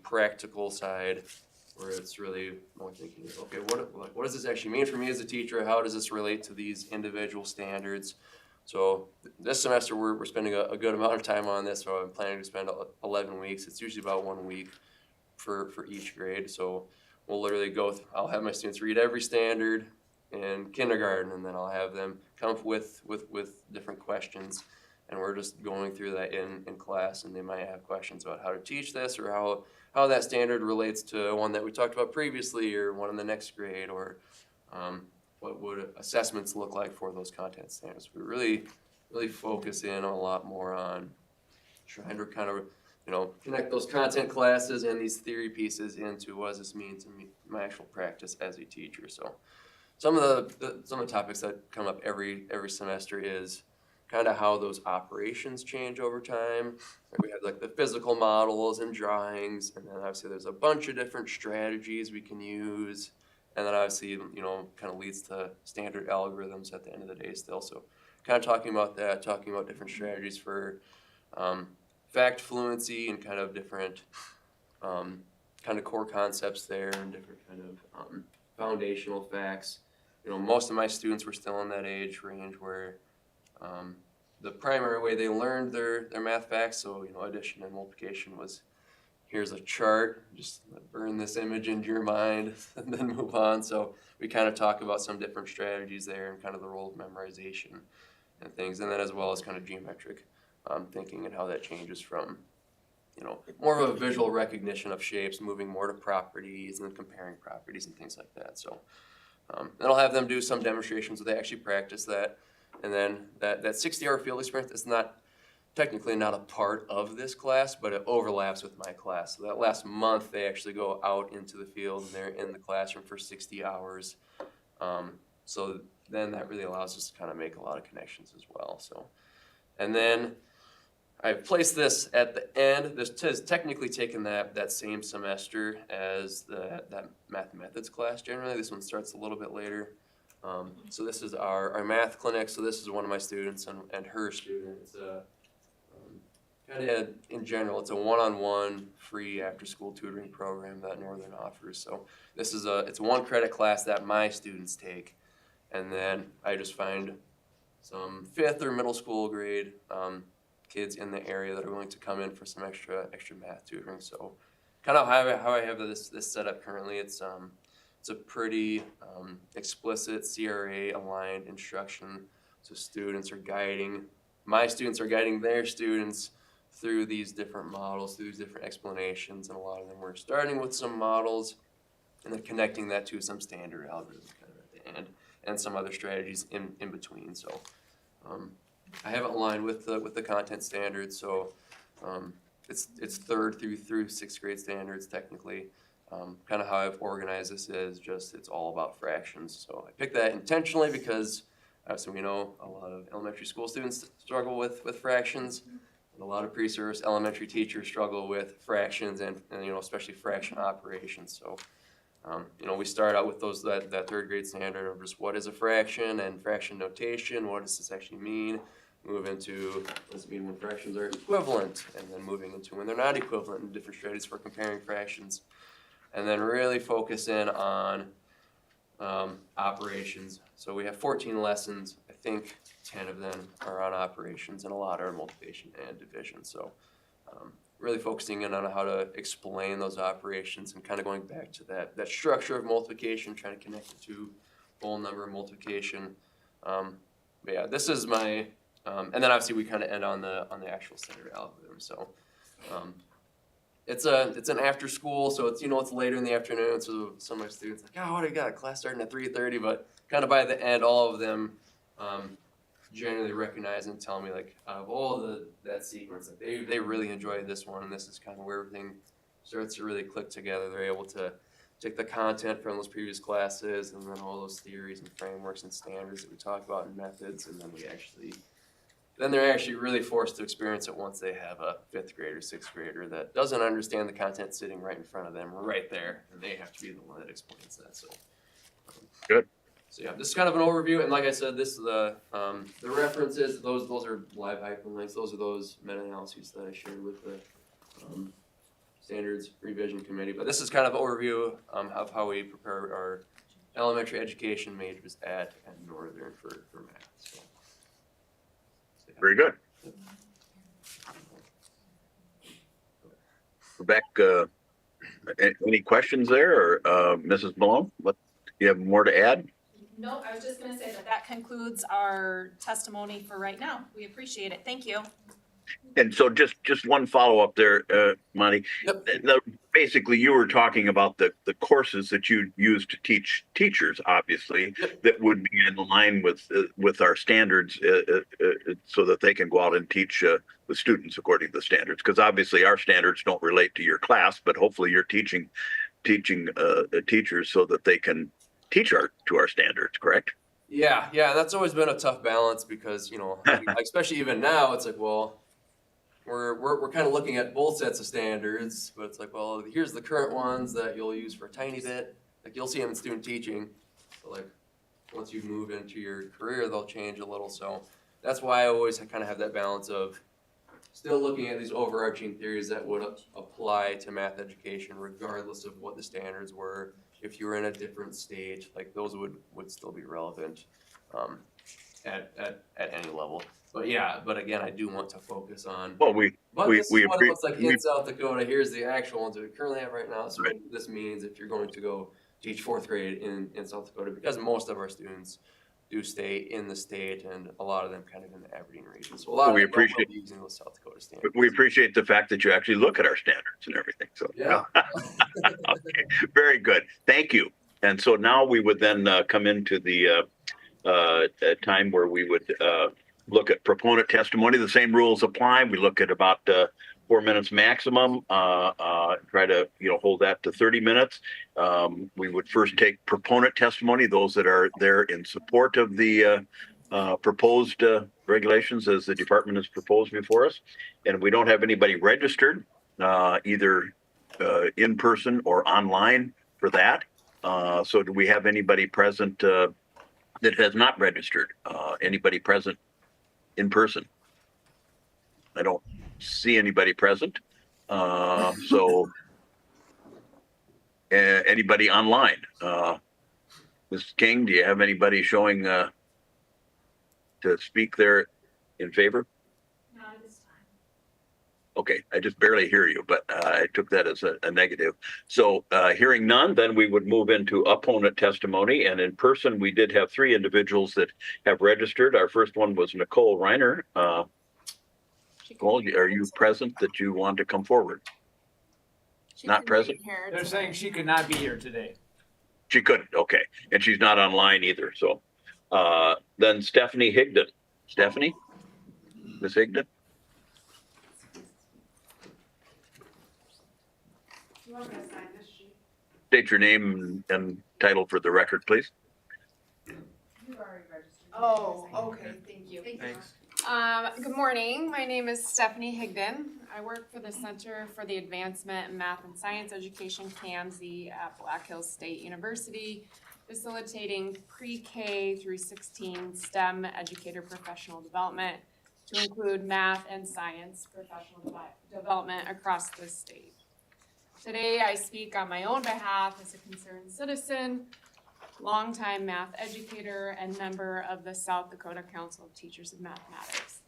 practical side, where it's really more thinking, okay, what does this actually mean for me as a teacher? How does this relate to these individual standards? So this semester we're spending a good amount of time on this, so I'm planning to spend 11 weeks. It's usually about 1 week for each grade. So we'll literally I'll have my students read every standard in kindergarten, and then I'll have them come up with different questions. And we're just going through that in class, and they might have questions about how to teach this, or how that standard relates to one that we talked about previously, or one in the next grade, or what would assessments look like for those content standards. We really focus in a lot more on trying to kind of, you know, connect those content classes and these theory pieces into what does this mean to me, my actual practice as a teacher. So some of the topics that come up every semester is kind of how those operations change over time. We have like the physical models and drawings, and then obviously there's a bunch of different strategies we can use. And then obviously, you know, kind of leads to standard algorithms at the end of the day still. So kind of talking about that, talking about different strategies for fact fluency and kind of different kind of core concepts there and different kind of foundational facts. You know, most of my students were still in that age range where the primary way they learned their math facts, so, you know, addition and multiplication was, here's a chart, just burn this image into your mind and then move on. So we kind of talk about some different strategies there and kind of the role of memorization and things. And then as well as kind of geometric thinking and how that changes from, you know, more of a visual recognition of shapes, moving more to properties and then comparing properties and things like that. So and I'll have them do some demonstrations where they actually practice that. And then that 60-hour field experience is technically not a part of this class, but it overlaps with my class. So that last month, they actually go out into the field and they're in the classroom for 60 hours. So then that really allows us to kind of make a lot of connections as well. So, and then I placed this at the end. This has technically taken that same semester as that math methods class generally. This one starts a little bit later. So this is our math clinic. So this is one of my students and her student. It's kind of in general, it's a one-on-one free after-school tutoring program that Northern offers. So this is it's a 1-credit class that my students take, and then I just find some 5th or middle school grade kids in the area that are willing to come in for some extra math tutoring. So kind of how I have this set up currently. It's a pretty explicit CRA aligned instruction. So my students are guiding their students through these different models, through these different explanations, and a lot of them we're starting with some models and then connecting that to some standard algorithms kind of at the end and some other strategies in between. So I have it aligned with the content standards, so it's 3rd through 6th grade standards technically. Kind of how I've organized this is just it's all about fractions. So I picked that intentionally because obviously we know a lot of elementary school students struggle with fractions. And a lot of pre-service elementary teachers struggle with fractions and you know, especially fraction operations. So, you know, we start out with that 3rd grade standard of just what is a fraction and fraction notation, what does this actually mean? Move into, what does it mean when fractions are equivalent? And then moving into when they're not equivalent and different strategies for comparing fractions. And then really focus in on operations. So we have 14 lessons. I think 10 of them are on operations and a lot are on multiplication and division. So really focusing in on how to explain those operations and kind of going back to that structure of multiplication, trying to connect it to whole number multiplication. But yeah, this is my, and then obviously we kind of end on the actual standard algorithm. So it's an after school, so it's, you know, it's later in the afternoon. So some of my students like, oh, what do you got? A class starting at 3:30, but kind of by the end, all of them generally recognize and tell me like out of all that sequence, like they really enjoyed this one, and this is kind of where everything starts to really click together. They're able to take the content from those previous classes and then all those theories and frameworks and standards that we talk about and methods, and then they're actually really forced to experience it once they have a 5th grader, 6th grader that doesn't understand the content sitting right in front of them, right there, and they have to be the one that explains that. So good. So yeah, this is kind of an overview, and like I said, this is the references. Those are live hyperlinks. Those are those meta-analyses that I shared with the standards revision committee. But this is kind of an overview of how we prepare our elementary education majors at Northern for math. So. Very good. Rebecca, any questions there, or Mrs. Malone? Do you have more to add? No, I was just gonna say that concludes our testimony for right now. We appreciate it. Thank you. And so just one follow-up there, Monty. Yep. Basically, you were talking about the courses that you use to teach teachers, obviously, that would be in line with our standards so that they can go out and teach the students according to the standards. Because obviously our standards don't relate to your class, but hopefully you're teaching teachers so that they can teach to our standards, correct? Yeah, that's always been a tough balance because, especially even now, it's like, well, we're kind of looking at both sets of standards, but it's like, well, here's the current ones that you'll use for a tiny bit. Like you'll see them in student teaching, but like once you move into your career, they'll change a little. So that's why I always kind of have that balance of still looking at these overarching theories that would apply to math education, regardless of what the standards were. If you were in a different state, like those would still be relevant at any level. But again, I do want to focus on. Well, This is what it looks like in South Dakota. Here's the actual ones that we currently have right now. So what this means if you're going to go teach fourth grade in South Dakota, because most of our students do stay in the state, and a lot of them kind of in the Aberdeen region. So a lot of them will be using those South Dakota standards. We appreciate the fact that you actually look at our standards and everything. So yeah. Okay, very good. Thank you. And so now we would then come into the time where we would look at proponent testimony. The same rules apply. We look at about 4 minutes maximum. Try to hold that to 30 minutes. We would first take proponent testimony, those that are there in support of the proposed regulations as the department has proposed before us. And we don't have anybody registered, either in person or online for that. So do we have anybody present that has not registered? Anybody present in person? I don't see anybody present. So anybody online? Ms. King, do you have anybody showing to speak there in favor? Not at this time. Okay, I just barely hear you, but I took that as a negative. So hearing none, then we would move into opponent testimony. And in person, we did have 3 individuals that have registered. Our first one was Nicole Reiner. Nicole, are you present that you want to come forward? Not present? They're saying she could not be here today. She couldn't, okay. And she's not online either, so. Then Stephanie Higdon. Stephanie? Ms. Higdon? You want me to sign this sheet? State your name and title for the record, please. You've already registered. Oh, okay, thank you. Thanks. Good morning, my name is Stephanie Higdon. I work for the Center for the Advancement in Math and Science Education, CAMSI, at Black Hills State University, facilitating pre-K through 16 STEM educator professional development to include math and science professional development across the state. Today, I speak on my own behalf as a concerned citizen, longtime math educator, and member of the South Dakota Council of Teachers of Mathematics.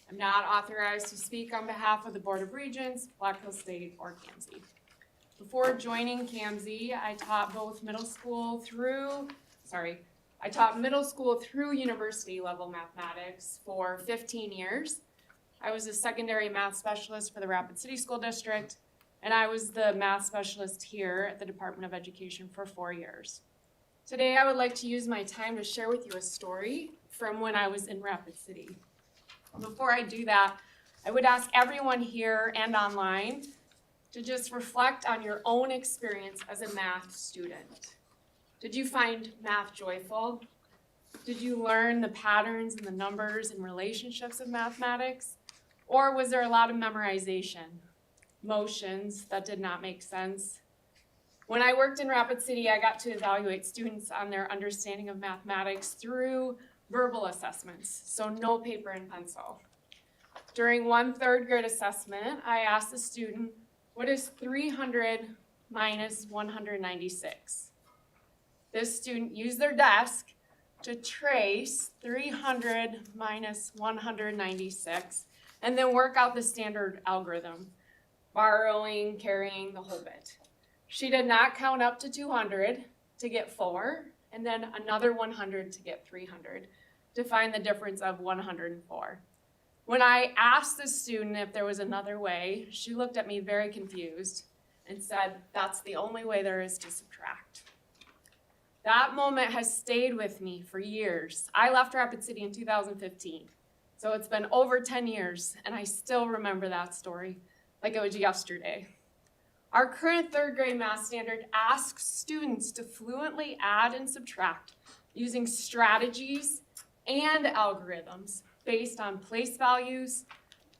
I'm not authorized to speak on behalf of the Board of Regents, Black Hills State, or CAMSI. Before joining CAMSI, I taught middle school through university level mathematics for 15 years. I was a secondary math specialist for the Rapid City School District, and I was the math specialist here at the Department of Education for 4 years. Today, I would like to use my time to share with you a story from when I was in Rapid City. Before I do that, I would ask everyone here and online to just reflect on your own experience as a math student. Did you find math joyful? Did you learn the patterns and the numbers and relationships of mathematics? Or was there a lot of memorization, motions that did not make sense? When I worked in Rapid City, I got to evaluate students on their understanding of mathematics through verbal assessments, so no paper and pencil. During one 3rd grade assessment, I asked the student, what is 300 minus 196? This student used their desk to trace 300 minus 196 and then work out the standard algorithm, borrowing, carrying, the whole bit. She did not count up to 200 to get 4, and then another 100 to get 300 to find the difference of 104. When I asked the student if there was another way, she looked at me very confused and said, that's the only way there is to subtract. That moment has stayed with me for years. I left Rapid City in 2015, so it's been over 10 years, and I still remember that story like it was yesterday. Our current 3rd grade math standard asks students to fluently add and subtract using strategies and algorithms based on place values,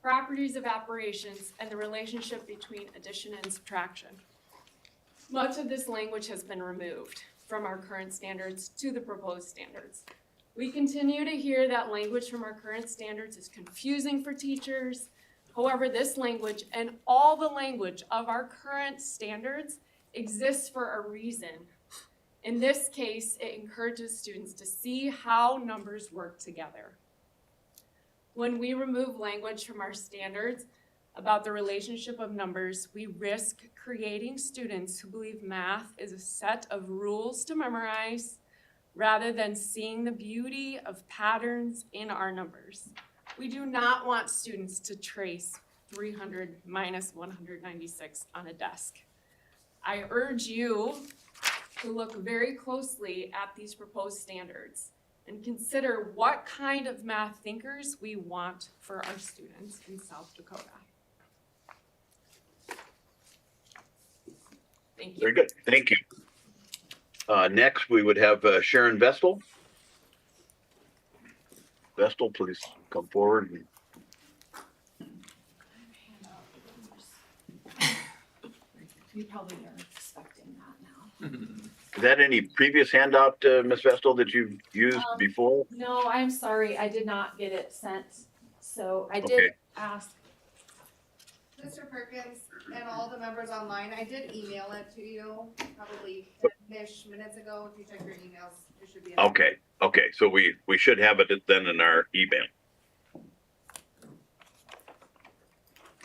properties of operations, and the relationship between addition and subtraction. Much of this language has been removed from our current standards to the proposed standards. We continue to hear that language from our current standards is confusing for teachers. However, this language and all the language of our current standards exists for a reason. In this case, it encourages students to see how numbers work together. When we remove language from our standards about the relationship of numbers, we risk creating students who believe math is a set of rules to memorize rather than seeing the beauty of patterns in our numbers. We do not want students to trace 300 minus 196 on a desk. I urge you to look very closely at these proposed standards and consider what kind of math thinkers we want for our students in South Dakota. Thank you. Very good, thank you. Next, we would have Sharon Vestal. Vestal, please come forward. You probably are expecting that now. Is that any previous handout, Ms. Vestal, that you've used before? No, I'm sorry, I did not get it sent, so I did Okay. ask. Mr. Perkins and all the members online, I did email it to you probably 10-ish minutes ago. If you check your emails, it should be. Okay, so we should have it then in our email.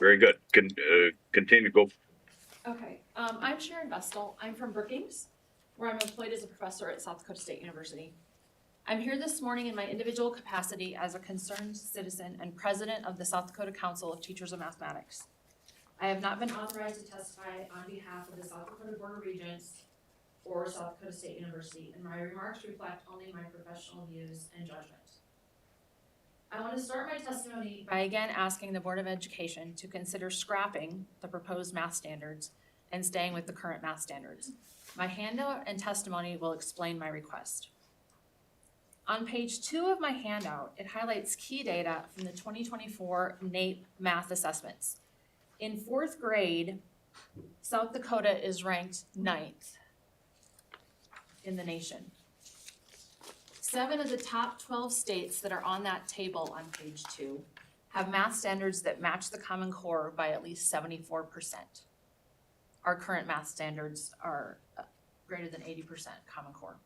Very good, continue, go. Okay, I'm Sharon Vestal. I'm from Brookings, where I'm employed as a professor at South Dakota State University. I'm here this morning in my individual capacity as a concerned citizen and president of the South Dakota Council of Teachers of Mathematics. I have not been authorized to testify on behalf of the South Dakota Board of Regents or South Dakota State University, and my remarks reflect only my professional views and judgment. I want to start my testimony by again asking the Board of Education to consider scrapping the proposed math standards and staying with the current math standards. My handout and testimony will explain my request. On page 2 of my handout, it highlights key data from the 2024 NAEP math assessments. In 4th grade, South Dakota is ranked 9th in the nation. 7 of the top 12 states that are on that table on page 2 have math standards that match the Common Core by at least 74%. Our current math standards are greater than 80% Common Core.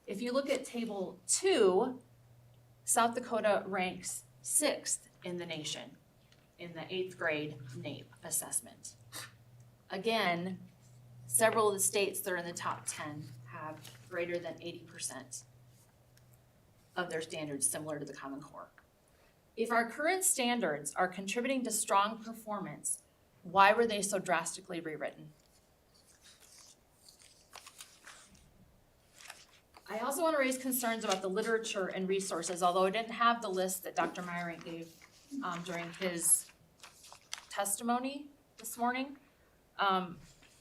If you look at table 2, South Dakota ranks 6th in the nation in the 8th grade NAEP assessment. Again, several of the states that are in the top 10 have greater than 80% of their standards similar to the Common Core. If our current standards are contributing to strong performance, why were they so drastically rewritten? I also want to raise concerns about the literature and resources, although I didn't have the list that Dr. Meyerink gave during his testimony this morning.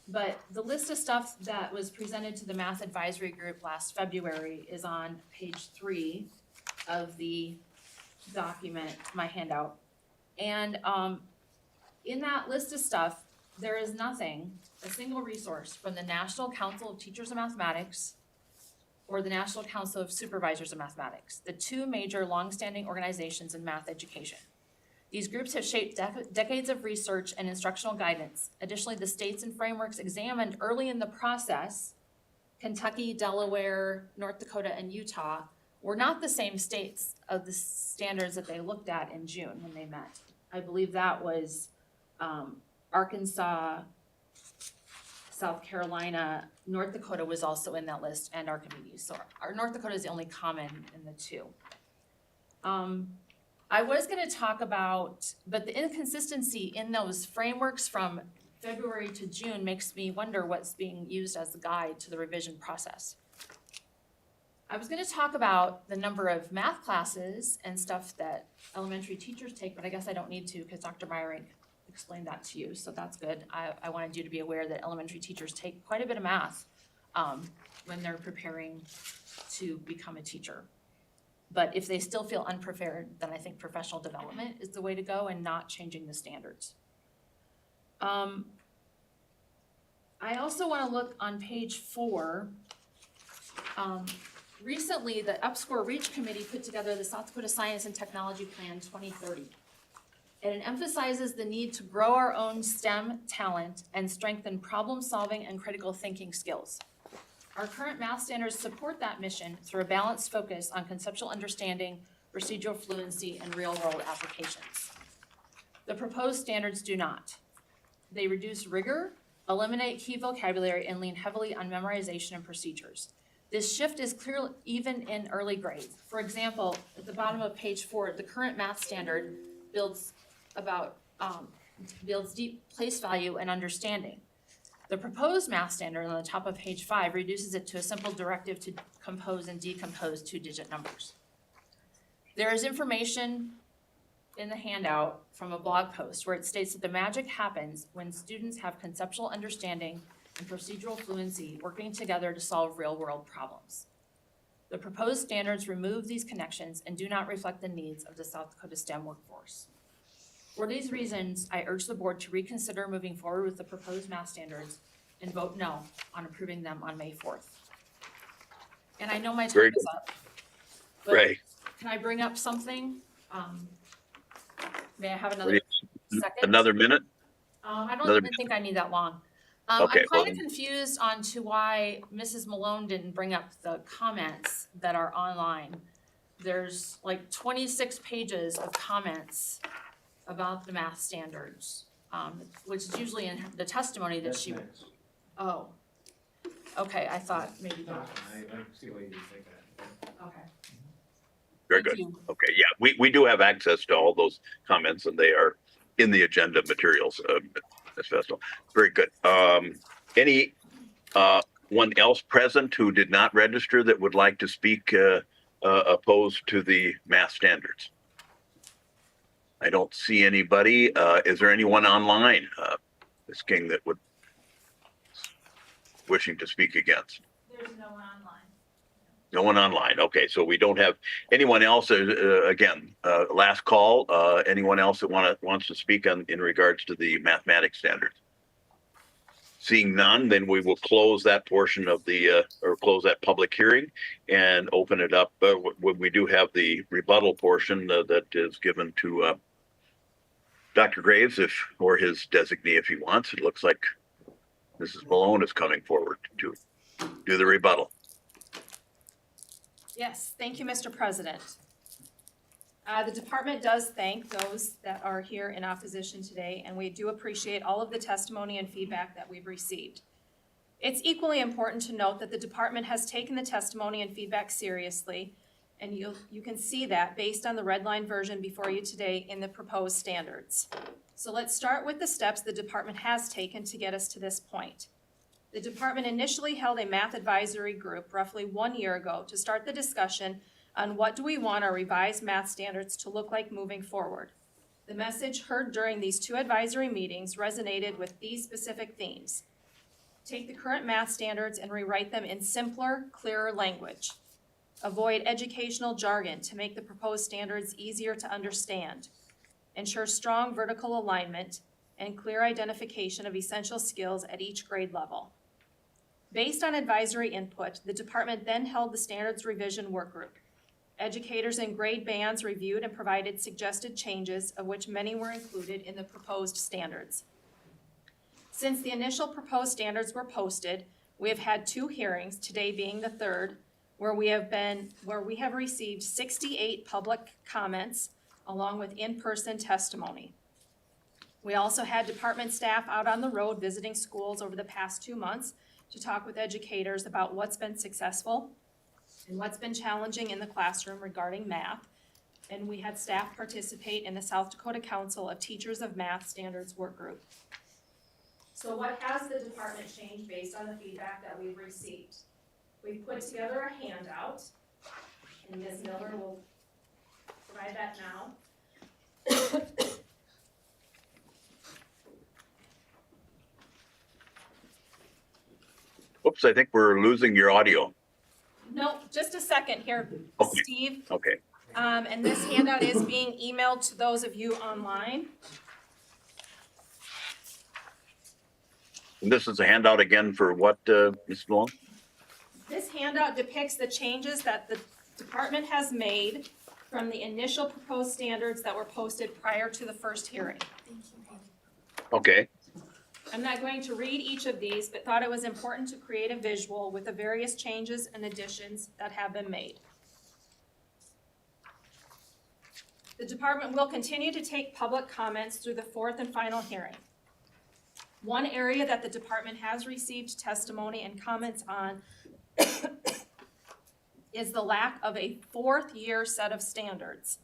But the list of stuff that was presented to the Math Advisory Group last February is on page 3 of the document, my handout. And in that list of stuff, there is nothing, a single resource from the National Council of Teachers of Mathematics or the National Council of Supervisors of Mathematics, the 2 major longstanding organizations in math education. These groups have shaped decades of research and instructional guidance. Additionally, the states and frameworks examined early in the process, Kentucky, Delaware, North Dakota, and Utah, were not the same states of the standards that they looked at in June when they met. I believe that was Arkansas, South Carolina, North Dakota was also in that list, and our communities. So our North Dakota is the only common in the 2. I was going to talk about, but the inconsistency in those frameworks from February to June makes me wonder what's being used as a guide to the revision process. I was going to talk about the number of math classes and stuff that elementary teachers take, but I guess I don't need to because Dr. Meyerink explained that to you, so that's good. I wanted you to be aware that elementary teachers take quite a bit of math when they're preparing to become a teacher. But if they still feel unprepared, then I think professional development is the way to go and not changing the standards. I also want to look on page 4. Recently, the UpScore Reach Committee put together the South Dakota Science and Technology Plan 2030. And it emphasizes the need to grow our own STEM talent and strengthen problem-solving and critical thinking skills. Our current math standards support that mission through a balanced focus on conceptual understanding, procedural fluency, and real-world applications. The proposed standards do not. They reduce rigor, eliminate key vocabulary, and lean heavily on memorization and procedures. This shift is clear even in early grades. For example, at the bottom of page 4, the current math standard builds deep place value and understanding. The proposed math standard on the top of page 5 reduces it to a simple directive to compose and decompose 2-digit numbers. There is information in the handout from a blog post where it states that the magic happens when students have conceptual understanding and procedural fluency working together to solve real-world problems. The proposed standards remove these connections and do not reflect the needs of the South Dakota STEM workforce. For these reasons, I urge the board to reconsider moving forward with the proposed math standards and vote no on approving them on May 4th. And I know my time is up. But Right. can I bring up something? May I have another second? Another minute? I don't Another even think I need that long. Okay, I'm well kind of confused on to why Mrs. Malone didn't bring up the comments that are online. There's like 26 pages of comments about the math standards, which is usually in the testimony that she. Oh, okay, I thought maybe that. I see why you think that. Okay. Very good. Okay, yeah, we do have access to all those comments and they are in the agenda materials, Ms. Vestal. Very good. Any one else present who did not register that would like to speak opposed to the math standards? I don't see anybody. Is there anyone online, Ms. King, that would wishing to speak against? There's no one online. No one online. Okay, so we don't have anyone else. Again, last call. Anyone else that wants to speak in regards to the mathematics standards? Seeing none, then we will close that portion of the or close that public hearing and open it up. We do have the rebuttal portion that is given to Dr. Graves, or his designee, if he wants. It looks like Mrs. Malone is coming forward to do the rebuttal. Yes, thank you, Mr. President. The department does thank those that are here in opposition today, and we do appreciate all of the testimony and feedback that we've received. It's equally important to note that the department has taken the testimony and feedback seriously, and you can see that based on the red line version before you today in the proposed standards. So let's start with the steps the department has taken to get us to this point. The department initially held a math advisory group roughly 1 year ago to start the discussion on what do we want our revised math standards to look like moving forward. The message heard during these 2 advisory meetings resonated with these specific themes. Take the current math standards and rewrite them in simpler, clearer language. Avoid educational jargon to make the proposed standards easier to understand. Ensure strong vertical alignment and clear identification of essential skills at each grade level. Based on advisory input, the department then held the standards revision work group. Educators and grade bands reviewed and provided suggested changes, of which many were included in the proposed standards. Since the initial proposed standards were posted, we have had 2 hearings, today being the 3rd, where we have received 68 public comments along with in-person testimony. We also had department staff out on the road visiting schools over the past 2 months to talk with educators about what's been successful and what's been challenging in the classroom regarding math. And we had staff participate in the South Dakota Council of Teachers of Math Standards work group. So what has the department changed based on the feedback that we've received? We've put together a handout, and Ms. Miller will provide that now. Oops, I think we're losing your audio. No, just a second here, Okay. Steve. Okay. And this handout is being emailed to those of you online. And this is a handout again for what, Ms. Malone? This handout depicts the changes that the department has made from the initial proposed standards that were posted prior to the first hearing. Okay. I'm not going to read each of these, but thought it was important to create a visual with the various changes and additions that have been made. The department will continue to take public comments through the fourth and final hearing. One area that the department has received testimony and comments on is the lack of a fourth-year set of standards.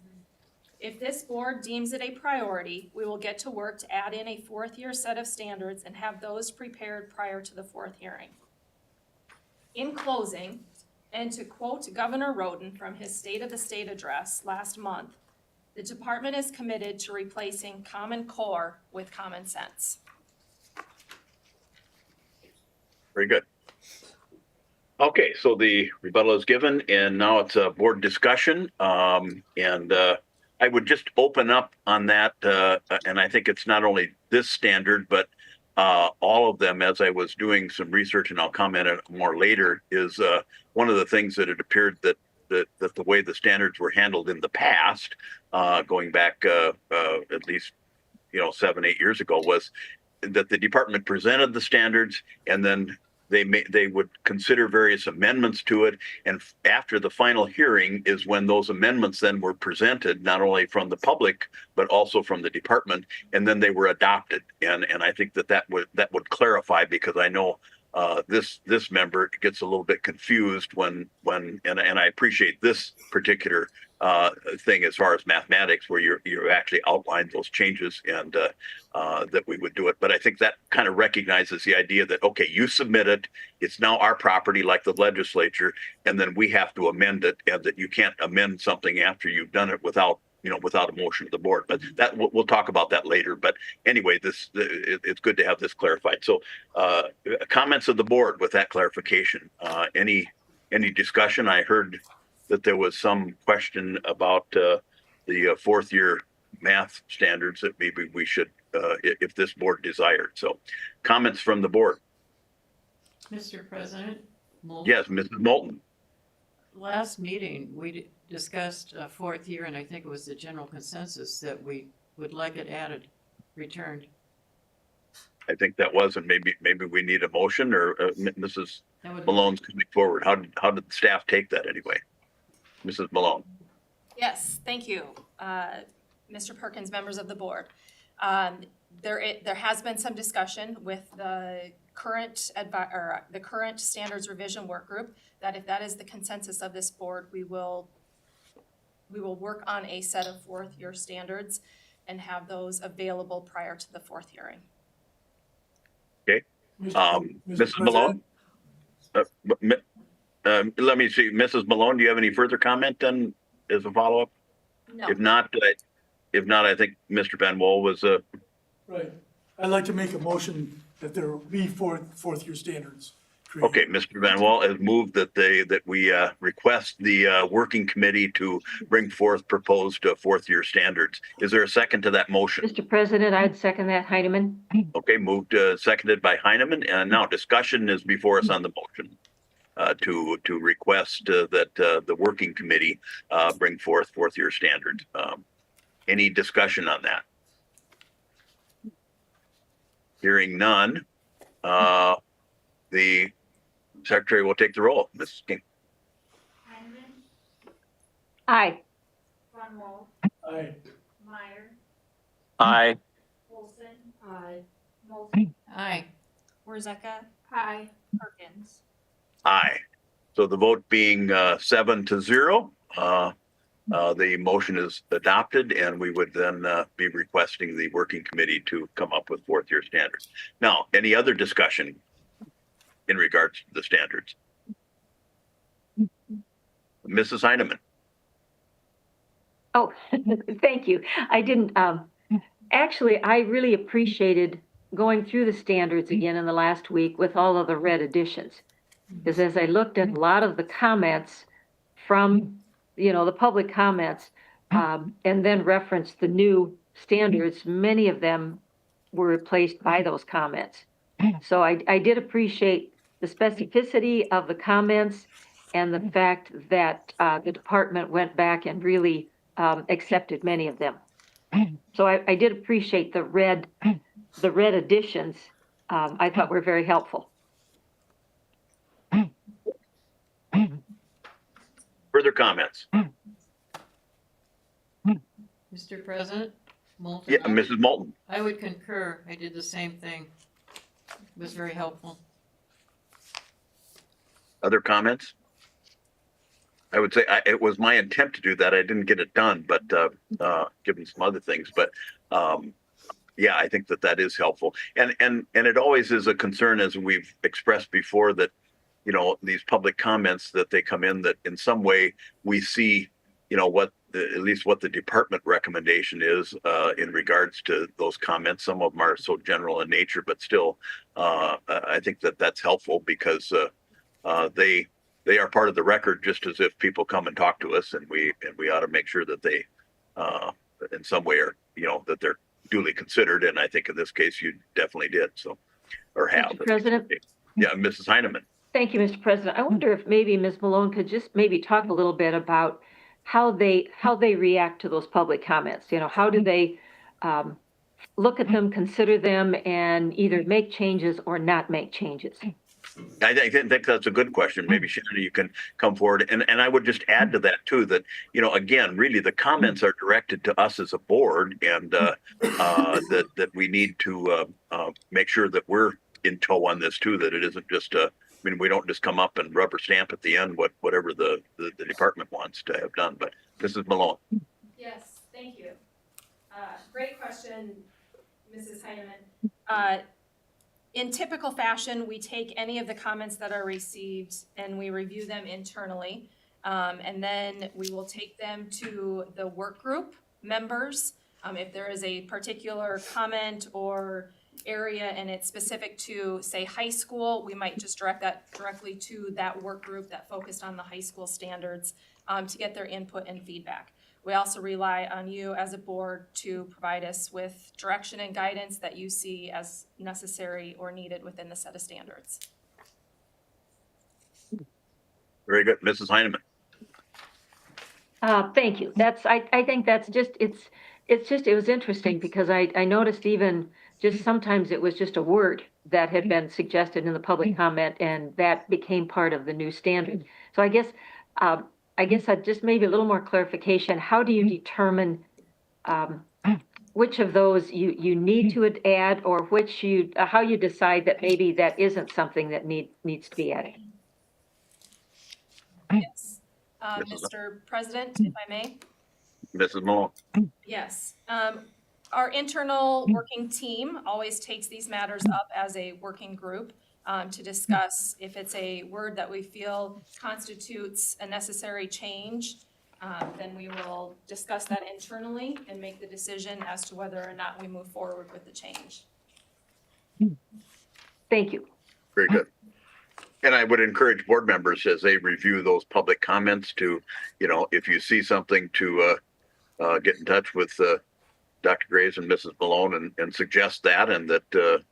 If this board deems it a priority, we will get to work to add in a fourth-year set of standards and have those prepared prior to the fourth hearing. In closing, and to quote Governor Roden from his State of the State address last month, the department is committed to replacing Common Core with common sense. Very good. Okay, so the rebuttal is given, and now it's a board discussion. I would just open up on that, and I think it's not only this standard, but all of them, as I was doing some research, and I'll comment on it more later, is one of the things that it appeared that the way the standards were handled in the past, going back at least 7-8 years ago, was that the department presented the standards, and then they would consider various amendments to it, and after the final hearing is when those amendments then were presented, not only from the public but also from the department, and then they were adopted. And I think that would clarify, because I know this member gets a little bit confused when I appreciate this particular thing as far as mathematics, where you actually outlined those changes, and that we would do it. But I think that kind of recognizes the idea that, okay, you submit it, it's now our property like the legislature, and then we have to amend it, and that you can't amend something after you've done it without a motion of the board. But that we'll talk about that later. But anyway, it's good to have this clarified. So comments of the board with that clarification. Any discussion? I heard that there was some question about the fourth year math standards that maybe we should, if this board desired. So comments from the board. Mr. President? Moulton? Yes, Mrs. Moulton. Last meeting, we discussed a fourth year, and I think it was the general consensus that we would like it added, returned. I think that was, and maybe we need a motion, or Mrs. Malone's coming forward. How did the staff take that anyway? Mrs. Malone. Yes, thank you, Mr. Perkins, members of the board. There has been some discussion with the current standards revision work group, that if that is the consensus of this board, we will work on a set of fourth year standards and have those available prior to the fourth hearing. Okay. Mrs. Malone? Let me see, Mrs. Malone, do you have any further comment then as a follow-up? No. If not, I think Mr. Van Wol was Right. I'd like to make a motion that there be fourth year standards created. okay. Mr. Van Wol has moved that we request the working committee to bring forth proposed fourth year standards. Is there a second to that motion? Mr. President, I'd second that. Heineman? Okay, moved, seconded by Heineman, and now discussion is before us on the motion. To request that the working committee bring forth fourth year standards. Any discussion on that? Hearing none, the secretary will take the roll. Ms. King. Heineman, Aye. Von Wol, Aye. Meyer, Aye. Olson, Aye. Moulton, Aye. Warzeka, aye. Perkins. Aye. So the vote being 7-0, the motion is adopted, and we would then be requesting the working committee to come up with fourth year standards. Now, any other discussion in regards to the standards? Mrs. Heineman. Oh, thank you. I didn't, actually, I really appreciated going through the standards again in the last week with all of the red additions. is as I looked at a lot of the comments from, the public comments, and then referenced the new standards, many of them were replaced by those comments. So I did appreciate the specificity of the comments and the fact that the department went back and really accepted many of them. So I did appreciate the red additions. I thought were very helpful. Further comments? Mr. President, Moulton? Yeah, Mrs. Moulton. I would concur. I did the same thing. It was very helpful. Other comments? I would say it was my intent to do that. I didn't get it done, but given some other things. But yeah, I think that is helpful. And it always is a concern, as we've expressed before, that these public comments that they come in, that in some way we see at least what the department recommendation is in regards to those comments. Some of them are so general in nature, but still, I think that that's helpful because they are part of the record, just as if people come and talk to us, and we ought to make sure that they, in some way, are that they're duly considered. And I think in this case, you definitely did. So, or have. Mr. President? Yeah, Mrs. Heineman. Thank you, Mr. President. I wonder if maybe Ms. Malone could just maybe talk a little bit about how they react to those public comments. How do they look at them, consider them, and either make changes or not make changes? I think that's a good question. Maybe Shannon, you can come forward. And I would just add to that too, that, again, really the comments are directed to us as a board, and that we need to make sure that we're in tow on this too, that it isn't just we don't just come up and rubber stamp at the end whatever the department wants to have done. But Mrs. Malone. Yes, thank you. Great question, Mrs. Heineman. In typical fashion, we take any of the comments that are received and we review them internally. And then we will take them to the work group members. If there is a particular comment or area and it's specific to, say, high school, we might just direct that directly to that work group that focused on the high school standards to get their input and feedback. We also rely on you as a board to provide us with direction and guidance that you see as necessary or needed within the set of standards. Very good. Mrs. Heineman. Thank you. I think that's just, it was interesting because I noticed even just sometimes it was just a word that had been suggested in the public comment, and that became part of the new standard. So I guess I'd just maybe a little more clarification. How do you determine which of those you need to add, or how you decide that maybe that isn't something that needs to be added? Yes. Mr. President, if I may. Mrs. Malone. Yes. Our internal working team always takes these matters up as a working group to discuss if it's a word that we feel constitutes a necessary change. Then we will discuss that internally and make the decision as to whether or not we move forward with the change. Thank you. Very good. And I would encourage board members as they review those public comments to, if you see something, to get in touch with Dr. Graves and Mrs. Malone and suggest that, and that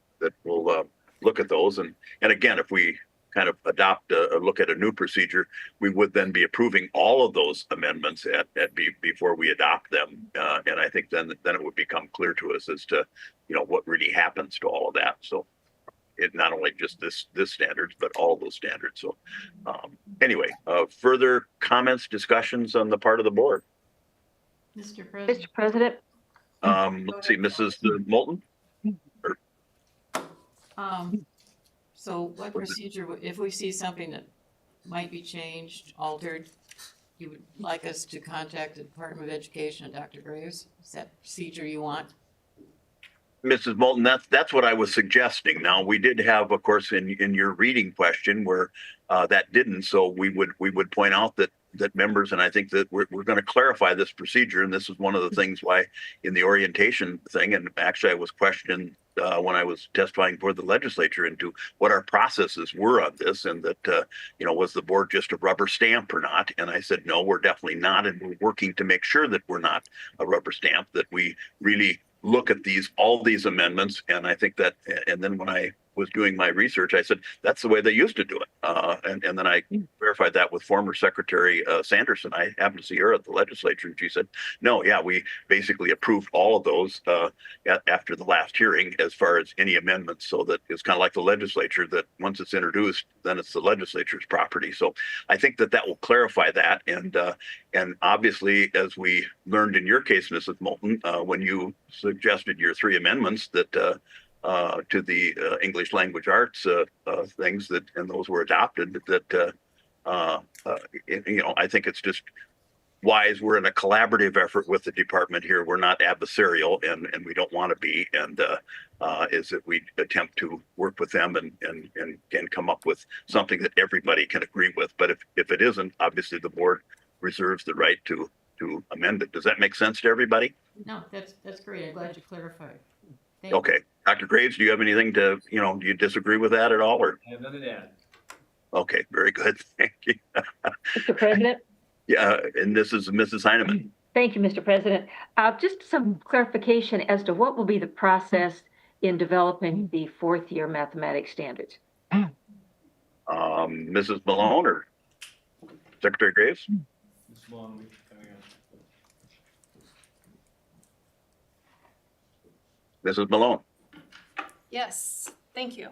we'll look at those. And again, if we kind of adopt look at a new procedure, we would then be approving all of those amendments before we adopt them. And I think then it would become clear to us as to, what really happens to all of that. So it not only just this standards, but all of those standards. So anyway, further comments, discussions on the part of the board? Mr. President. Mr. President. Let's see, Mrs. Moulton. So what procedure, if we see something that might be changed, altered, you would like us to contact the Department of Education and Dr. Graves? Is that procedure you want? Mrs. Moulton, that's what I was suggesting. Now, we did have, of course, in your reading question where that didn't. So we would point out that that members, and I think that we're going to clarify this procedure, and this is one of the things why in the orientation thing, and actually I was questioned when I was testifying for the legislature into what our processes were on this, and that, was the board just a rubber stamp or not? And I said, no, we're definitely not, and we're working to make sure that we're not a rubber stamp, that we really look at all these amendments. And I think that, and then when I was doing my research, I said, that's the way they used to do it. And then I verified that with former Secretary Sanderson. I happened to see her at the legislature, and she said, no, yeah, we basically approved all of those after the last hearing as far as any amendments. So that it's kind of like the legislature, that once it's introduced, then it's the legislature's property. So I think that will clarify that. And obviously, as we learned in your case, Mrs. Moulton, when you suggested your 3 amendments that to the English language arts things and those were adopted, that I think it's just wise. We're in a collaborative effort with the department here. We're not adversarial, and we don't want to be. And is that we attempt to work with them and can come up with something that everybody can agree with. But if it isn't, obviously the board reserves the right to amend it. Does that make sense to everybody? No, that's great. I'm glad you clarified. Okay. Dr. Graves, do you have anything do you disagree with that at all, or? I have nothing to add. Okay, very good. Thank you. Mr. President? Yeah, and this is Mrs. Heineman. Thank you, Mr. President. Just some clarification as to what will be the process in developing the 4th year mathematics standards. Mrs. Malone or Secretary Graves? Mrs. Malone. Yes, thank you.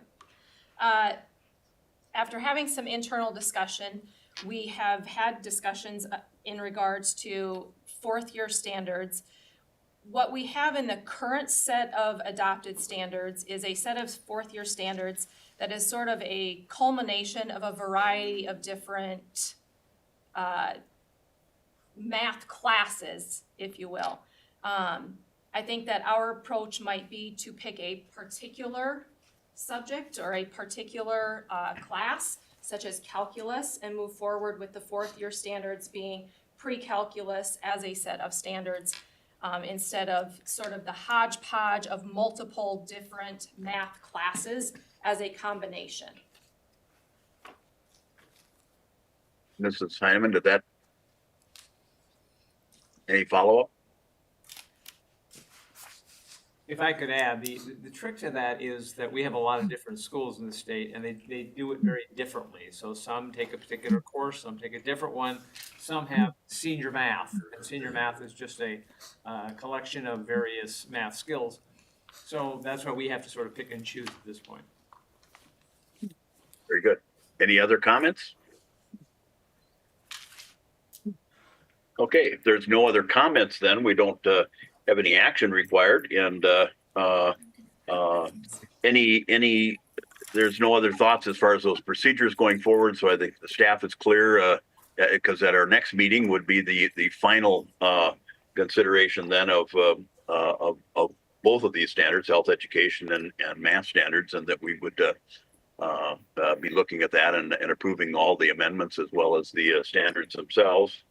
After having some internal discussion, we have had discussions in regards to 4th year standards. What we have in the current set of adopted standards is a set of 4th year standards that is sort of a culmination of a variety of different math classes, if you will. I think that our approach might be to pick a particular subject or a particular class, such as calculus, and move forward with the 4th year standards being pre-calculus as a set of standards, instead of sort of the hodgepodge of multiple different math classes as a combination. Mrs. Heineman, any follow-up? If I could add, the trick to that is that we have a lot of different schools in the state, and they do it very differently. So some take a particular course, some take a different one, some have senior math, and senior math is just a collection of various math skills. So that's why we have to sort of pick and choose at this point. Very good. Any other comments? Okay, if there's no other comments, then we don't have any action required, and there's no other thoughts as far as those procedures going forward. So I think the staff is clear, because at our next meeting would be the final consideration then of both of these standards, health education and math standards, and that we would be looking at that and approving all the amendments as well as the standards themselves.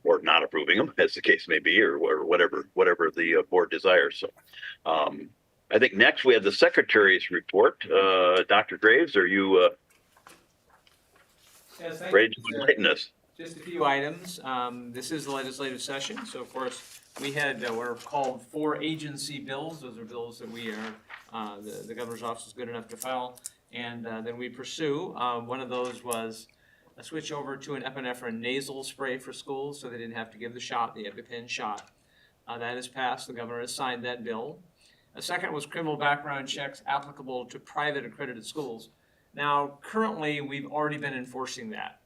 Or not approving them, as the case may be, or whatever the board desires. So I think next we have the Secretary's report. Dr. Graves, are you ready to enlighten us? Just a few items. This is the legislative session, so of course we had what are called 4 agency bills. Those are bills that we are, the governor's office is good enough to file, and then we pursue. One of those was a switch over to an epinephrine nasal spray for schools, so they didn't have to give the shot, the EpiPen shot. That has passed. The governor has signed that bill. A second was criminal background checks applicable to private accredited schools. Now, currently, we've already been enforcing that,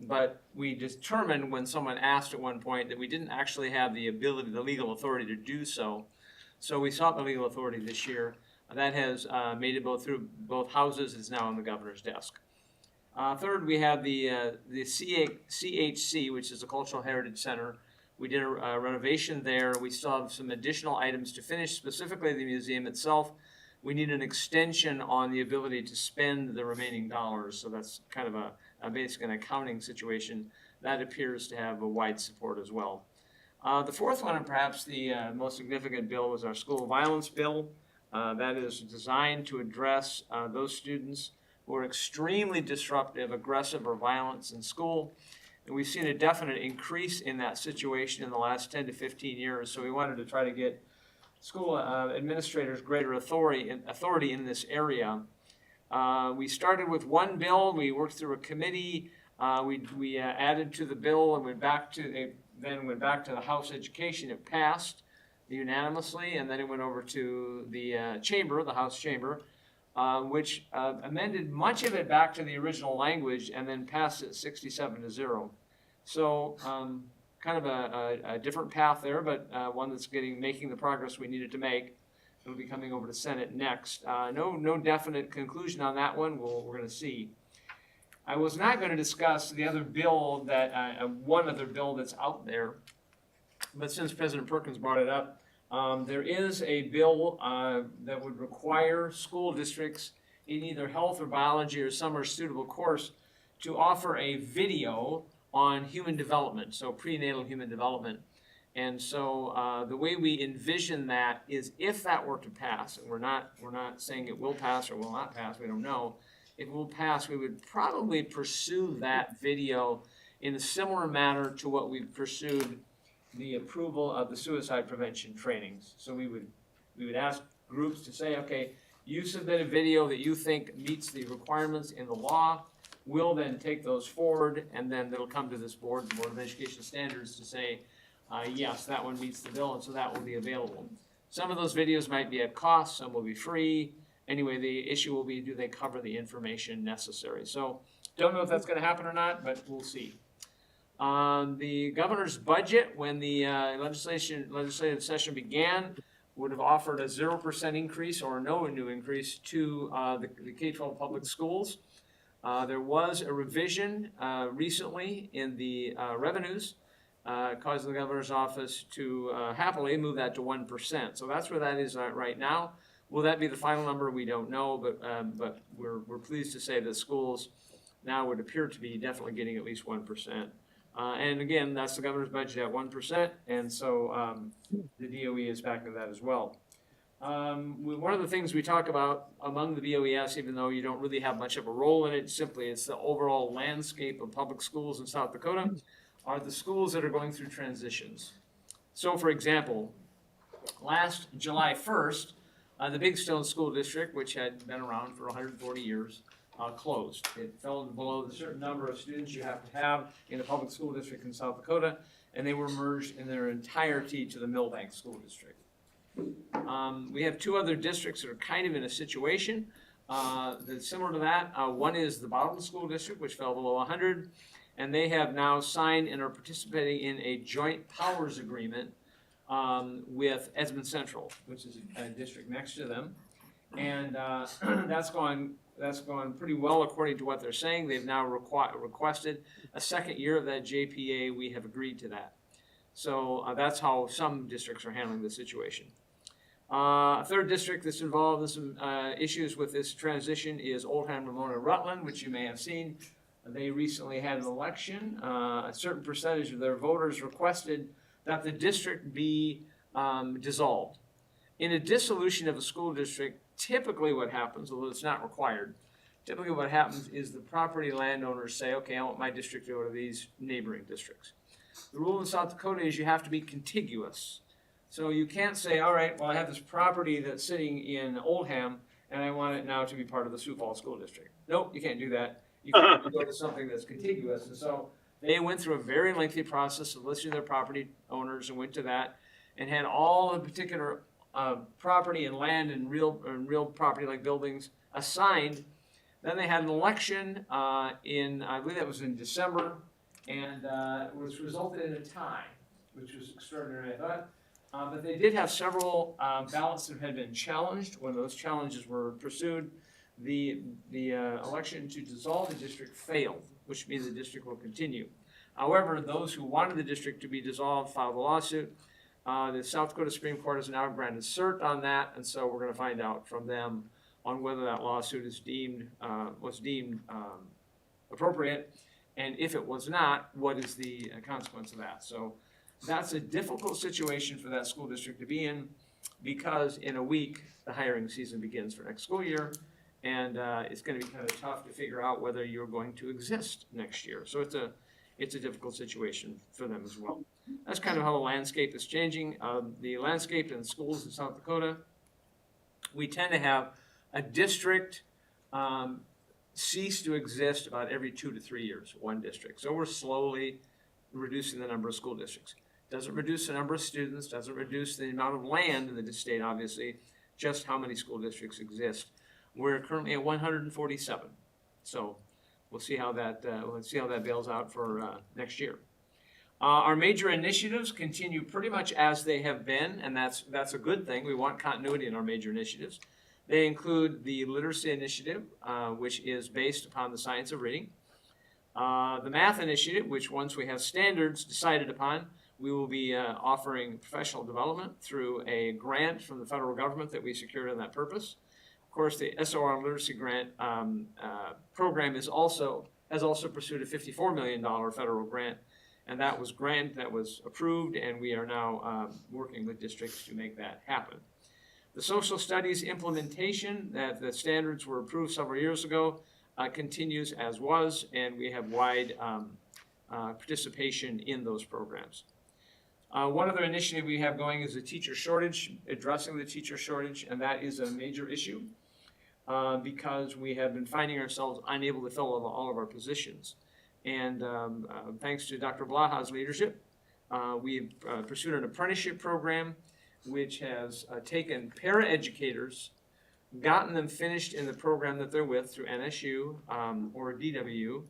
but we determined when someone asked at one point that we didn't actually have the ability, the legal authority to do so. So we sought the legal authority this year. That has made it through both houses. It's now on the governor's desk. Third, we have the CHC, which is the Cultural Heritage Center. We did a renovation there. We still have some additional items to finish, specifically the museum itself. We need an extension on the ability to spend the remaining dollars. So that's kind of a basic an accounting situation. that appears to have a wide support as well. The fourth one, and perhaps the most significant bill, was our school violence bill. That is designed to address those students who are extremely disruptive, aggressive, or violent in school. And we've seen a definite increase in that situation in the last 10 to 15 years. So we wanted to try to get school administrators greater authority in this area. We started with one bill. We worked through a committee. We added to the bill and went back to the House Education. It passed unanimously, and then it went over to the chamber, the House chamber, which amended much of it back to the original language and then passed it 67-0. So kind of a different path there, but one that's making the progress we needed to make. It'll be coming over to Senate next. No definite conclusion on that one. We're going to see. I was not going to discuss the other bill one other bill that's out there, but since President Perkins brought it up, there is a bill that would require school districts in either health or biology or summer suitable course to offer a video on human development, so prenatal human development. And so the way we envision that is, if that were to pass, and we're not saying it will pass or will not pass, we don't know. If it will pass, we would probably pursue that video in a similar manner to what we've pursued the approval of the suicide prevention trainings. So we would ask groups to say, okay, you submit a video that you think meets the requirements in the law. We'll then take those forward, and then it'll come to this board, the Board of Education Standards, to say, yes, that one meets the bill, and so that will be available. Some of those videos might be at cost, some will be free. Anyway, the issue will be, do they cover the information necessary? So don't know if that's going to happen or not, but we'll see. The governor's budget, when the legislative session began, would have offered a 0% increase or no new increase to the K-12 public schools. There was a revision recently in the revenues, causing the governor's office to happily move that to 1%. So that's where that is right now. Will that be the final number? We don't know, but we're pleased to say that schools now would appear to be definitely getting at least 1%. And again, that's the governor's budget at 1%, and so the DOE is backing that as well. One of the things we talk about among the BOES, even though you don't really have much of a role in it, simply it's the overall landscape of public schools in South Dakota, are the schools that are going through transitions. So for example, last July 1st, the Big Stone School District, which had been around for 140 years, closed. It fell below the certain number of students you have to have in a public school district in South Dakota, and they were merged in their entirety to the Millbank School District. We have two other districts that are kind of in a situation that's similar to that. One is the Bowden School District, which fell below 100, and they have now signed and are participating in a joint powers agreement with Edmond Central, which is a district next to them. And that's gone pretty well according to what they're saying. They've now requested a second year of that JPA. We have agreed to that. So that's how some districts are handling the situation. A third district that's involved in some issues with this transition is Oldham, Ramona, Rutland, which you may have seen. They recently had an election. A certain percentage of their voters requested that the district be dissolved. In a dissolution of a school district, typically what happens, although it's not required, typically what happens is the property landowners say, okay, I want my district to go to these neighboring districts. The rule in South Dakota is you have to be contiguous. So you can't say, all right, well, I have this property that's sitting in Oldham, and I want it now to be part of the Sioux Falls School District. Nope, you can't do that. You can't go to something that's contiguous. And so they went through a very lengthy process of listing their property owners and went to that and had all the particular property and land and real property like buildings assigned. Then they had an election I believe that was in December, and it was resulted in a tie, which was extraordinary, I thought. But they did have several ballots that had been challenged. When those challenges were pursued, the election to dissolve the district failed, which means the district will continue. However, those who wanted the district to be dissolved filed a lawsuit. The South Dakota Supreme Court has now granted cert on that, and so we're going to find out from them on whether that lawsuit is was deemed appropriate. And if it was not, what is the consequence of that? So that's a difficult situation for that school district to be in, because in a week, the hiring season begins for next school year. And it's gonna be kind of tough to figure out whether you're going to exist next year. So it's a difficult situation for them as well. That's kind of how the landscape is changing. The landscape in schools in South Dakota, we tend to have a district cease to exist about every 2 to 3 years, one district. So we're slowly reducing the number of school districts. Doesn't reduce the number of students, doesn't reduce the amount of land in the state, obviously, just how many school districts exist. We're currently at 147. So we'll see how that bails out for next year. Our major initiatives continue pretty much as they have been, and that's a good thing. We want continuity in our major initiatives. They include the literacy initiative, which is based upon the science of reading. The math initiative, which once we have standards decided upon, we will be offering professional development through a grant from the federal government that we secured on that purpose. Of course, the SOR Literacy Grant program has also pursued a $54 million federal grant, and that was approved, and we are now working with districts to make that happen. The social studies implementation, that the standards were approved several years ago, continues as was, and we have wide participation in those programs. One other initiative we have going is the teacher shortage, addressing the teacher shortage, and that is a major issue because we have been finding ourselves unable to fill all of our positions. And thanks to Dr. Blaha's leadership, we've pursued an apprenticeship program which has taken paraeducators, gotten them finished in the program that they're with through NSU or DSU,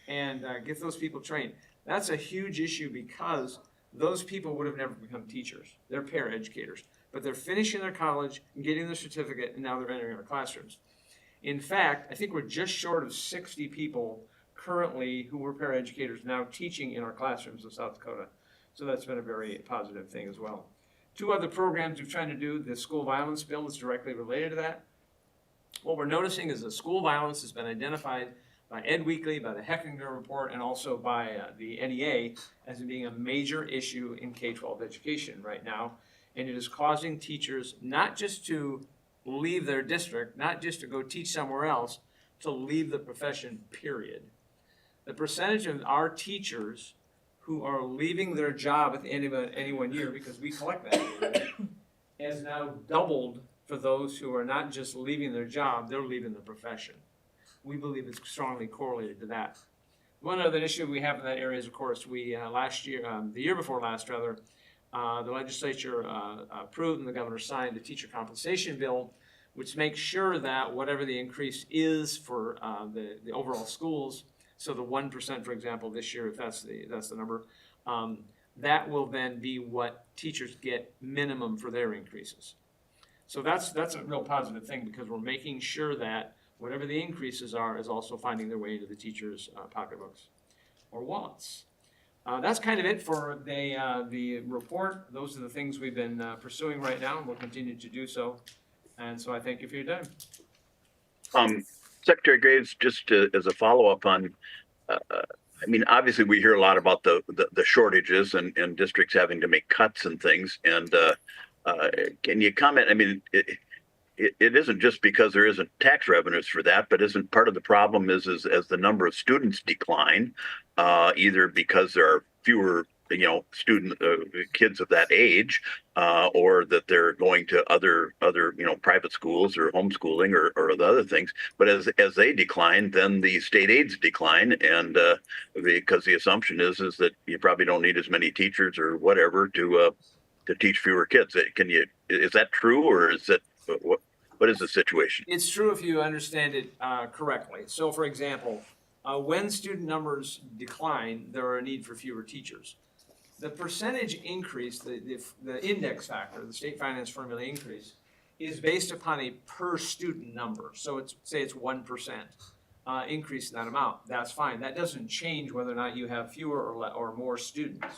and get those people trained. That's a huge issue because those people would have never become teachers. They're paraeducators, but they're finishing their college, getting their certificate, and now they're entering our classrooms. In fact, I think we're just short of 60 people currently who were paraeducators now teaching in our classrooms in South Dakota. So that's been a very positive thing as well. Two other programs we're trying to do, the school violence bill is directly related to that. What we're noticing is that school violence has been identified by Ed Weekly, by the Hechinger Report, and also by the NEA as being a major issue in K-12 education right now. And it is causing teachers not just to leave their district, not just to go teach somewhere else, to leave the profession, period. The percentage of our teachers who are leaving their job at the end of any one year, because we collect that, has now doubled for those who are not just leaving their job, they're leaving the profession. We believe it's strongly correlated to that. One other issue we have in that area is, of course, we the year before last, rather, the legislature approved and the governor signed the teacher compensation bill, which makes sure that whatever the increase is for the overall schools, so the 1%, for example, this year, if that's the number, that will then be what teachers get minimum for their increases. So that's a real positive thing because we're making sure that whatever the increases are is also finding their way into the teachers' pocketbooks or wallets. That's kind of it for the report. Those are the things we've been pursuing right now, and we'll continue to do so. And so I thank you for your time. Secretary Graves, just as a follow-up on, I mean, obviously we hear a lot about the shortages and districts having to make cuts and things. And can you comment? I mean, it isn't just because there isn't tax revenues for that, but isn't part of the problem is as the number of students decline, either because there are fewer kids of that age, or that they're going to other private schools or homeschooling or the other things. But as they decline, then the state aids decline, and because the assumption is that you probably don't need as many teachers or whatever to teach fewer kids. Is that true, or is that what is the situation? It's true if you understand it correctly. So, for example, when student numbers decline, there are a need for fewer teachers. The percentage increase, the index factor, the state finance formula increase, is based upon a per student number. So say it's 1% increase in that amount. That's fine. That doesn't change whether or not you have fewer or more students.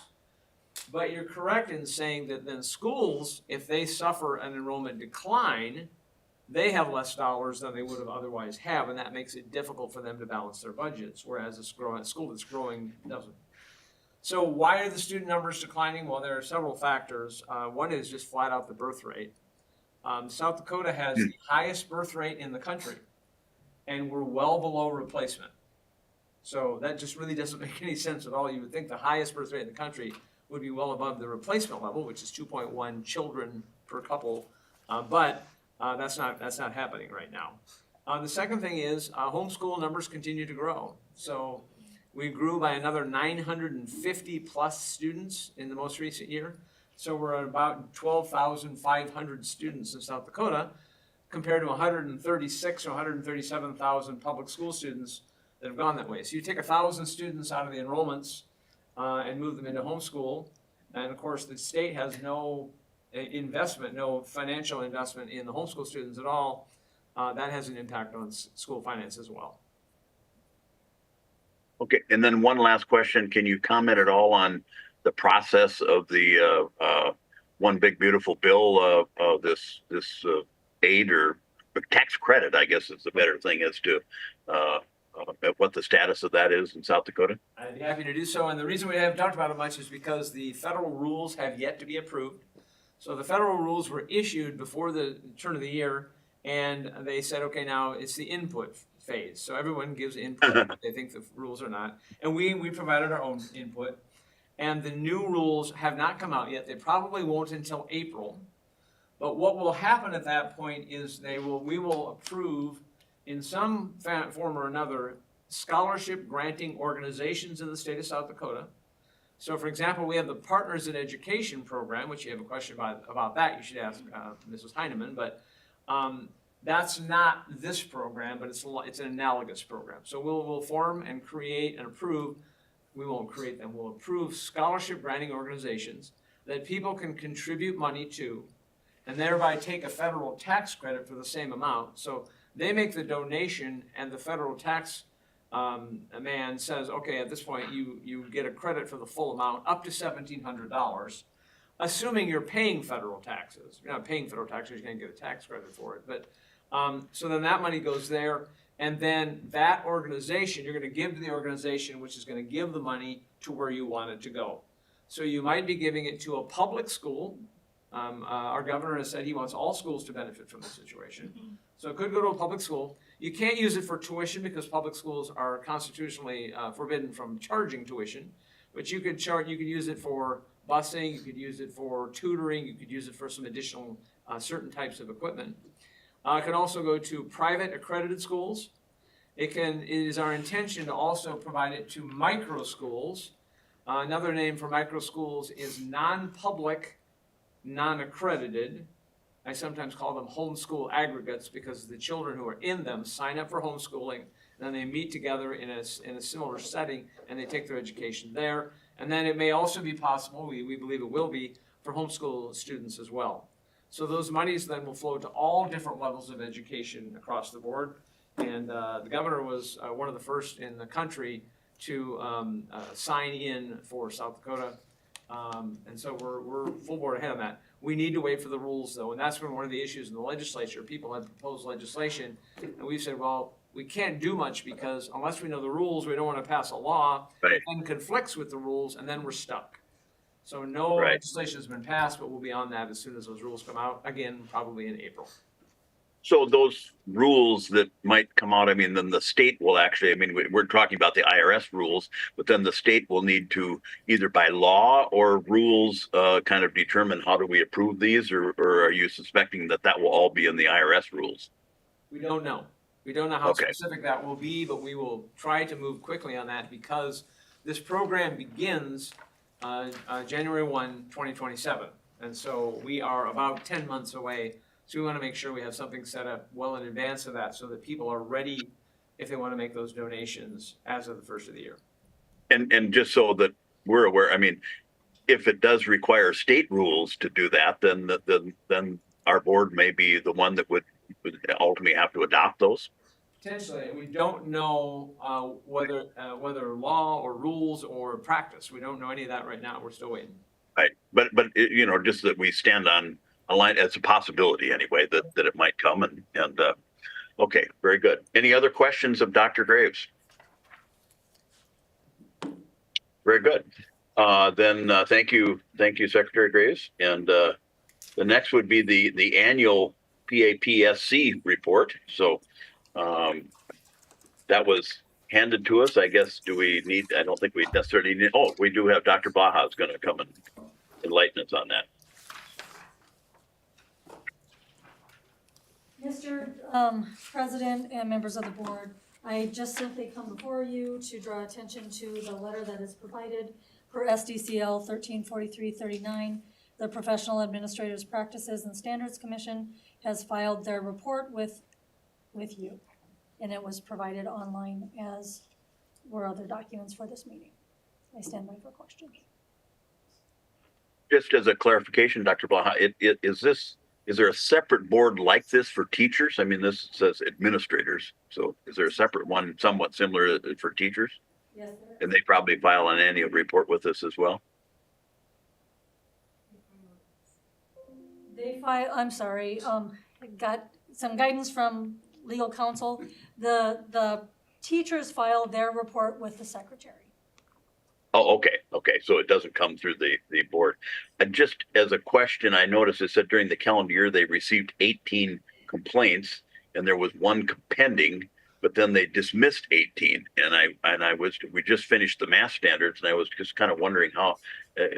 But you're correct in saying that then schools, if they suffer an enrollment decline, they have less dollars than they would have otherwise have, and that makes it difficult for them to balance their budgets, whereas a school that's growing doesn't. So why are the student numbers declining? Well, there are several factors. One is just flat out the birth rate. South Dakota has the highest birth rate in the country, and we're well below replacement. So that just really doesn't make any sense at all. You would think the highest birth rate in the country would be well above the replacement level, which is 2.1 children per couple, but that's not happening right now. The second thing is homeschool numbers continue to grow. So we grew by another 950 plus students in the most recent year. So we're at about 12,500 students in South Dakota compared to 136 or 137,000 public school students that have gone that way. So you take 1,000 students out of the enrollments and move them into homeschool. And of course, the state has no investment, no financial investment in the homeschool students at all. That has an impact on school finance as well. Okay, and then one last question. Can you comment at all on the process of the one big beautiful bill, this aid or tax credit, I guess is the better thing as to what the status of that is in South Dakota? I'd be happy to do so. And the reason we haven't talked about it much is because the federal rules have yet to be approved. So the federal rules were issued before the turn of the year, and they said, okay, now it's the input phase. So everyone gives input. They think the rules are not. And we provided our own input. And the new rules have not come out yet. They probably won't until April. But what will happen at that point is we will approve in some form or another scholarship granting organizations in the state of South Dakota. So for example, we have the Partners in Education program, which you have a question about that, you should ask Mrs. Heineman, but that's not this program, but it's an analogous program. So we'll form and create and approve, we won't create them, we'll approve scholarship granting organizations that people can contribute money to and thereby take a federal tax credit for the same amount. So they make the donation and the federal tax man says, okay, at this point you get a credit for the full amount up to $1,700, assuming you're paying federal taxes. You're not paying federal taxes, you're gonna get a tax credit for it. But so then that money goes there, and then that organization, you're gonna give to the organization which is gonna give the money to where you want it to go. So you might be giving it to a public school. Our governor has said he wants all schools to benefit from this situation. So it could go to a public school. You can't use it for tuition because public schools are constitutionally forbidden from charging tuition. But you could use it for busing, you could use it for tutoring, you could use it for some additional certain types of equipment. It can also go to private accredited schools. It is our intention to also provide it to micro schools. Another name for micro schools is non-public, non-accredited. I sometimes call them homeschool aggregates because the children who are in them sign up for homeschooling, and then they meet together in a similar setting and they take their education there. And then it may also be possible, we believe it will be, for homeschool students as well. So those monies then will flow to all different levels of education across the board. And the governor was one of the first in the country to sign in for South Dakota. And so we're full board ahead on that. We need to wait for the rules though, and that's been one of the issues in the legislature. People have proposed legislation, and we've said, well, we can't do much because unless we know the rules, we don't want to pass a law that then conflicts with the rules, and then we're stuck. So no legislation has been passed, but we'll be on that as soon as those rules come out, again, probably in April. So those rules that might come out, I mean, then the state will actually, I mean, we're talking about the IRS rules, but then the state will need to either by law or rules kind of determine how do we approve these, or are you suspecting that that will all be in the IRS rules? We don't know. We don't know how specific that will be, but we will try to move quickly on that because this program begins January 1, 2027. And so we are about 10 months away. So we want to make sure we have something set up well in advance of that so that people are ready if they want to make those donations as of the first of the year. And just so that we're aware, I mean, if it does require state rules to do that, then our board may be the one that would ultimately have to adopt those. Potentially, we don't know whether law or rules or practice. We don't know any of that right now. We're still waiting. Right, but you know, just that we stand on a line, it's a possibility anyway, that it might come okay, very good. Any other questions of Dr. Graves? Very good. Thank you, Secretary Graves. And the next would be the annual PAPSC report. So that was handed to us. I guess, I don't think we necessarily need, we do have Dr. Blaha is going to come and enlighten us on that. Mr. President and members of the board, I just simply come before you to draw attention to the letter that is provided per SDCL 134339. The Professional Administrators Practices and Standards Commission has filed their report with you, and it was provided online, as were other documents for this meeting. I stand by for questions. Just as a clarification, Dr. Blaha, is there a separate board like this for teachers? I mean, this says administrators. So is there a separate one somewhat similar for teachers? Yes, there is. And they probably file an annual report with us as well? Got some guidance from legal counsel. The teachers file their report with the secretary. Oh, okay. Okay. So it doesn't come through the board. And just as a question, I noticed it said during the calendar year, they received 18 complaints and there was one pending, but then they dismissed 18. And we just finished the math standards and I was just kind of wondering how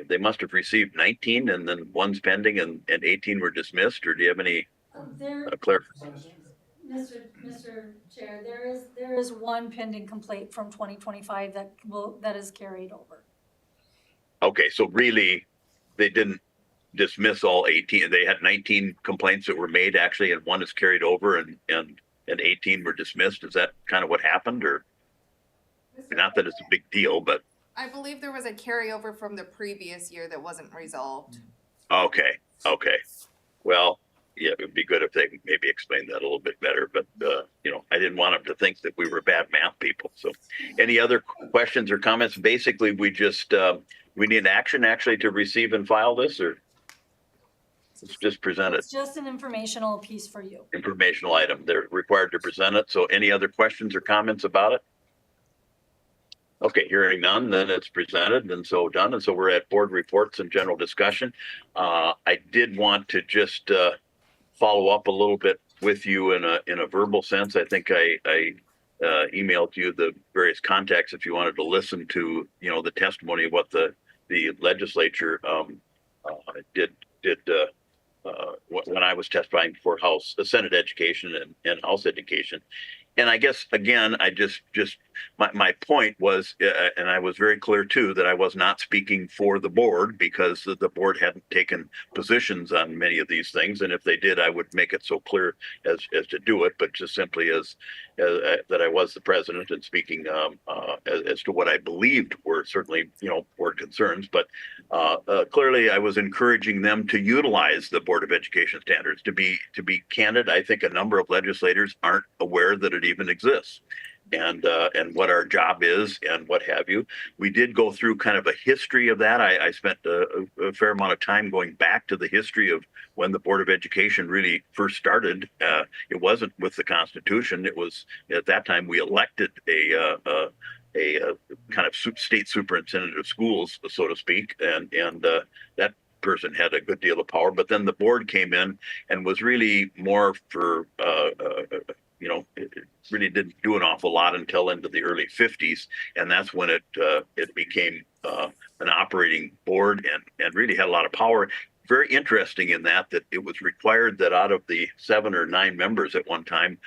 they must have received 19 and then one's pending and 18 were dismissed, or do you have any clarification? Mr. Chair, there is one pending complaint from 2025 that is carried over. Okay, so really, they didn't dismiss all 18. They had 19 complaints that were made actually, and one is carried over, and 18 were dismissed. Is that kind of what happened, or not that it's a big deal, but I believe there was a carryover from the previous year that wasn't resolved. okay. Well, yeah, it would be good if they maybe explained that a little bit better, but I didn't want them to think that we were bad math people. So any other questions or comments? Basically, we just, we need action actually to receive and file this, or it's just presented? It's just an informational piece for you. Informational item. They're required to present it. So any other questions or comments about it? Okay, hearing none, then it's presented and so done. And so we're at board reports and general discussion. I did want to just follow up a little bit with you in a verbal sense. I think I emailed you the various contacts if you wanted to listen to, the testimony of what the legislature did when I was testifying before Senate Education and House Education. And I guess, again, my point was, and I was very clear too, that I was not speaking for the board because the board hadn't taken positions on many of these things. And if they did, I would make it so clear as to do it, but just simply as that I was the president and speaking as to what I believed were certainly, board concerns. But clearly I was encouraging them to utilize the Board of Education standards. To be candid, I think a number of legislators aren't aware that it even exists, and what our job is and what have you. We did go through kind of a history of that. I spent a fair amount of time going back to the history of when the Board of Education really first started. It wasn't with the Constitution. It was at that time we elected a kind of state superintendent of schools, so to speak, and that person had a good deal of power. But then the board came in and was really more for it really didn't do an awful lot until into the early 50s, and that's when it became an operating board and really had a lot of power. Very interesting in that it was required that out of the 7 or 9 members at one time,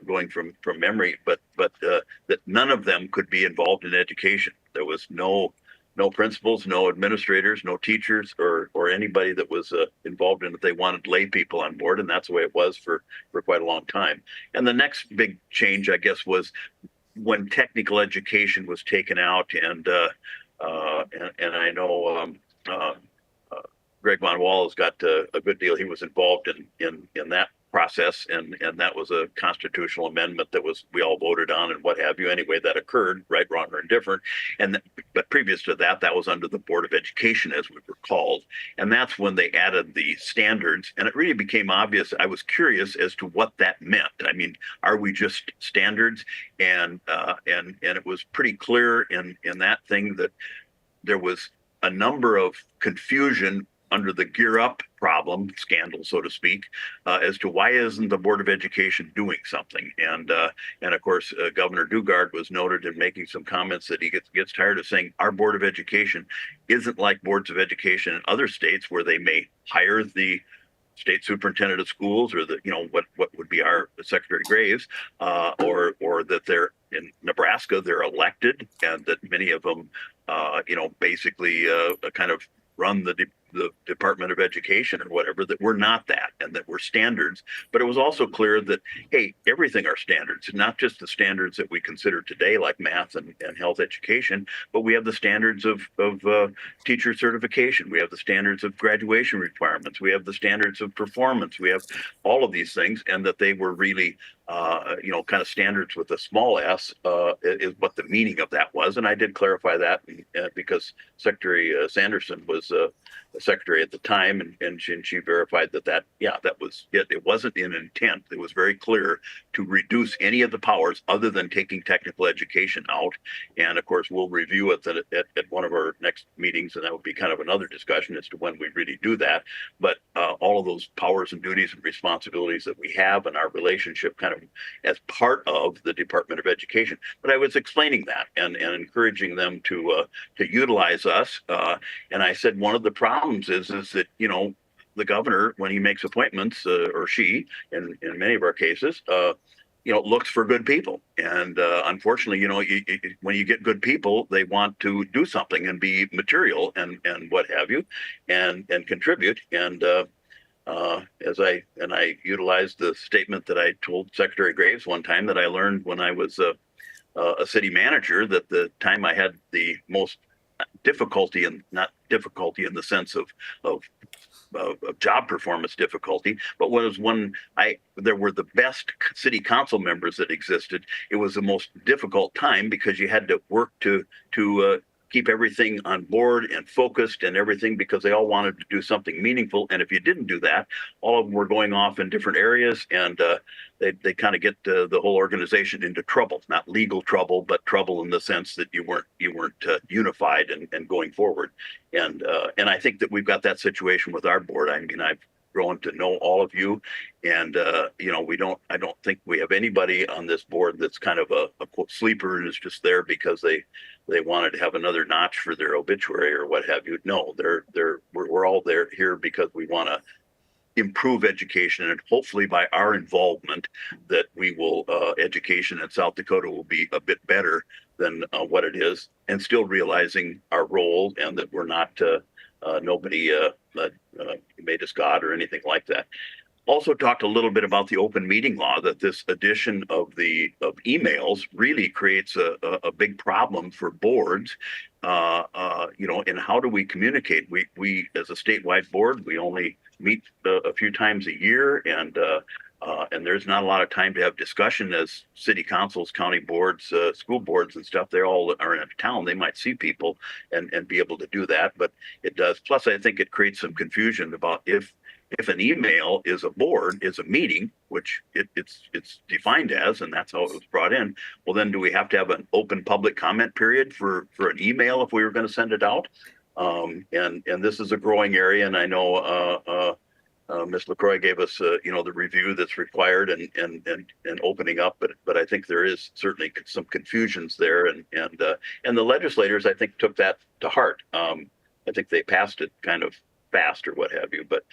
going from memory, but that none of them could be involved in education. There was no principals, no administrators, no teachers, or anybody that was involved in it. They wanted lay people on board, and that's the way it was for quite a long time. And the next big change, I guess, was when technical education was taken out, and I know Greg Von Wall has got a good deal. He was involved in that process, and that was a constitutional amendment that we all voted on and what have you. Anyway, that occurred, right, wrong, or indifferent. But previous to that, that was under the Board of Education, as we were called, and that's when they added the standards, and it really became obvious. I was curious as to what that meant. I mean, are we just standards? And it was pretty clear in that thing that there was a number of confusion under the Gear Up problem, scandal, so to speak, as to why isn't the Board of Education doing something? And of course, Governor Dugard was noted in making some comments that he gets tired of saying our Board of Education isn't like boards of education in other states where they may hire the state superintendent of schools, or what would be our Secretary Graves, or that they're in Nebraska, they're elected, and that many of them, basically kind of run the Department of Education or whatever, that we're not that, and that we're standards. But it was also clear that, hey, everything are standards, not just the standards that we consider today, like math and health education, but we have the standards of teacher certification. We have the standards of graduation requirements. We have the standards of performance. We have all of these things, and that they were really kind of standards with a small s, is what the meaning of that was. And I did clarify that because Secretary Sanderson was the secretary at the time, and she verified that was it. It wasn't in intent. It was very clear to reduce any of the powers other than taking technical education out. And of course, we'll review it at one of our next meetings, and that would be kind of another discussion as to when we really do that. But all of those powers and duties and responsibilities that we have in our relationship kind of as part of the Department of Education. But I was explaining that and encouraging them to utilize us. And I said one of the problems is that, the governor, when he makes appointments, or she, in many of our cases, looks for good people. And unfortunately, when you get good people, they want to do something and be material and what have you, and contribute. And I utilized the statement that I told Secretary Graves one time that I learned when I was a city manager, that the time I had the most difficulty, and not difficulty in the sense of job performance difficulty, but was when there were the best city council members that existed. It was the most difficult time because you had to work to keep everything on board and focused and everything, because they all wanted to do something meaningful. And if you didn't do that, all of them were going off in different areas, and they kind of get the whole organization into trouble, not legal trouble, but trouble in the sense that you weren't unified and going forward. And I think that we've got that situation with our board. I mean, I've grown to know all of you, and I don't think we have anybody on this board that's kind of a quote sleeper and is just there because they wanted to have another notch for their obituary or what have you. No, we're all there here because we want to improve education, and hopefully by our involvement that we will education in South Dakota will be a bit better than what it is, and still realizing our role, and that we're not nobody made us God or anything like that. Also talked a little bit about the open meeting law, that this addition of emails really creates a big problem for boards, and how do we communicate? We as a statewide board, we only meet a few times a year, and there's not a lot of time to have discussion as city councils, county boards, school boards and stuff. They all are in a town. They might see people and be able to do that, but it does. Plus, I think it creates some confusion about if an email is a meeting, which it's defined as, and that's how it was brought in. Well, then do we have to have an open public comment period for an email if we were going to send it out? And this is a growing area, and I know Ms. LaCroix gave us, the review that's required and opening up, but I think there is certainly some confusions there, and the legislators, I think, took that to heart. I think they passed it kind of fast or what have you, but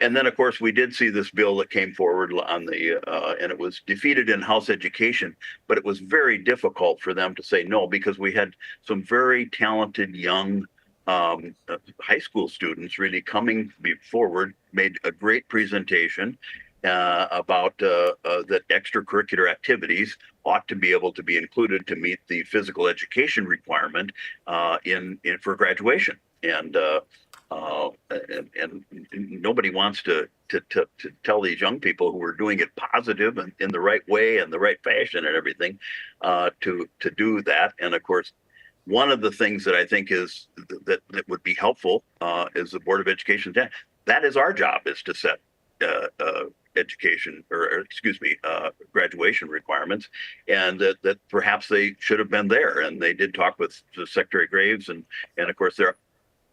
and then of course we did see this bill that came forward on and it was defeated in House Education, but it was very difficult for them to say no, because we had some very talented young high school students really coming forward, made a great presentation about that extracurricular activities ought to be able to be included to meet the physical education requirement for graduation. And And nobody wants to tell these young people who are doing it positive and in the right way and the right fashion and everything, to do that. And of course, one of the things that I think is that would be helpful is the Board of Education. That is our job, is to set education or excuse me, graduation requirements, and that perhaps they should have been there. And they did talk with Secretary Graves, and of course there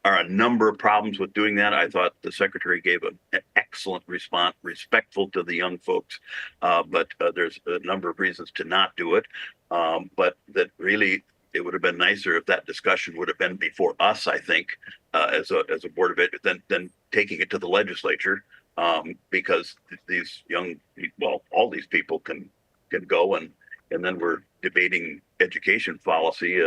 are a number of problems with doing that. I thought the secretary gave an excellent response, respectful to the young folks, but there's a number of reasons to not do it. But that really, it would have been nicer if that discussion would have been before us, I think, as a Board of Ed, than taking it to the legislature, because these young, well, all these people can go, and then we're debating education policy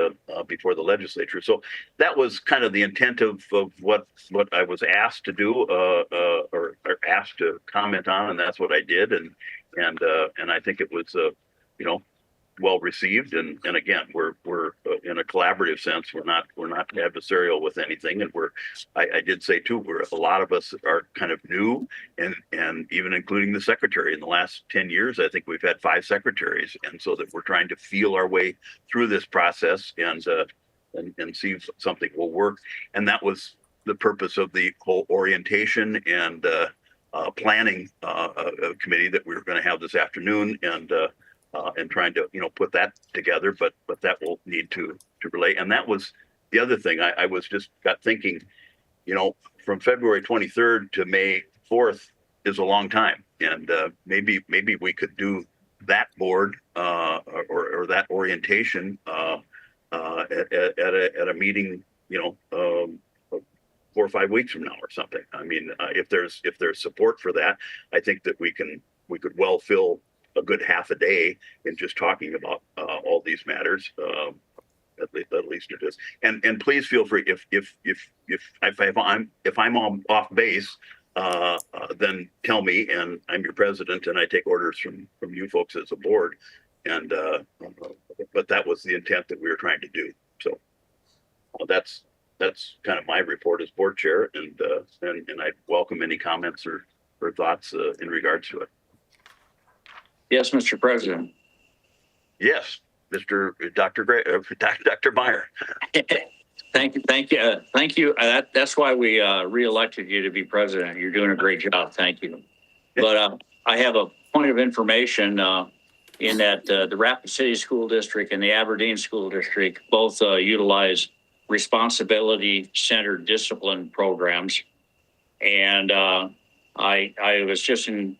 before the legislature. So that was kind of the intent of what I was asked to do, or asked to comment on, and that's what I did. And I think it was, well received. And again, we're in a collaborative sense. We're not adversarial with anything. And I did say too, a lot of us are kind of new, and even including the secretary. In the last 10 years, I think we've had 5 secretaries. And so that we're trying to feel our way through this process and see if something will work. And that was the purpose of the whole orientation and planning committee that we were going to have this afternoon, and trying to put that together, but that will need to relate. And that was the other thing. I was just got thinking, from February 23rd to May 4th is a long time, and maybe we could do that board or that orientation at a meeting, 4 or 5 weeks from now or something. I mean, if there's support for that, I think that we could well fill a good half a day in just talking about all these matters. At least it is. And please feel free, if I'm off base, then tell me, and I'm your president, and I take orders from you folks as a board. And but that was the intent that we were trying to do. So that's kind of my report as board chair, and I welcome any comments or thoughts in regards to it. Yes, Mr. President. Yes, Dr. Meyer. Thank you. That's why we reelected you to be president. You're doing a great job. Thank you. But I have a point of information in that the Rapid City School District and the Aberdeen School District both utilize responsibility-centered discipline programs, and I was just in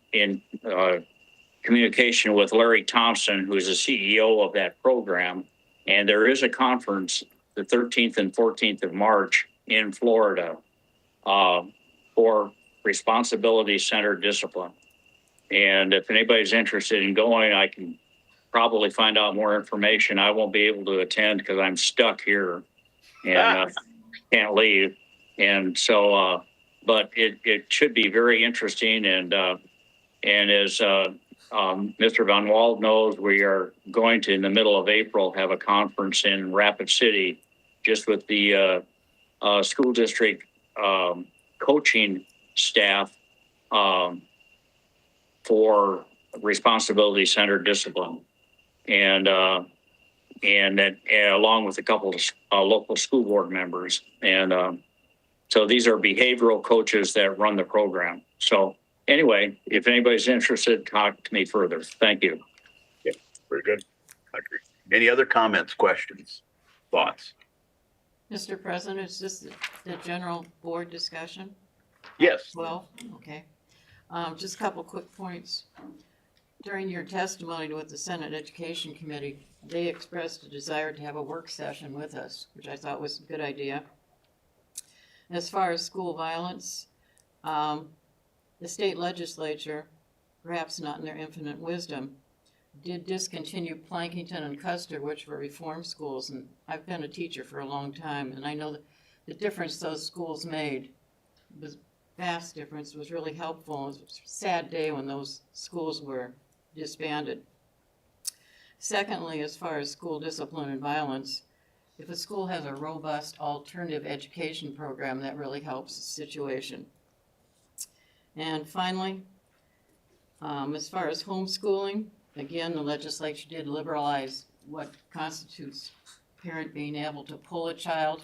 communication with Larry Thompson, who is the CEO of that program. And there is a conference the 13th and 14th of March in Florida for responsibility-centered discipline. And if anybody's interested in going, I can probably find out more information. I won't be able to attend because I'm stuck here and can't leave. And so, but it should be very interesting. And as Mr. Van Wald knows, we are going to, in the middle of April, have a conference in Rapid City just with the school district coaching staff for responsibility-centered discipline. And that along with a couple of local school board members. And so these are behavioral coaches that run the program. So anyway, if anybody's interested, talk to me further. Thank you. Yeah, very good. I agree. Any other comments, questions, thoughts? Mr. President, is this the general board discussion? Yes. Well, okay. Just a couple quick points. During your testimony with the Senate Education Committee, they expressed a desire to have a work session with us, which I thought was a good idea. As far as school violence, the state legislature, perhaps not in their infinite wisdom, did discontinue Plankington and Custer, which were reform schools. And I've been a teacher for a long time, and I know that the difference those schools made was vast difference, was really helpful. It was a sad day when those schools were disbanded. Secondly, as far as school discipline and violence, if a school has a robust alternative education program, that really helps the situation. And finally, as far as homeschooling, again, the legislature did liberalize what constitutes parent being able to pull a child,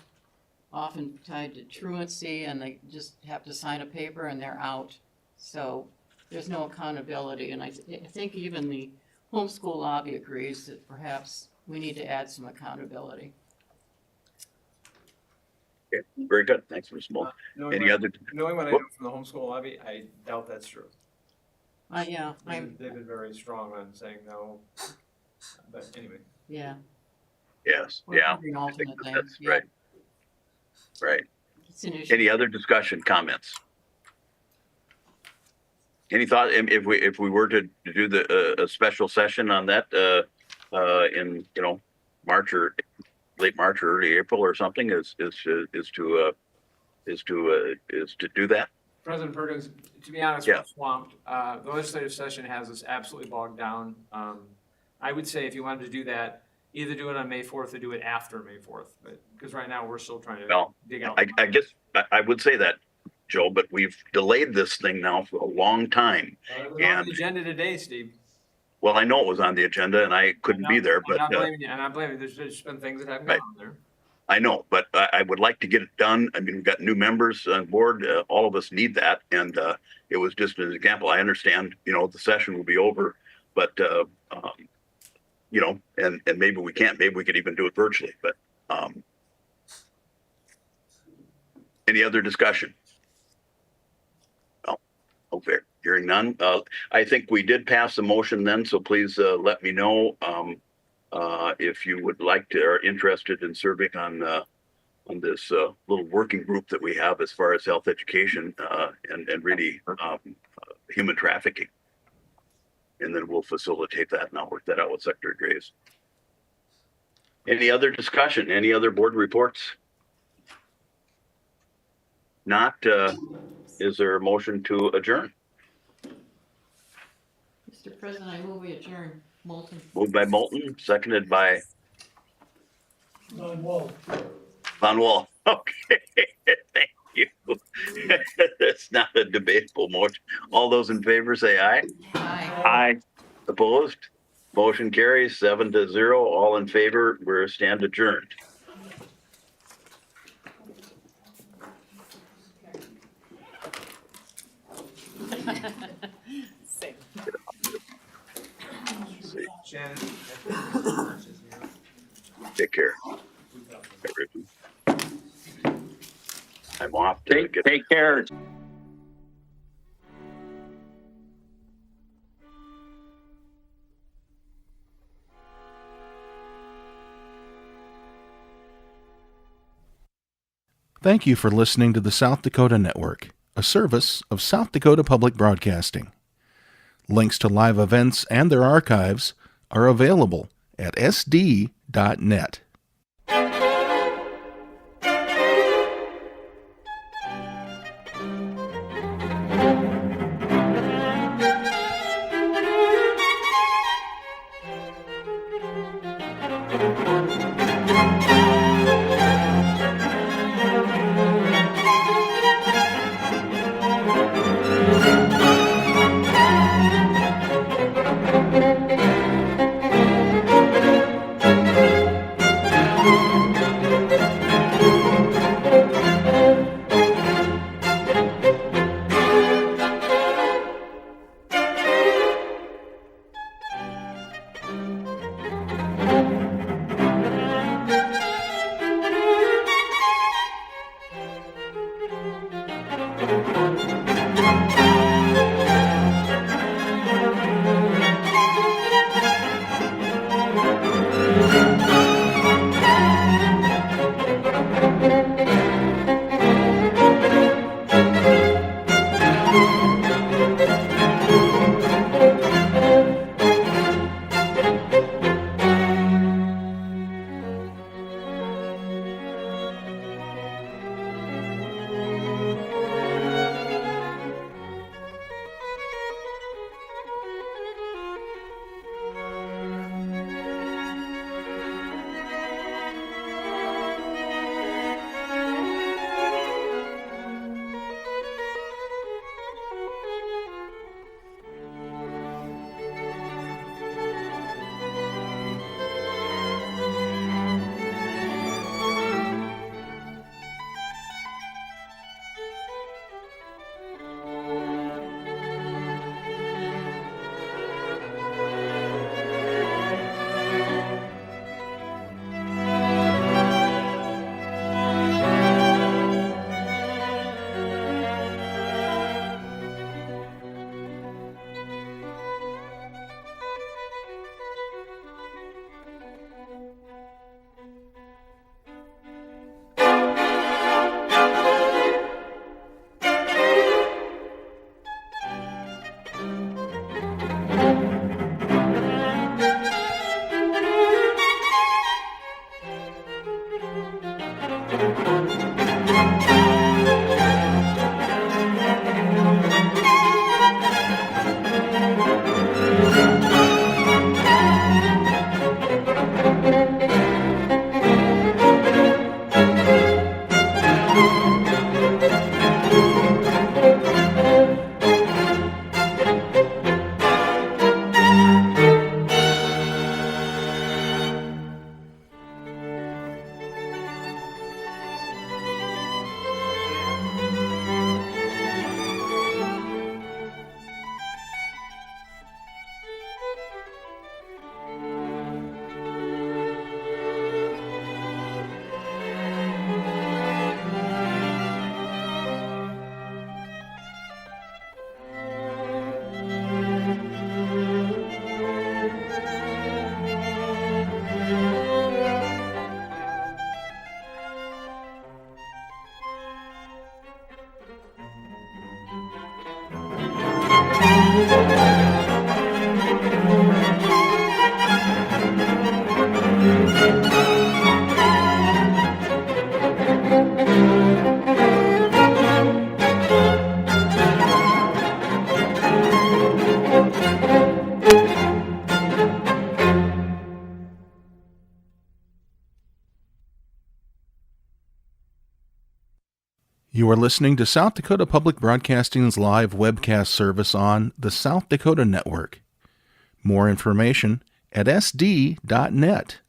often tied to truancy, and they just have to sign a paper and they're out. So there's no accountability, and I think even the homeschool lobby agrees that perhaps we need to add some accountability. Okay, very good. Thanks, Ms. Moll. Any other? Knowing what I know from the homeschool lobby, I doubt that's true. Yeah, They've been very strong on saying no, but anyway. Yeah. Yes, We're yeah. covering I think alternate that's things, yeah. right. Right. It's an issue. Any other discussion, comments? Any thought, if we were to do a special session on that, in, March or late March or early April or something, is to do that? President Perkins, to be honest, Yeah. we're swamped. The legislative session has us absolutely bogged down. I would say if you wanted to do that, either do it on May 4th or do it after May 4th, but, because right now we're still trying to Well, dig out. I guess I would say that, Joe, but we've delayed this thing now for a long time. It was on the agenda today, Steve. Well, I know it was on the agenda and I couldn't be there, I'm but not blaming you, and I'm blaming you. There's been things that haven't gone on there. I know, but I would like to get it done. I mean, we've got new members on board. All of us need that. And it was just an example. I understand, the session will be over, but, and maybe we can't, maybe we could even do it virtually, but any other discussion? No. Okay, hearing none. I think we did pass the motion then, so please let me know if you would like to, are interested in serving on this little working group that we have as far as health education and really human trafficking. And then we'll facilitate that and I'll work that out with Secretary Graves. Any other discussion? Any other board reports? Not, is there a motion to adjourn? Mr. President, I move we adjourn. Moulton. Moved by Moulton, seconded by Von Wall. Von Wall. Okay, thank you. That's not a debatable motion. All those in favor say aye. Aye. Aye. Opposed? Motion carries 7-0. All in favor, we're stand adjourned. Same. Shannon. Take care. I'm off to get. Take care. Thank you for listening to the South Dakota Network, a service of South Dakota Public Broadcasting. Links to live events and their archives are available at sd.net. You are listening to South Dakota Public Broadcasting's live webcast service on the South Dakota Network. More information at sd.net.